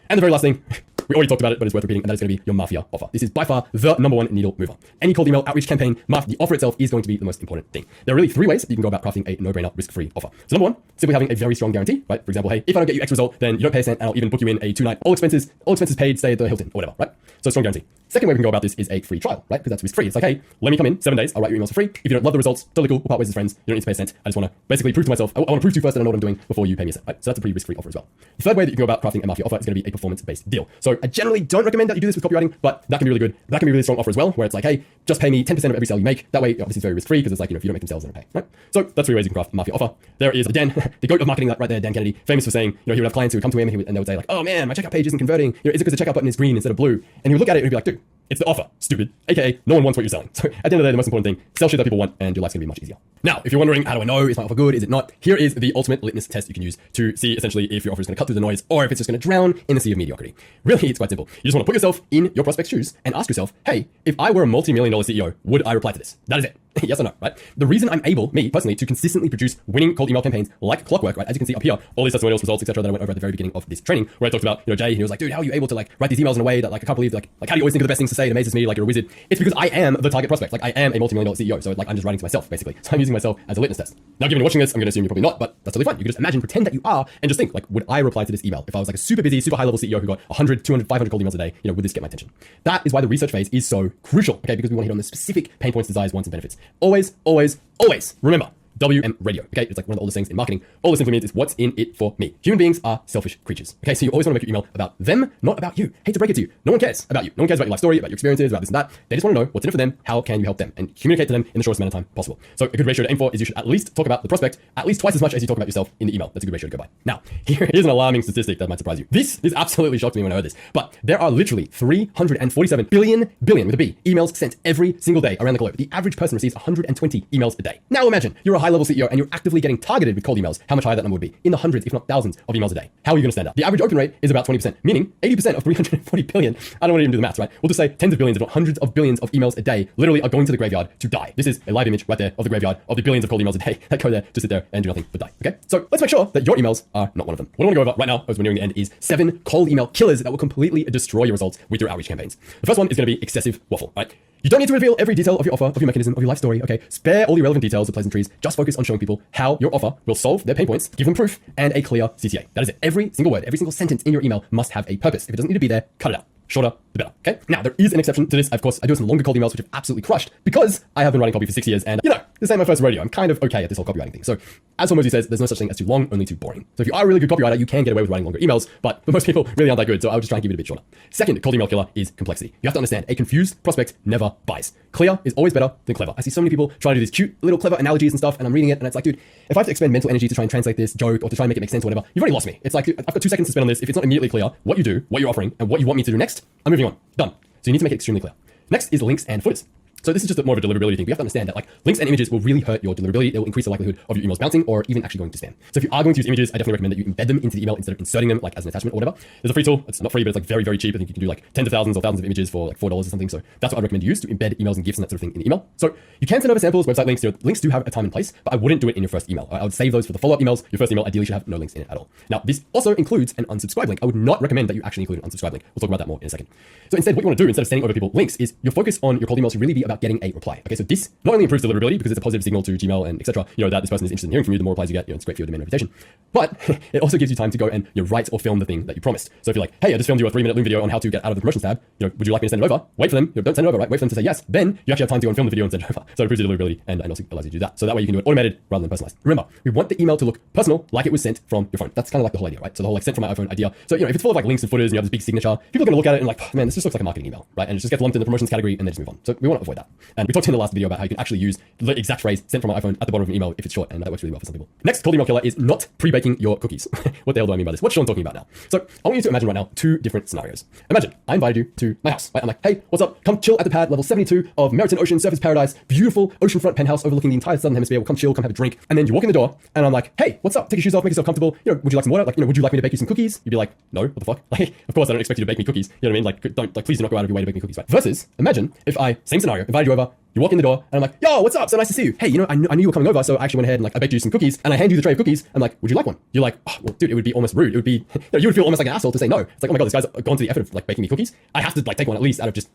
And the very last thing, we already talked about it, but it's worth repeating, and that is going to be your Mafia offer. This is by far the #1 needle mover. Any cold email outreach campaign, the offer itself is going to be the most important thing. There are really 3 ways that you can go about crafting a no-brainer, risk-free offer. So #1, simply having a very strong guarantee, right? For example, hey, if I don't get you X result, then you don't pay a cent, and I'll even book you in a 2-night, all expenses paid, stay at the Hilton, or whatever, right? So strong guarantee. Second way we can go about this is a free trial, right? Because that's risk-free. It's like, hey, let me come in 7 days, I'll write your emails for free. If you don't love the results, totally cool, we'll part ways as friends. You don't need to pay a cent. I just want to basically prove to myself, I want to prove to you first that I know what I'm doing before you pay me a cent, right? So that's a pretty risk-free offer as well. The third way that you can go about crafting a Mafia offer is going to be a performance-based deal. So I generally don't recommend that you do this with copywriting, but that can be really good. That can be a really strong offer as well, where it's like, hey, just pay me 10% of every sale you make. That way, obviously, it's very risk-free because it's like, if you don't make them sales, then I pay, right? So that's 3 ways you can craft a Mafia offer. There is Dan, the goat of marketing right there, Dan Kennedy, famous for saying, he would have clients who would come to him and they would say like, oh man, my checkout page isn't converting. Is it because the checkout button is green instead of blue? And he would look at it and he'd be like, dude, it's the offer, stupid. AKA, no one wants what you're selling. So at the end of the day, the most important thing, sell shit that people want and your life's gonna be much easier. Now, if you're wondering, how do I know, is my offer good, is it not? Here is the ultimate litmus test you can use to see essentially if your offer is gonna cut through the noise or if it's just gonna drown in the sea of mediocrity. Really, it's quite simple. You just wanna put yourself in your prospect's shoes and ask yourself, hey, if I were a multi-million-dollar CEO, would I reply to this? That is it. Yes or no, right? The reason I'm able, me personally, to consistently produce winning cold email campaigns like clockwork, right? As you can see up here, all these testimonials, results, etc. that I went over at the very beginning of this training, where I talked about, Jay, and he was like, dude, how are you able to like write these emails in a way that like I can't believe, like how do you always think of the best things to say? It amazes me, like you're a wizard. It's because I am the target prospect. Like I am a multi-million-dollar CEO, so like I'm just writing to myself basically. So I'm using myself as a litmus test. Now, given you're watching this, I'm going to assume you're probably not, but that's totally fine. You can just imagine, pretend that you are, and just think, like, would I reply to this email if I was like a super busy, super high-level CEO who got 100, 200, 500 cold emails a day? Would this get my attention? That is why the research phase is so crucial, okay? Because we want to hit on the specific pain points, desires, wants, and benefits. Always, always, always remember. WM radio, okay? It's like one of the oldest things in marketing. All this simply means is what's in it for me. Human beings are selfish creatures, okay? So you always want to make your email about them, not about you. Hate to break it to you. No one cares about you. No one cares about your life story, about your experiences, about this and that. They just want to know what's in it for them, how can you help them, and communicate to them in the shortest amount of time possible. So a good ratio to aim for is you should at least talk about the prospect at least twice as much as you talk about yourself in the email. That's a good ratio to go by. Now, here's an alarming statistic that might surprise you. This absolutely shocked me when I heard this, but there are literally 347 billion with a B, emails sent every single day around the globe. The average person receives 120 emails a day. Now imagine you're a high-level CEO and you're actively getting targeted with cold emails. How much higher that number would be? In the hundreds, if not thousands of emails a day. How are you going to stand out? The average open rate is about 20%, meaning 80% of 340 billion. I don't want to even do the maths, right? We'll just say tens of billions, if not hundreds of billions of emails a day literally are going to the graveyard to die. This is a live image right there of the graveyard of the billions of cold emails a day that go there to sit there and do nothing but die. Okay? So let's make sure that your emails are not one of them. What I want to go over right now, as we're nearing the end, is 7 cold email killers that will completely destroy your results with your outreach campaigns. The first one is going to be excessive waffle, right? You don't need to reveal every detail of your offer, of your mechanism, of your life story, okay? Spare all the irrelevant details, the pleasantries. Just focus on showing people how your offer will solve their pain points, give them proof, and a clear CTA. That is it. Every single word, every single sentence in your email must have a purpose. If it doesn't need to be there, cut it out. Shorter, the better, okay? Now, there is an exception to this. Of course, I do some longer cold emails, which have absolutely crushed because I have been writing copy for 6 years and, this ain't my first rodeo. I'm kind of okay at this whole copywriting thing. So, as Hormozi says, there's no such thing as too long, only too boring. So if you are a really good copywriter, you can get away with writing longer emails, but most people really aren't that good, so I'll just try and keep it a bit shorter. Second cold email killer is complexity. You have to understand, a confused prospect never buys. Clear is always better than clever. I see so many people trying to do these cute little clever analogies and stuff, and I'm reading it, and it's like, dude, if I have to expend mental energy to try and translate this joke or to try and make it make sense or whatever, you've already lost me. It's like, dude, I've got 2 seconds to spend on this. If it's not immediately clear what you do, what you're offering, and what you want me to do next, I'm moving on. Done. So you need to make it extremely clear. Next is links and footers. So this is just more of a deliverability thing. We have to understand that like links and images will really hurt your deliverability. It will increase the likelihood of your emails bouncing or even actually going to spam. So if you are going to use images, I definitely recommend that you embed them into the email instead of inserting them like as an attachment or whatever. There's a free tool. It's not free, but it's like very, very cheap. I think you can do like tens of thousands or thousands of images for like $4 or something. So that's what I'd recommend you use to embed emails and gifts and that sort of thing in the email. So you can send over samples, website links. Links do have a time and place, but I wouldn't do it in your first email. I would save those for the follow-up emails. Your first email ideally should have no links in it at all. Now, this also includes an unsubscribe link. I would not recommend that you actually include an unsubscribe link. We'll talk about that more in a second. So instead, what you want to do instead of sending over people links is your focus on your cold emails should really be about getting a reply. Okay, so this not only improves deliverability because it's a positive signal to Gmail and etc. That this person is interested in hearing from you. The more replies you get, it's great for your domain reputation. But it also gives you time to go and write or film the thing that you promised. So if you're like, hey, I just filmed you a 3-minute Loom video on how to get out of the promotions tab, would you like me to send it over? Wait for them. Don't send it over, right? Wait for them to say yes. Then you actually have time to go and film the video and send it over. So it improves your deliverability and also allows you to do that. So that way you can do it automated rather than personalized. Remember, we want the email to look personal, like it was sent from your phone. That's kind of like the whole idea, right? So the whole like sent from my iPhone idea. So if it's full of like links and footers and you have this big signature, people are going to look at it and like, oh, man, this just looks like a marketing email, right? And it just gets lumped in the promotions category and then just move on. So we want to avoid that. And we talked in the last video about how you can actually use the exact phrase sent from my iPhone at the bottom of an email if it's short, and that works really well for some people. Next cold email killer is not pre-baking your cookies. What the hell do I mean by this? What's Sean talking about now? So I want you to imagine right now 2 different scenarios. Imagine I invited you to my house, right? I'm like, hey, what's up? Come chill at the pad, level 72 of Meriton Ocean Surface Paradise, beautiful oceanfront penthouse overlooking the entire southern hemisphere. We'll come chill, come have a drink. And then you walk in the door and I'm like, hey, what's up? Take your shoes off, make yourself comfortable. Would you like some water? Like, would you like me to bake you some cookies? You'd be like, no, what the fuck? Like, of course I don't expect you to bake me cookies. You know what I mean? Like, please do not go out of your way to bake me cookies, right? Versus, imagine if I, same scenario, invited you over, You walk in the door, and I'm like, yo, what's up? So nice to see you. Hey, I knew you were coming over, so I actually went ahead and like I baked you some cookies, and I hand you the tray of cookies. I'm like, would you like one? You're like, oh, well, dude, it would be almost rude. It would be, you would feel almost like an asshole to say no. It's like, oh my god, this guy's gone to the effort of like baking me cookies. I have to like take one at least out of just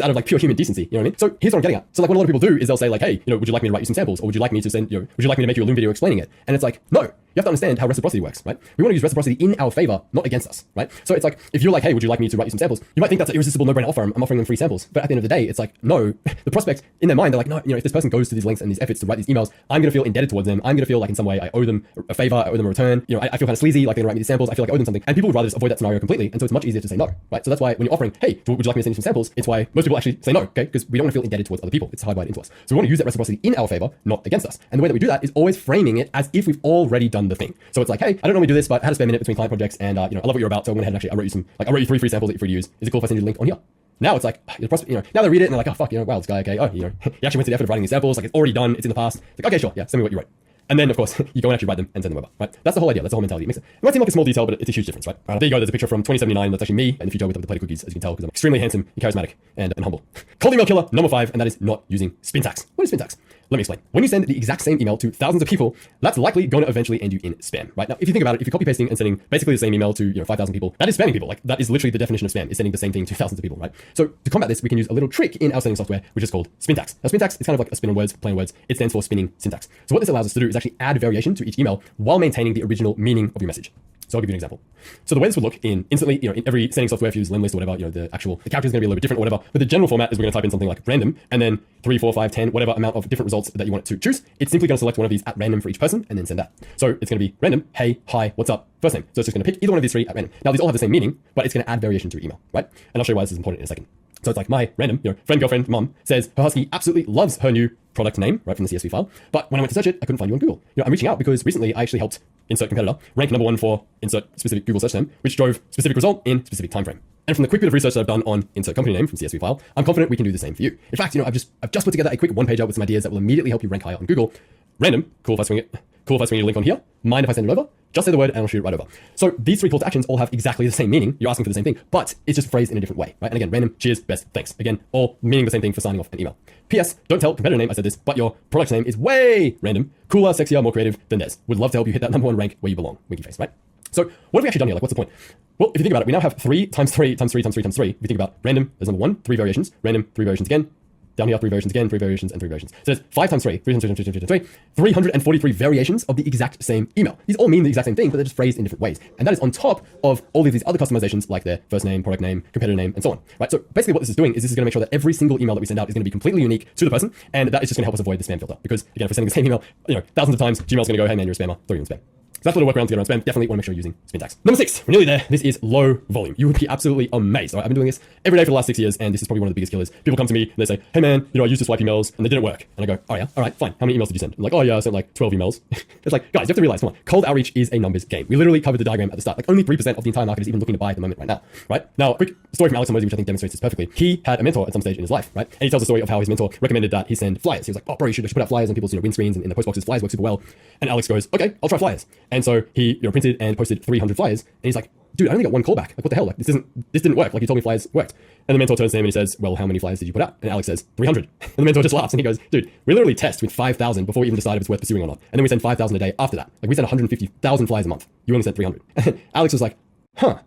out of like pure human decency. You know what I mean? So here's what I'm getting at. So like what a lot of people do is they'll say like, hey, would you like me to write you some samples, or would you like me to send, would you like me to make you a Loom video explaining it? And it's like, no. You have to understand how reciprocity works, right? We want to use reciprocity in our favor, not against us, right? So it's like, if you're like, hey, would you like me to write you some samples? You might think that's an irresistible no-brainer offer. I'm offering them free samples. But at the end of the day, it's like, no, the prospect in their mind, they're like, no, if this person goes to these lengths and these efforts to write these emails, I'm going to feel indebted towards them. I'm going to feel like in some way I owe them a favor, I owe them a return. I feel kind of sleazy, like they're going to write me these samples. I feel like I owe them something. And people would rather just avoid that scenario completely. And so it's much easier to say no, right? So that's why when you're offering, hey, would you like me to send you some samples? It's why most people actually say no, okay? Because we don't want to feel indebted towards other people. It's hardwired into us. So we want to use that reciprocity in our favor, not against us. And the way that we do that is always framing it as if we've already done the thing. So it's like, hey, I don't normally do this, but I had a spare minute between client projects, and I love what you're about, so I went ahead and actually I wrote you 3 free samples that you're free to use. Is it cool if I send you the link on here? Now it's like, now they read it and they're like, oh fuck, wow, this guy, okay, oh, he actually went to the effort of writing these samples, like it's already done, it's in the past. It's like, okay, sure, yeah, send me what you wrote. And then, of course, you go and actually write them and send them over, right? That's the whole idea. That's the whole mentality. It might seem like a small detail, but it's a huge difference, right? There you go. There's a picture from 2079. That's actually me in the future with the plate of cookies, as you can tell, because I'm extremely handsome and charismatic and humble. Cold email killer number 5, and that is not using spin tags. What is spin tags? Let me explain. When you send the exact same email to thousands of people, that's likely going to eventually end you in spam, right? Now, if you think about it, if you're copy pasting and sending basically the same email to 5,000 people, that is spamming people. Like that is literally the definition of spam, is sending the same thing to thousands of people, right? So to combat this, we can use a little trick in our sending software, which is called spin tags. Now, spin tags is kind of like a spin on words, play on words. It stands for spinning syntax. So what this allows us to do is actually add variation to each email while maintaining the original meaning of your message. So I'll give you an example. So the way this would look in instantly, in every sending software, if you use Lemlist or whatever, the character is going to be a little bit different or whatever. But the general format is we're going to type in something like random and then 3, 4, 5, 10, whatever amount of different results that you want it to choose. It's simply going to select one of these at random for each person and then send that. So it's going to be random, hey, hi, what's up, first name. So it's just going to pick either one of these 3 at random. Now these all have the same meaning, but it's going to add variation to your email, right? And I'll show you why this is important in a second. So it's like my random, friend, girlfriend, mom says her husky absolutely loves her new product name, right, from the CSV file. But when I went to search it, I couldn't find you on Google. I'm reaching out because recently I actually helped insert competitor rank number 1 for insert specific Google search term, which drove specific result in specific time frame. And from the quick bit of research that I've done on insert company name from CSV file, I'm confident we can do the same for you. In fact, I've just put together a quick one-pager with some ideas that will immediately help you rank higher on Google. Random, cool if I swing it. Cool if I swing you a link on here. Mind if I send it over? Just say the word and I'll shoot it right over. So these 3 call to actions all have exactly the same meaning. You're asking for the same thing, but it's just phrased in a different way, right? And again, random, cheers, best, thanks. Again, all meaning the same thing for signing off an email. P.S. Don't tell competitor name I said this, but your product name is way random, cooler, sexier, more creative than theirs. Would love to help you hit that number 1 rank where you belong. Winky face, right? So what have we actually done here? Like, what's the point? Well, if you think about it, we now have 3 times 3 times 3 times 3 times 3. If you think about random, there's number 1, 3 variations, random, 3 variations again. Down here, 3 variations again, 3 variations, and 3 variations. So there's 5 times 3, 343 variations of the exact same email. These all mean the exact same thing, but they're just phrased in different ways. And that is on top of all of these other customizations like their first name, product name, competitor name, and so on. Right? So basically what this is doing is this is going to make sure that every single email that we send out is going to be completely unique to the person, and that is just going to help us avoid the spam filter. Because again, if we're sending the same email, thousands of times, Gmail's going to go, hey man, you're a spammer, throw you in spam. So that's a little workaround to get around spam. Definitely want to make sure you're using spin tags. Number 6, we're nearly there. This is low volume. You would be absolutely amazed. All right? I've been doing this every day for the last 6 years, and this is probably one of the biggest killers. People come to me and they say, hey man, I used to swipe emails and they didn't work. And I go, oh yeah, all right, fine. How many emails did you send? I'm like, oh yeah, I sent like 12 emails. It's like, guys, you have to realize, come on, cold outreach is a numbers game. We literally covered the diagram at the start. Like only 3% of the entire market is even looking to buy at the moment right now, right? Now, a quick story from Alex Hormozi, which I think demonstrates this perfectly. He had a mentor at some stage in his life, right? And he tells the story of how his mentor recommended that he send flyers. He was like, oh bro, you should put out flyers on people's windscreens and in the post boxes. Flyers work super well. And Alex goes, okay, I'll try flyers. And so he printed and posted 300 flyers, and he's like, dude, I only got 1 callback. Like, what the hell? Like, this didn't work. Like, you told me flyers worked. And the mentor turns to him and he says, well, how many flyers did you put out? And Alex says, 300. And the mentor just laughs and he goes, dude, we literally test with 5,000 before we even decide if it's worth pursuing or not. And then we send 5,000 a day after that. Like, we send 150,000 flyers a month. You only sent 300. And Alex was like, huh.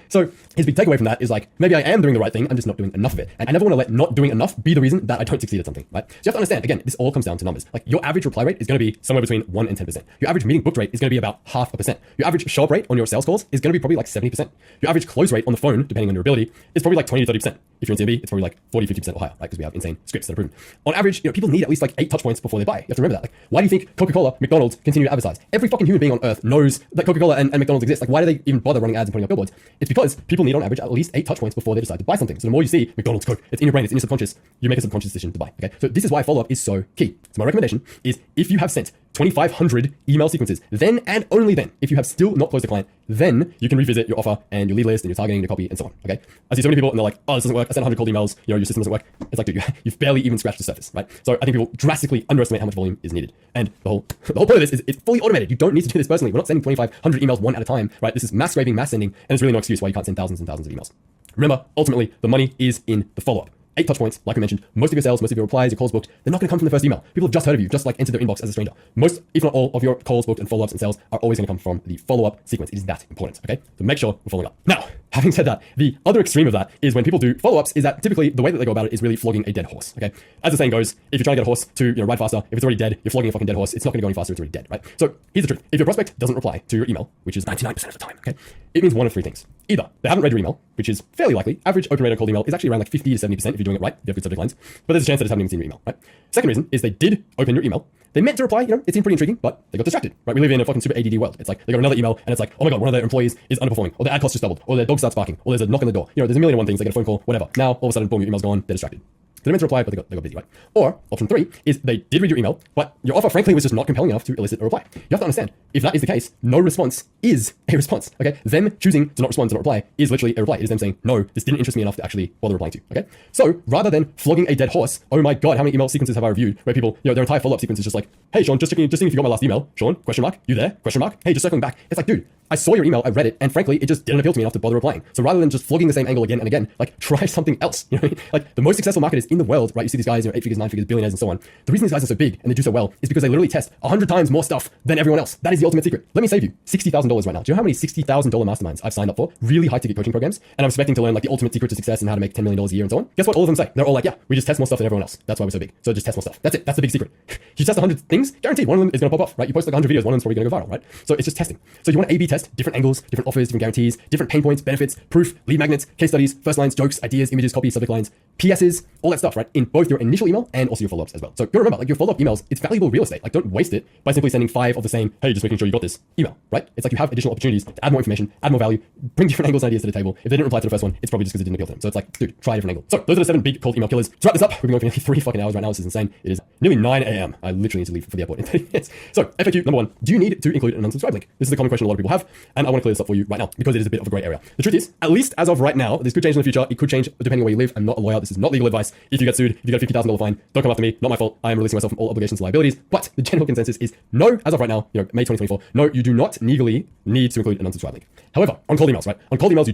So his big takeaway from that is like, maybe I am doing the right thing, I'm just not doing enough of it. And I never want to let not doing enough be the reason that I don't succeed at something, right? So you have to understand, again, this all comes down to numbers. Like your average reply rate is going to be somewhere between 1 and 10%. Your average meeting booked rate is going to be about 0.5%. Your average show up rate on your sales calls is going to be probably like 70%. Your average close rate on the phone, depending on your ability, is probably like 20 to 30%. If you're in CMB, it's probably like 40, 50% or higher, right? Because we have insane scripts that are proven. On average, people need at least like 8 touch points before they buy. You have to remember that. Like, why do you think Coca-Cola, McDonald's continue to advertise? Every fucking human being on earth knows that Coca-Cola and McDonald's exist. Like, why do they even bother running ads and putting up billboards? It's because people need on average at least 8 touch points before they decide to buy something. So the more you see McDonald's, Coke, it's in your brain, it's in your subconscious, you make a subconscious decision to buy. Okay. So this is why follow-up is so key. So my recommendation is if you have sent 2,500 email sequences, then and only then, if you have still not closed a client, then you can revisit your offer and your lead list and your targeting, your copy, and so on. Okay. I see so many people and they're like, oh, this doesn't work. I sent 100 cold emails. Your system doesn't work. It's like, dude, you've barely even scratched the surface, right? So I think people drastically underestimate how much volume is needed. And the whole point of this is it's fully automated. You don't need to do this personally. We're not sending 2,500 emails one at a time, right? This is mass scraping, mass sending, and there's really no excuse why you can't send thousands and thousands of emails. Remember, ultimately, the money is in the follow-up. 8 touch points, like we mentioned. Most of your sales, most of your replies, your calls booked, they're not going to come from the first email. People have just heard of you, just like entered their inbox as a stranger. Most, if not all, of your calls booked and follow-ups and sales are always going to come from the follow-up sequence. It is that important, okay? So make sure we're following up. Now, having said that, the other extreme of that is when people do follow-ups is that typically the way that they go about it is really flogging a dead horse, okay? As the saying goes, if you're trying to get a horse to ride faster, if it's already dead, you're flogging a fucking dead horse, it's not going to go any faster, it's already dead, right? So here's the truth. If your prospect doesn't reply to your email, which is 99% of the time, okay, it means one of 3 things. Either they haven't read your email, which is fairly likely. Average open rate on cold email is actually around like 50 to 70% if you're doing it right, if you have good subject lines. But there's a chance that they haven't even seen your email, right? Second reason is they did open your email. They meant to reply, it seemed pretty intriguing, but they got distracted, right? We live in a fucking super ADD world. It's like they got another email and it's like, oh my God, one of their employees is underperforming, or their ad cost just doubled, or their dog starts barking, or there's a knock on the door. There's a million and one things. They get a phone call, whatever. Now, all of a sudden, boom, your email's gone, they're distracted. They meant to reply, but they got busy, right? Or option 3 is they did read your email, but your offer, frankly, was just not compelling enough to elicit a reply. You have to understand, if that is the case, no response is a response, okay? Them choosing to not respond, to not reply, is literally a reply. It is them saying, no, this didn't interest me enough to actually bother replying to, okay? So rather than flogging a dead horse, oh my God, how many email sequences have I reviewed where people, their entire follow-up sequence is just like, hey, Sean, just seeing if you got my last email. Sean, question mark, you there? Question mark, hey, just circling back. It's like, dude, I saw your email, I read it, and frankly, it just didn't appeal to me enough to bother replying. So rather than just flogging the same angle again and again, like try something else. You know what I mean? Like the most successful marketers in the world, right? You see these guys, 8 figures, 9 figures, billionaires, and so on. The reason these guys are so big and they do so well is because they literally test 100 times more stuff than everyone else. That is the ultimate secret. Let me save you $60,000 right now. Do you know how many $60,000 masterminds I've signed up for? Really high ticket coaching programs, and I'm expecting to learn like the ultimate secret to success and how to make $10 million a year and so on. Guess what? All of them say they're all like, yeah, we just test more stuff than everyone else. That's why we're so big. So just test more stuff. That's it. That's the big secret. You test 100 things, guaranteed one of them is going to pop off, right? You post like 100 videos, one of them's probably going to go viral, right? So it's just testing. So you want to A/B test different angles, different offers, different guarantees, different pain points, benefits, proof, lead magnets, case studies, first lines, jokes, ideas, images, copy, subject lines, PSs, all that stuff, right? In both your initial email and also your follow-ups as well. So you remember, like your follow-up emails, it's valuable real estate. Like don't waste it by simply sending 5 of the same, hey, just making sure you got this email, right? It's like you have additional opportunities to add more information, add more value, bring different angles and ideas to the table. If they didn't reply to the first one, it's probably just because it didn't appeal to them. So it's like, dude, try a different angle. So those are the 7 big cold email killers. To wrap this up, we've been going for nearly 3 fucking hours right now. This is insane. It is nearly 9 a.m. I literally need to leave for the airport in 30 minutes. So FAQ number 1, do you need to include an unsubscribe link? This is a common question a lot of people have, and I want to clear this up for you right now because it is a bit of a gray area. The truth is, at least as of right now, this could change in the future. It could change depending on where you live. I'm not a lawyer. This is not legal advice. If you get sued, if you get a $50,000 fine, don't come after me. Not my fault. I am releasing myself from all obligations and liabilities. But the general consensus is no, as of right now, May 2024, no, you do not legally need to include an unsubscribe link. However, on cold emails, right? On cold emails, you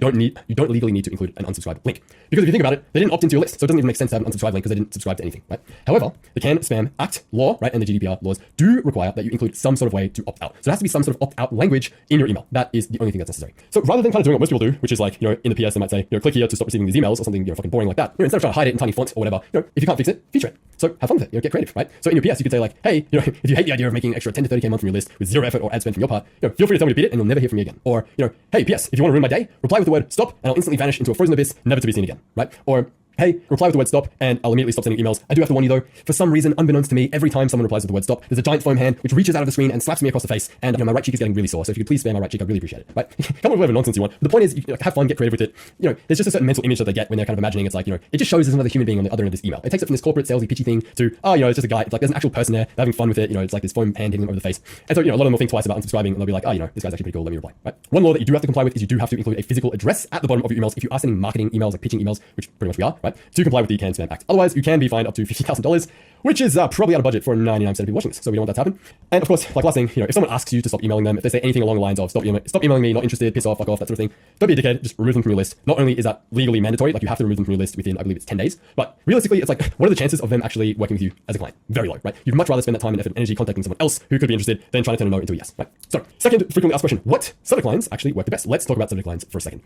don't legally need to include an unsubscribe link. Because if you think about it, they didn't opt into your list. So it doesn't even make sense to have an unsubscribe link because they didn't subscribe to anything, right? However, the CAN Spam Act law, right, and the GDPR laws do require that you include some sort of way to opt out. So there has to be some sort of opt-out language in your email. That is the only thing that's necessary. So rather than kind of doing what most people do, which is like, in the PS, they might say, click here to stop receiving these emails or something, fucking boring like that. Instead of trying to hide it in tiny font or whatever, if you can't fix it, feature it. So have fun with it, get creative, right? So in your PS, you could say like, hey, if you hate the idea of making extra 10 to 30K a month from your list with 0 effort or ad spend from your part, feel free to tell me to beat it and you'll never hear from me again. Or, hey, PS, if you want to ruin my day, reply with the word stop and I'll instantly vanish into a frozen abyss, never to be seen again, right? Or, hey, reply with the word stop, and I'll immediately stop sending emails. I do have to warn you though, for some reason, unbeknownst to me, every time someone replies with the word stop, there's a giant foam hand which reaches out of the screen and slaps me across the face, and my right cheek is getting really sore. So if you could please spare my right cheek, I'd really appreciate it. Right? Come up with whatever nonsense you want. But the point is, have fun, get creative with it. There's just a certain mental image that they get when they're kind of imagining it's like, it just shows there's another human being on the other end of this email. It takes it from this corporate salesy pitchy thing to, it's just a guy. It's like there's an actual person there, they're having fun with it. It's like this foam hand hitting them over the face. And so, a lot of them will think twice about unsubscribing, and they'll be like, this guy's actually pretty cool. Let me reply. Right? One law that you do have to comply with is you do have to include a physical address at the bottom of your emails if you are sending marketing emails, like pitching emails, which pretty much we are, right? To comply with the CAN Spam Act. Otherwise, you can be fined up to $50,000, which is probably out of budget for 99% of people watching this. So we don't want that to happen. And of course, like last thing, if someone asks you to stop emailing them, if they say anything along the lines of stop emailing me, not interested, piss off, fuck off, that sort of thing, don't be a dickhead, just remove them from your list. Not only is that legally mandatory, like you have to remove them from your list within, I believe it's 10 days, but realistically, it's like, what are the chances of them actually working with you as a client? Very low, right? You'd much rather spend that time and effort and energy contacting someone else who could be interested than trying to turn a no into a yes, right? So, second frequently asked question, what subject lines actually work the best? Let's talk about subject lines for a second.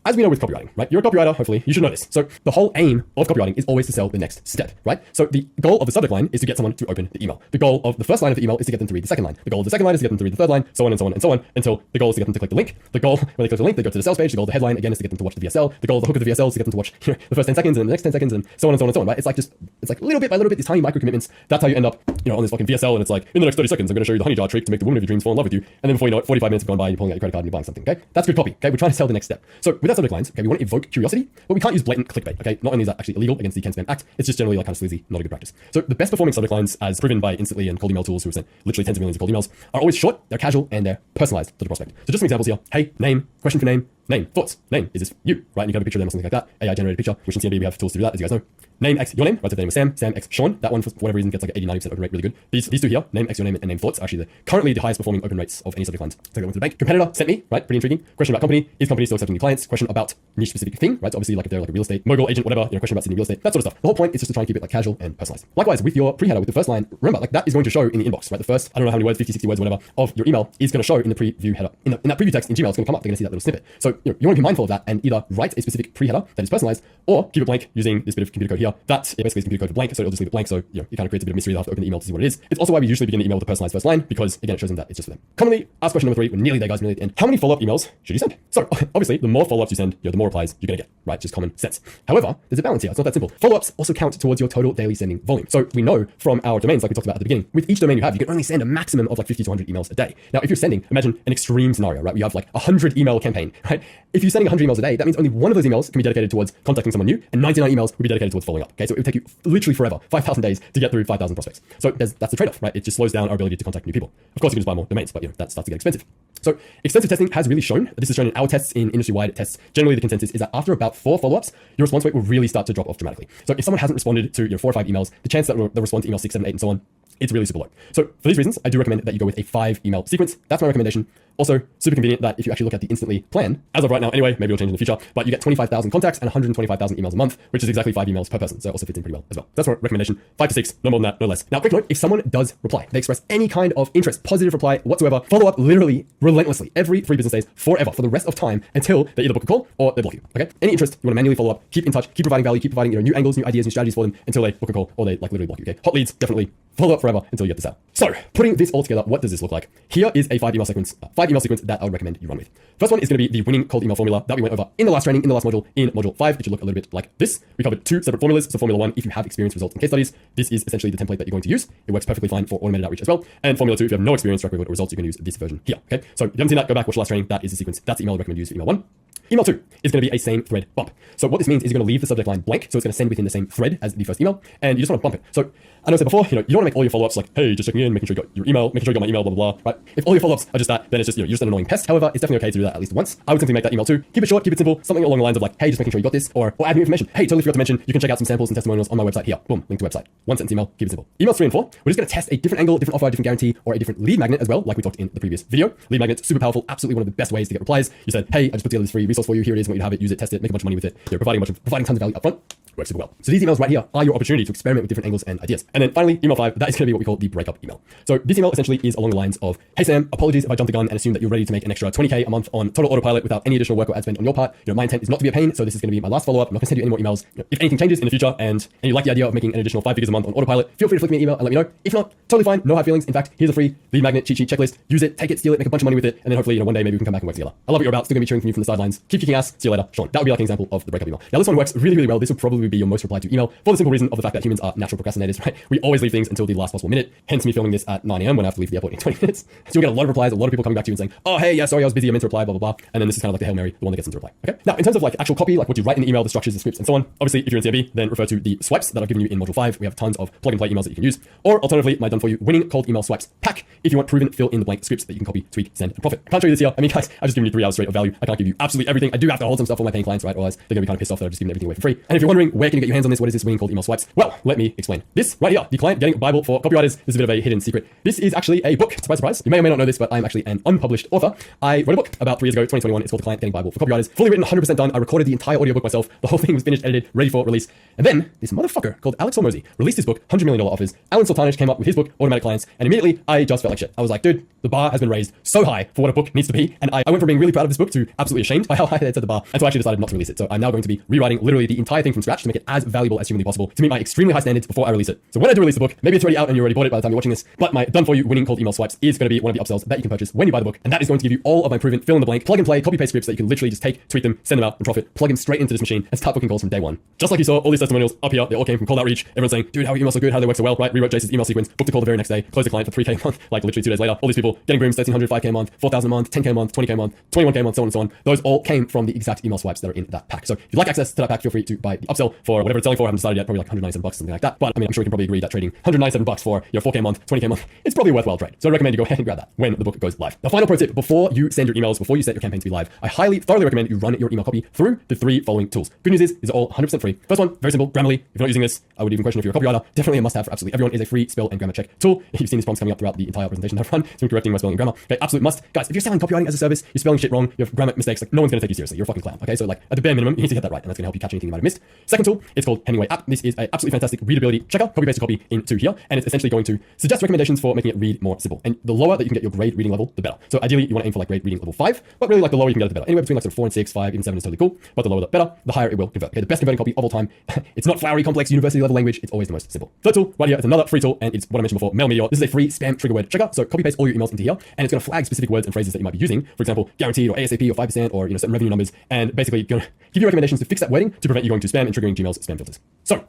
As we know with copywriting, right? You're a copywriter, hopefully, you should know this. So the whole aim of copywriting is always to sell the next step, right? So the goal of the subject line is to get someone to open the email. The goal of the first line of the email is to get them to read the second line. The goal of the second line is to get them to read the third line, so on and so on and so on, until the goal is to get them to click the link. The goal, when they click the link, they go to the sales page. The goal of the headline, again, is to get them to watch the VSL. The goal of the hook of the VSL is to get them to watch the first 10 seconds and the next 10 seconds and so on and so on and so on, right? It's like little bit by little bit, these tiny micro commitments. That's how you end up, on this fucking VSL, and it's like, in the next 30 seconds, I'm going to show you the honey jar trick to make the woman of your dreams fall in love with you. And then before you know it, 45 minutes have gone by, you're pulling out your credit card and you're buying something, okay? That's good copy, okay? We're trying to sell the next step. So with that subject lines, okay, we want to evoke curiosity, but we can't use blatant clickbait, okay? Not only is that actually illegal against the CAN Spam Act, it's just generally like kind of sleazy, not a good practice. So the best performing subject lines, as proven by Instantly and cold email tools who have sent literally tens of millions of cold emails, are always short, they're casual, and they're personalized to the prospect. So just some examples here. Hey, name, question for name, Name, thoughts. Name, is this you, right? And you can have a picture of them or something like that. AI generated picture, which in CMB we have tools to do that, as you guys know. Name X your name, right? So if the name was Sam, Sam X Sean. That one, for whatever reason, gets like an 80-90% open rate, really good. These two here, name X your name and name thoughts, are actually currently the highest performing open rates of any subject lines. So I went to the bank. Competitor sent me, right? Pretty intriguing. Question about company. Is company still accepting new clients? Question about niche specific thing, right? So obviously, like if they're like a real estate mogul agent, whatever, question about Sydney real estate, that sort of stuff. The whole point is just to try and keep it like casual and personalized. Likewise, with your pre-header, with the first line, remember, like that is going to show in the inbox, right? The first, I don't know how many words, 50, 60 words, whatever, of your email is going to show in the preview header. In that preview text in Gmail, it's going to come up. They're going to see that little snippet. So you want to be mindful of that and either write a specific pre-header that is personalized, or keep it blank using this bit of computer code here. That it basically is computer code for blank, so it'll just leave it blank. So it kind of creates a bit of mystery. They'll have to open the email to see what it is. It's also why we usually begin the email with a personalized first line, because again, it shows them that it's just for them. Commonly asked question number 3. We're nearly there, guys. Nearly at the end. How many follow-up emails should you send? So obviously, the more follow-ups you send, the more replies you're going to get, right? Just common sense. However, there's a balance here. It's not that simple. Follow-ups also count towards your total daily sending volume. So we know from our domains, like we talked about at the beginning, with each domain you have, you can only send a maximum of like 50 to 100 emails a day. Now, if you're sending, imagine an extreme scenario, right? We have like 100 email campaign, right? If you're sending 100 emails a day, that means only one of those emails can be dedicated towards contacting someone new, and 99 emails will be dedicated towards following up. Okay, so it would take you literally forever, 5,000 days to get through 5,000 prospects. So that's the trade-off, right? It just slows down our ability to contact new people. Of course, you can just buy more domains, but that starts to get expensive. So extensive testing has really shown, this is shown in our tests, in industry-wide tests, generally the consensus is that after about 4 follow-ups, your response rate will really start to drop off dramatically. So if someone hasn't responded to 4 or 5 emails, the chance that they'll respond to email 6, 7, 8, and so on, it's really super low. So for these reasons, I do recommend that you go with a 5 email sequence. That's my recommendation. Also, super convenient that if you actually look at the Instantly plan, as of right now anyway, maybe it'll change in the future, but you get 25,000 contacts and 125,000 emails a month, which is exactly 5 emails per person. So it also fits in pretty well as well. That's my recommendation. 5 to 6, no more than that, no less. Now, quick note, if someone does reply, they express any kind of interest, positive reply whatsoever, follow up literally relentlessly every 3 business days forever for the rest of time until they either book a call or they block you. Okay? Any interest, you want to manually follow up, keep in touch, keep providing value, keep providing new angles, new ideas, new strategies for them until they book a call or they like literally block you. Okay? Hot leads, definitely follow up forever until you get this out. So, putting this all together, what does this look like? Here is a 5 email sequence that I would recommend you run with. First one is going to be the winning cold email formula that we went over in the last training, in the last module, in module 5. It should look a little bit like this. We covered 2 separate formulas. So formula 1, if you have experience, results, and case studies, this is essentially the template that you're going to use. It works perfectly fine for automated outreach as well. And formula 2, if you have no experience, track record, or results, you can use this version here. Okay. So if you haven't seen that, go back, watch the last training. That is the sequence. That's the email I recommend you use for email 1. Email 2 is going to be a same thread bump. So what this means is you're going to leave the subject line blank, so it's going to send within the same thread as the first email, and you just want to bump it. So I know I said before, you don't want to make all your follow-ups like, hey, just checking in, making sure you got your email, making sure you got my email, blah, blah, blah, right? If all your follow-ups are just that, then it's just, you're just an annoying pest. However, it's definitely okay to do that at least once. I would simply make that email 2, keep it short, keep it simple, something along the lines of like, hey, just making sure you got this, or add new information. Hey, totally forgot to mention, you can check out some samples and testimonials on my website here. Boom, link to website. 1 sentence email, keep it simple. Emails 3 and 4, we're just going to test a different angle, different offer, different guarantee, or a different lead magnet as well, like we talked in the previous video. Lead magnet, super powerful, absolutely one of the best ways to get replies. You said, hey, I just put together this free resource for you, here it is, I want you to have it, use it, test it, make a bunch of money with it. You're providing tons of value up front. Works super well. So these emails right here are your opportunity to experiment with different angles and ideas. And then finally, email 5, that is going to be what we call the breakup email. So this email essentially is along the lines of, hey Sam, apologies if I jumped the gun and assumed that you're ready to make an extra 20K a month on total autopilot without any additional work or ad spend on your part. My intent is not to be a pain, so this is going to be my last follow-up. I'm not going to send you any more emails. If anything changes in the future and you like the idea of making an additional 5 figures a month on autopilot, feel free to flick me an email and let me know. If not, totally fine, no hard feelings. In fact, here's a free lead magnet cheat sheet checklist. Use it, take it, steal it, make a bunch of money with it, and then hopefully one day maybe we can come back and work together. I love what you're about. Still going to be cheering from you from the sidelines. Keep kicking ass. See you later, Sean. That would be like an example of the breakup email. Now this one works really, really well. This will probably be your most replied to email for the simple reason of the fact that humans are natural procrastinators, right? We always leave things until the last possible minute. Hence me filming this at 9 a.m. when I have to leave the airport in 20 minutes. So you'll get a lot of replies, a lot of people coming back to you and saying, oh, hey, yeah, sorry, I was busy, I meant to reply, blah, blah, blah. And then this is kind of like the Hail Mary, the one that gets them to reply. Okay. Now, in terms of like actual copy, like what you write in the email, the structures, the scripts, and so on, obviously, if you're in CMB, then refer to the swipes that I've given you in module 5. We have tons of plug and play emails that you can use. Or alternatively, my done for you winning cold email swipes pack if you want proven fill in the blank scripts that you can copy, tweak, send, and profit. I can't show you this here. I mean, guys, I've just given you 3 hours straight of value. I can't give you absolutely everything. I do have to hold some stuff for my paying clients, right? Otherwise, they're going to be kind of pissed off that I've just given everything away for free. And if you're wondering where can you get your hands on this, what is this winning cold email swipes? Well, let me explain. This right here, the Client Getting a Bible for Copywriters. This is a bit of a hidden secret. This is actually a book. Surprise, surprise. You may or may not know this, but I'm actually an unpublished author. I wrote a book about 3 years ago, 2021. It's called The Client Getting Bible for Copywriters. Fully written, 100% done. I recorded the entire audiobook myself. The whole thing was finished, edited, ready for release. And then this motherfucker called Alex Hormozi released his book, $100 million offers. Alan Sultanich came up with his book, Automatic Clients, and immediately I just felt like shit. I was like, dude, the bar has been raised so high for what a book needs to be. And I went from being really proud of this book to absolutely ashamed by how high they set the bar. And so I actually decided not to release it. So I'm now going to be rewriting literally the entire thing from scratch to make it as valuable as humanly possible to meet my extremely high standards before I release it. So when I do release the book, maybe it's already out and you already bought it by the time you're watching this, but my done for you winning cold email swipes is going to be one of the upsells that you can purchase when you buy the book. And that is going to give you all of my proven fill in the blank, plug and play, copy paste scripts that you can literally just take, tweak them, send them out and profit, plug them straight into this machine and start booking calls from day one. Just like you saw all these testimonials up here, they all came from cold outreach. Everyone's saying, dude, how are your emails so good? How do they work so well, right? Rewrote Jace's email sequence, booked a call the very next day, closed the client for 3K a month, like literally 2 days later. All these people getting brooms, 1,300, 5K a month, 4,000 a month, 10K a month, 20K a month, 21K a month, so on and so on. Those all came from the exact email swipes that are in that pack. So if you'd like access to that pack, feel free to buy the upsell sell for whatever it's selling for. I haven't decided yet, probably like $197 or something like that. But I mean, I'm sure we can probably agree that trading $197 for 4K a month, 20K a month, it's probably a worthwhile trade. So I recommend you go ahead and grab that when the book goes live. The final pro tip, before you send your emails, before you set your campaign to be live, I thoroughly recommend you run your email copy through the 3 following tools. Good news is, these are all 100% free. First one, very simple, Grammarly. If you're not using this, I would even question if you're a copywriter. Definitely a must have for absolutely everyone, is a free spell and grammar check tool. You've seen these prompts coming up throughout the entire presentation that I've run, so I'm correcting my spelling and grammar. Okay, absolute must. Guys, if you're selling copywriting as a service, you're spelling shit wrong, you have grammar mistakes, like no one's gonna take you seriously. You're a fucking clown. Okay, so like at the bare minimum, you need to get that right, and that's gonna help you catch anything you might have missed. Second tool, it's called Hemingway app. This is an absolutely fantastic readability checker. Copy paste your copy into here, and it's essentially going to suggest recommendations for making it read more simple. And the lower that you can get your grade reading level, the better. So ideally, you want to aim for like grade reading level 5, but really like the lower you can get it, the better. Anywhere between like sort of 4 and 6, 5, even 7 is totally cool. But the lower the better, the higher it will convert. Okay, the best converting copy of all time. It's not flowery, complex, university level language. It's always the most simple. Third tool right here is another free tool, and it's what I mentioned before, Mail Meteor. This is a free spam trigger word checker. So copy paste all your emails into here, and it's going to flag specific words and phrases that you might be using. For example, guaranteed or ASAP or 5% or certain revenue numbers, and basically going to give you recommendations to fix that wording to prevent you going to spam and triggering Gmail's spam filters. So,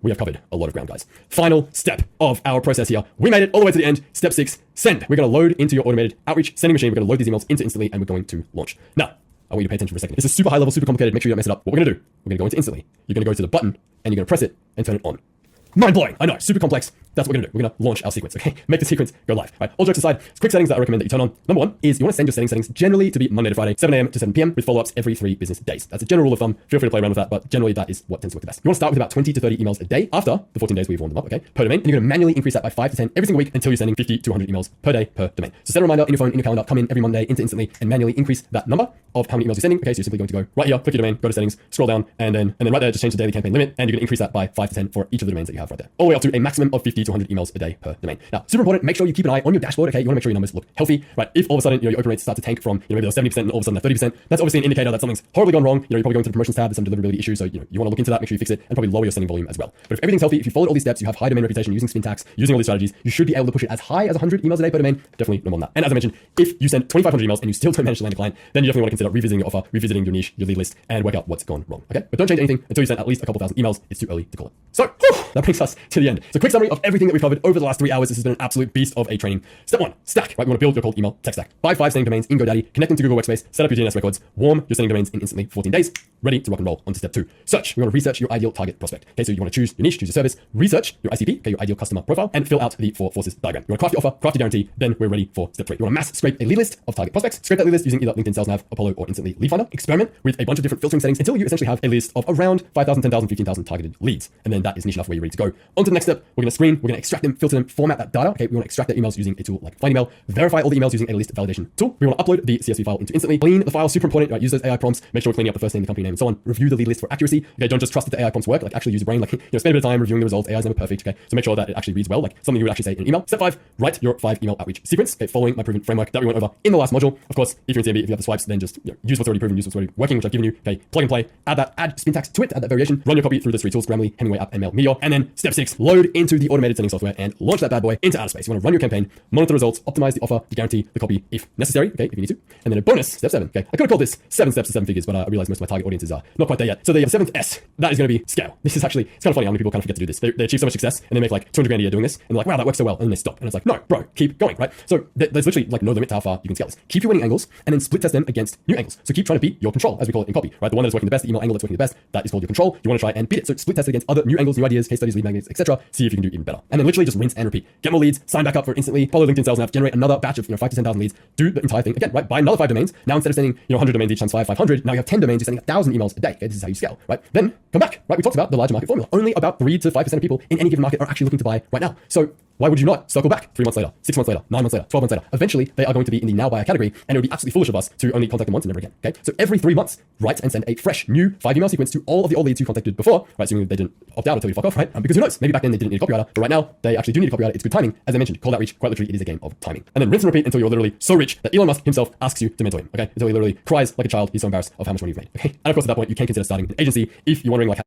we have covered a lot of ground, guys. Final step of our process here. We made it all the way to the end. Step 6, send. We're going to load into your automated outreach sending machine. We're going to load these emails into Instantly, and we're going to launch. Now, I want you to pay attention for a second. This is super high level, super complicated. Make sure you don't mess it up. What we're going to do, we're going to go into Instantly. You're going to go to the button, and you're going to press it and turn it on. Mind blowing. I know, super complex. That's what we're gonna do. We're gonna launch our sequence, okay? Make the sequence go live. Right. All jokes aside, quick settings that I recommend that you turn on. Number 1 is you wanna send your settings generally to be Monday to Friday, 7 a.m. to 7 p.m. with follow-ups every 3 business days. That's a general rule of thumb. Feel free to play around with that, but generally that is what tends to work the best. You wanna start with about 20 to 30 emails a day after the 14 days we've warmed them up, okay? Per domain. And you're gonna manually increase that by 5 to 10 every single week until you're sending 50 to 100 emails per day per domain. So set a reminder in your phone, in your calendar, come in every Monday into Instantly and manually increase that number of how many emails you're sending. Okay, so you're simply going to go right here, click your domain, go to settings, scroll down, and then right there, just change the daily campaign limit, and you're gonna increase that by 5 to 10 for each of the domains that you have right there. All the way up to a maximum of 50 to 100 emails a day per domain. Now, super important, make sure you keep an eye on your dashboard, okay? You wanna make sure your numbers look healthy, right? If all of a sudden, your open rates start to tank from, maybe they're 70% and all of a sudden they're 30%, that's obviously an indicator that something's horribly gone wrong. You're probably going to the promotions tab, there's some deliverability issues, so you wanna look into that, make sure you fix it, and probably lower your sending volume as well. But if everything's healthy, if you followed all these steps, you have high domain reputation, using Spintax, using all these strategies, you should be able to push it as high as 100 emails a day per domain, definitely no more than that. And as I mentioned, if you send 2,500 emails and you still don't manage to land a client, then you definitely wanna consider revisiting your offer, revisiting your niche, your lead list, and work out what's gone wrong, okay? But don't change anything until you send at least a couple thousand emails. It's too early to call it. So, that brings us to the end. So quick summary of everything that we've covered over the last 3 hours. This has been an absolute beast of a training. Step 1, stack, right? We want to build your cold email tech stack. Buy 5 sending domains in GoDaddy, connect them to Google Workspace, set up your DNS records, warm your sending domains in instantly 14 days, ready to rock and roll. On to step 2, search. We want to research your ideal target prospect. Okay, so you want to choose your niche, choose your service, research your ICP, okay, your ideal customer profile, and fill out the 4 forces diagram. You want to craft your offer, craft your guarantee, then we're ready for step 3. You want to mass scrape a lead list of target prospects, scrape that lead list using either LinkedIn Sales Nav, Apollo, or Instantly Lead Finder. Experiment with a bunch of different filtering settings until you essentially have a list of around 5,000, 10,000, 15,000 targeted leads. And then that is niche enough where you're ready to go. On to the next step, we're going to screen, we're going to extract them, filter them, format that data. Okay, we want to extract their emails using a tool like FindEmail, verify all the emails using a list validation tool. We want to upload the CSV file into Instantly, clean the file, super important, right? Use those AI prompts, make sure we're cleaning up the first name, the company name, and so on. Review the lead list for accuracy. Okay, don't just trust that the AI prompts work, like actually use your brain, like, spend a bit of time reviewing the results. AI is never perfect, okay? So make sure that it actually reads well, like something you would actually say in an email. Step 5, write your 5 email outreach sequence, okay, following my proven framework that we went over in the last module. Of course, if you're in CMB, if you have the swipes, then just use what's already proven, use what's already working, which I've given you, okay? Plug and play, add Spintax to it, add that variation, run your copy through those 3 tools, Grammarly, Hemingway app, and Mail Meteor. And then step 6, load into the automated sending software and launch that bad boy into outer space. You want to run your campaign, monitor the results, optimize the offer, the guarantee, the copy if necessary, okay, if you need to. And then a bonus, step 7, okay? I could have called this 7 steps to 7 figures, but I realize most of my target audiences are not quite there yet. So the 7th S, that is going to be scale. This is actually, it's kind of funny how many people kind of forget to do this. They achieve so much success and they make like 200 grand a year doing this, and they're like, wow, that works so well, and then they stop. And it's like, no, bro, keep going, right? So there's literally like no limit to how far you can scale this. Keep your winning angles and then split test them against new angles. So keep trying to beat your control, as we call it in copy, right? The one that is working the best, the email angle that's working the best, that is called your control. You want to try and beat it. So split test it against other new angles, new ideas, case studies, lead magnets, etc. See if you can do even better. And then literally just rinse and repeat. Get more leads, sign back up for Instantly, follow LinkedIn Sales Nav, generate another batch of 5 to 10,000 leads, do the entire thing again, right? Buy another 5 domains. Now instead of sending 100 domains each times 500, now you have 10 domains, you're sending 1,000 emails a day. Okay, this is how you scale, right? Then come back, right? We talked about the larger market formula. Only about 3 to 5% of people in any given market are actually looking to buy right now. So why would you not circle back 3 months later, 6 months later, 9 months later, 12 months later? Eventually, they are going to be in the now buyer category, and it would be absolutely foolish of us to only contact them once and never again. Okay, so every 3 months, write and send a fresh new 5 email sequence to all of the old leads you contacted before, right? Assuming they didn't opt out or tell you to fuck off, right? Because who knows? Maybe back then they didn't need a copywriter, but right now they actually do need a copywriter. It's good timing. As I mentioned, cold outreach, quite literally, it is a game of timing. And then rinse and repeat until you're literally so rich that Elon Musk himself asks you to mentor him. Okay, until he literally cries like a child. He's so embarrassed of how much money you've made. Okay, and of course at that point you can consider starting an agency if you're wondering like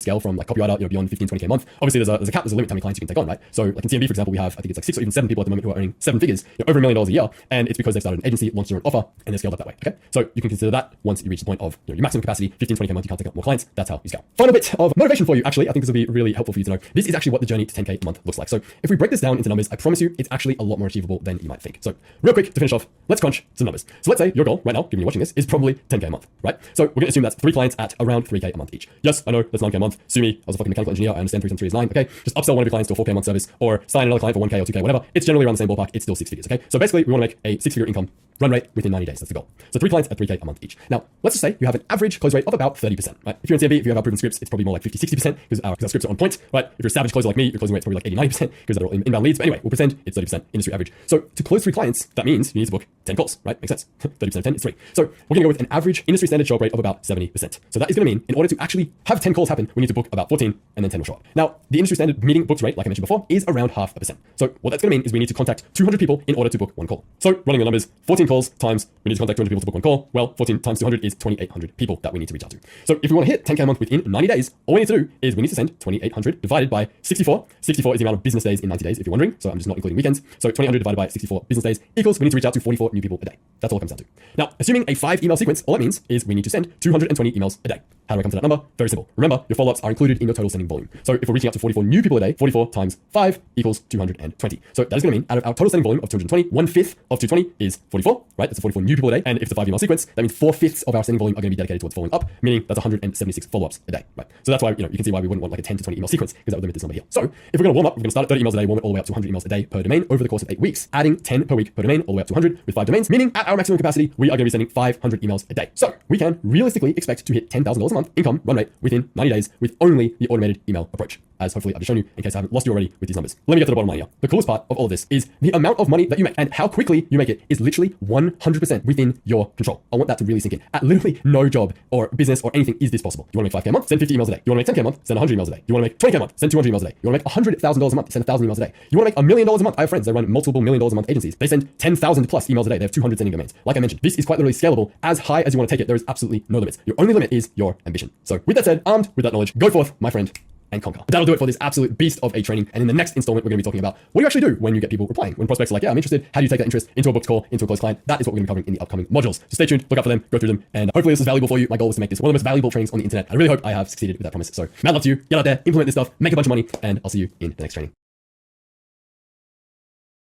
scale from like copywriter, beyond 15, 20K a month. Obviously there's a cap, there's a limit to how many clients you can take on, right? So like in CMB, for example, we have, I think it's like 6 or even 7 people at the moment who are earning 7 figures, over $1 million a year. And it's because they've started an agency, launched their own offer, and they're scaled up that way. Okay. So you can consider that once you reach the point of your maximum capacity, 15, 20K a month, you can't take up more clients. That's how you scale. Final bit of motivation for you, actually, I think this will be really helpful for you to know. This is actually what the journey to 10K a month looks like. So if we break this down into numbers, I promise you, it's actually a lot more achievable than you might think. So real quick to finish off, let's crunch some numbers. So let's say your goal right now, given you're watching this, is probably 10K a month, right? So we're going to assume that's 3 clients at around 3K a month each. Yes, I know that's 9K a month. Sue me, I was a fucking mechanical engineer. I understand 3 times 3 is 9. Okay, just upsell one of your clients to a 4K a month service, or sign another client for 1K or 2K, whatever. It's generally around the same ballpark. It's still 6 figures. Okay, so basically we want to make a 6-figure income run rate within 90 days. That's the goal. So 3 clients at 3K a month each. Now, let's just say you have an average close rate of about 30%, right? If you're in CMB, if you have our proven scripts, it's probably more like 50, 60% because our scripts are on point, right? If you're a savage closer like me, your closing rate's probably like 80, 90% because they're all inbound leads. But anyway, we'll pretend it's 30% industry average. So to close 3 clients, that means you need to book 10 calls, right? Makes sense. 30% of 10 is 3. So we're going to go with an average industry standard show up rate of about 70%. So that is going to mean in order to actually have 10 calls happen, we need to book about 14 and then 10 will show up. Now, the industry standard meeting booked rate, like I mentioned before, is around 0.5%. So what that's going to mean is we need to contact 200 people in order to book 1 call. So running the numbers, 14 calls times, we need to contact 200 people to book 1 call. Well, 14 times 200 is 2,800 people that we need to reach out to. So if we want to hit 10K a month within 90 days, all we need to do is we need to send 2,800 divided by 64. 64 is the amount of business days in 90 days, if you're wondering. So I'm just not including weekends. So 2,800 divided by 64 business days equals we need to reach out to 44 new people a day. That's all it comes down to. Now, assuming a 5 email sequence, all that means is we need to send 220 emails a day. How do I come to that number? Very simple. Remember, your follow-ups are included in your total sending volume. So if we're reaching out to 44 new people a day, 44 times 5 equals 220. So that is going to mean out of our total sending volume of 220, 1/5 of 220 is 44, right? That's 44 new people a day. And if it's a 5 email sequence, that means 4/5 of our sending volume are going to be dedicated towards following up, meaning that's 176 follow-ups a day, right? So that's why, you can see why we wouldn't want like a 10 to 20 email sequence because that would limit this number here. So if we're going to warm up, we're going to start at 30 emails a day, warm it all the way up to 100 emails a day per domain over the course of 8 weeks, adding 10 per week per domain all the way up to 100 with 5 domains, meaning at our maximum capacity, we are going to be sending 500 emails a day. So we can realistically expect to hit $10,000 a month income run rate within 90 days with only the automated email approach, as hopefully I've just shown you in case I haven't lost you already with these numbers. Let me get to the bottom line here. The coolest part of all of this is the amount of money that you make and how quickly you make it is literally 100% within your control. I want that to really sink in. At literally no job or business or anything is this possible. You want to make 5K a month? Send 50 emails a day. You want to make 10K a month? Send 100 emails a day. You want to make 20K a month? Send 200 emails a day. You want to make $100,000 a month? Send 1,000 emails a day. You want to make $1 million a month? I have friends that run multiple $1 million a month agencies. They send 10,000 plus emails a day. They have 200 sending domains. Like I mentioned, this is quite literally scalable. As high as you want to take it, there is absolutely no limits. Your only limit is your ambition. So with that said, armed with that knowledge, go forth, my friend, and conquer. But that'll do it for this absolute beast of a training. And in the next installment, we're going to be talking about what do you actually do when you get people replying? When prospects are like, yeah, I'm interested. How do you take that interest into a booked call, into a closed client? That is what we're going to be covering in the upcoming modules. So stay tuned, look out for them, go through them, and hopefully this is valuable for you. My goal is to make this one of the most valuable trainings on the internet. I really hope I have succeeded with that promise. So mad love to you. Get out there, implement this stuff, make a bunch of money, and I'll see you in the next training.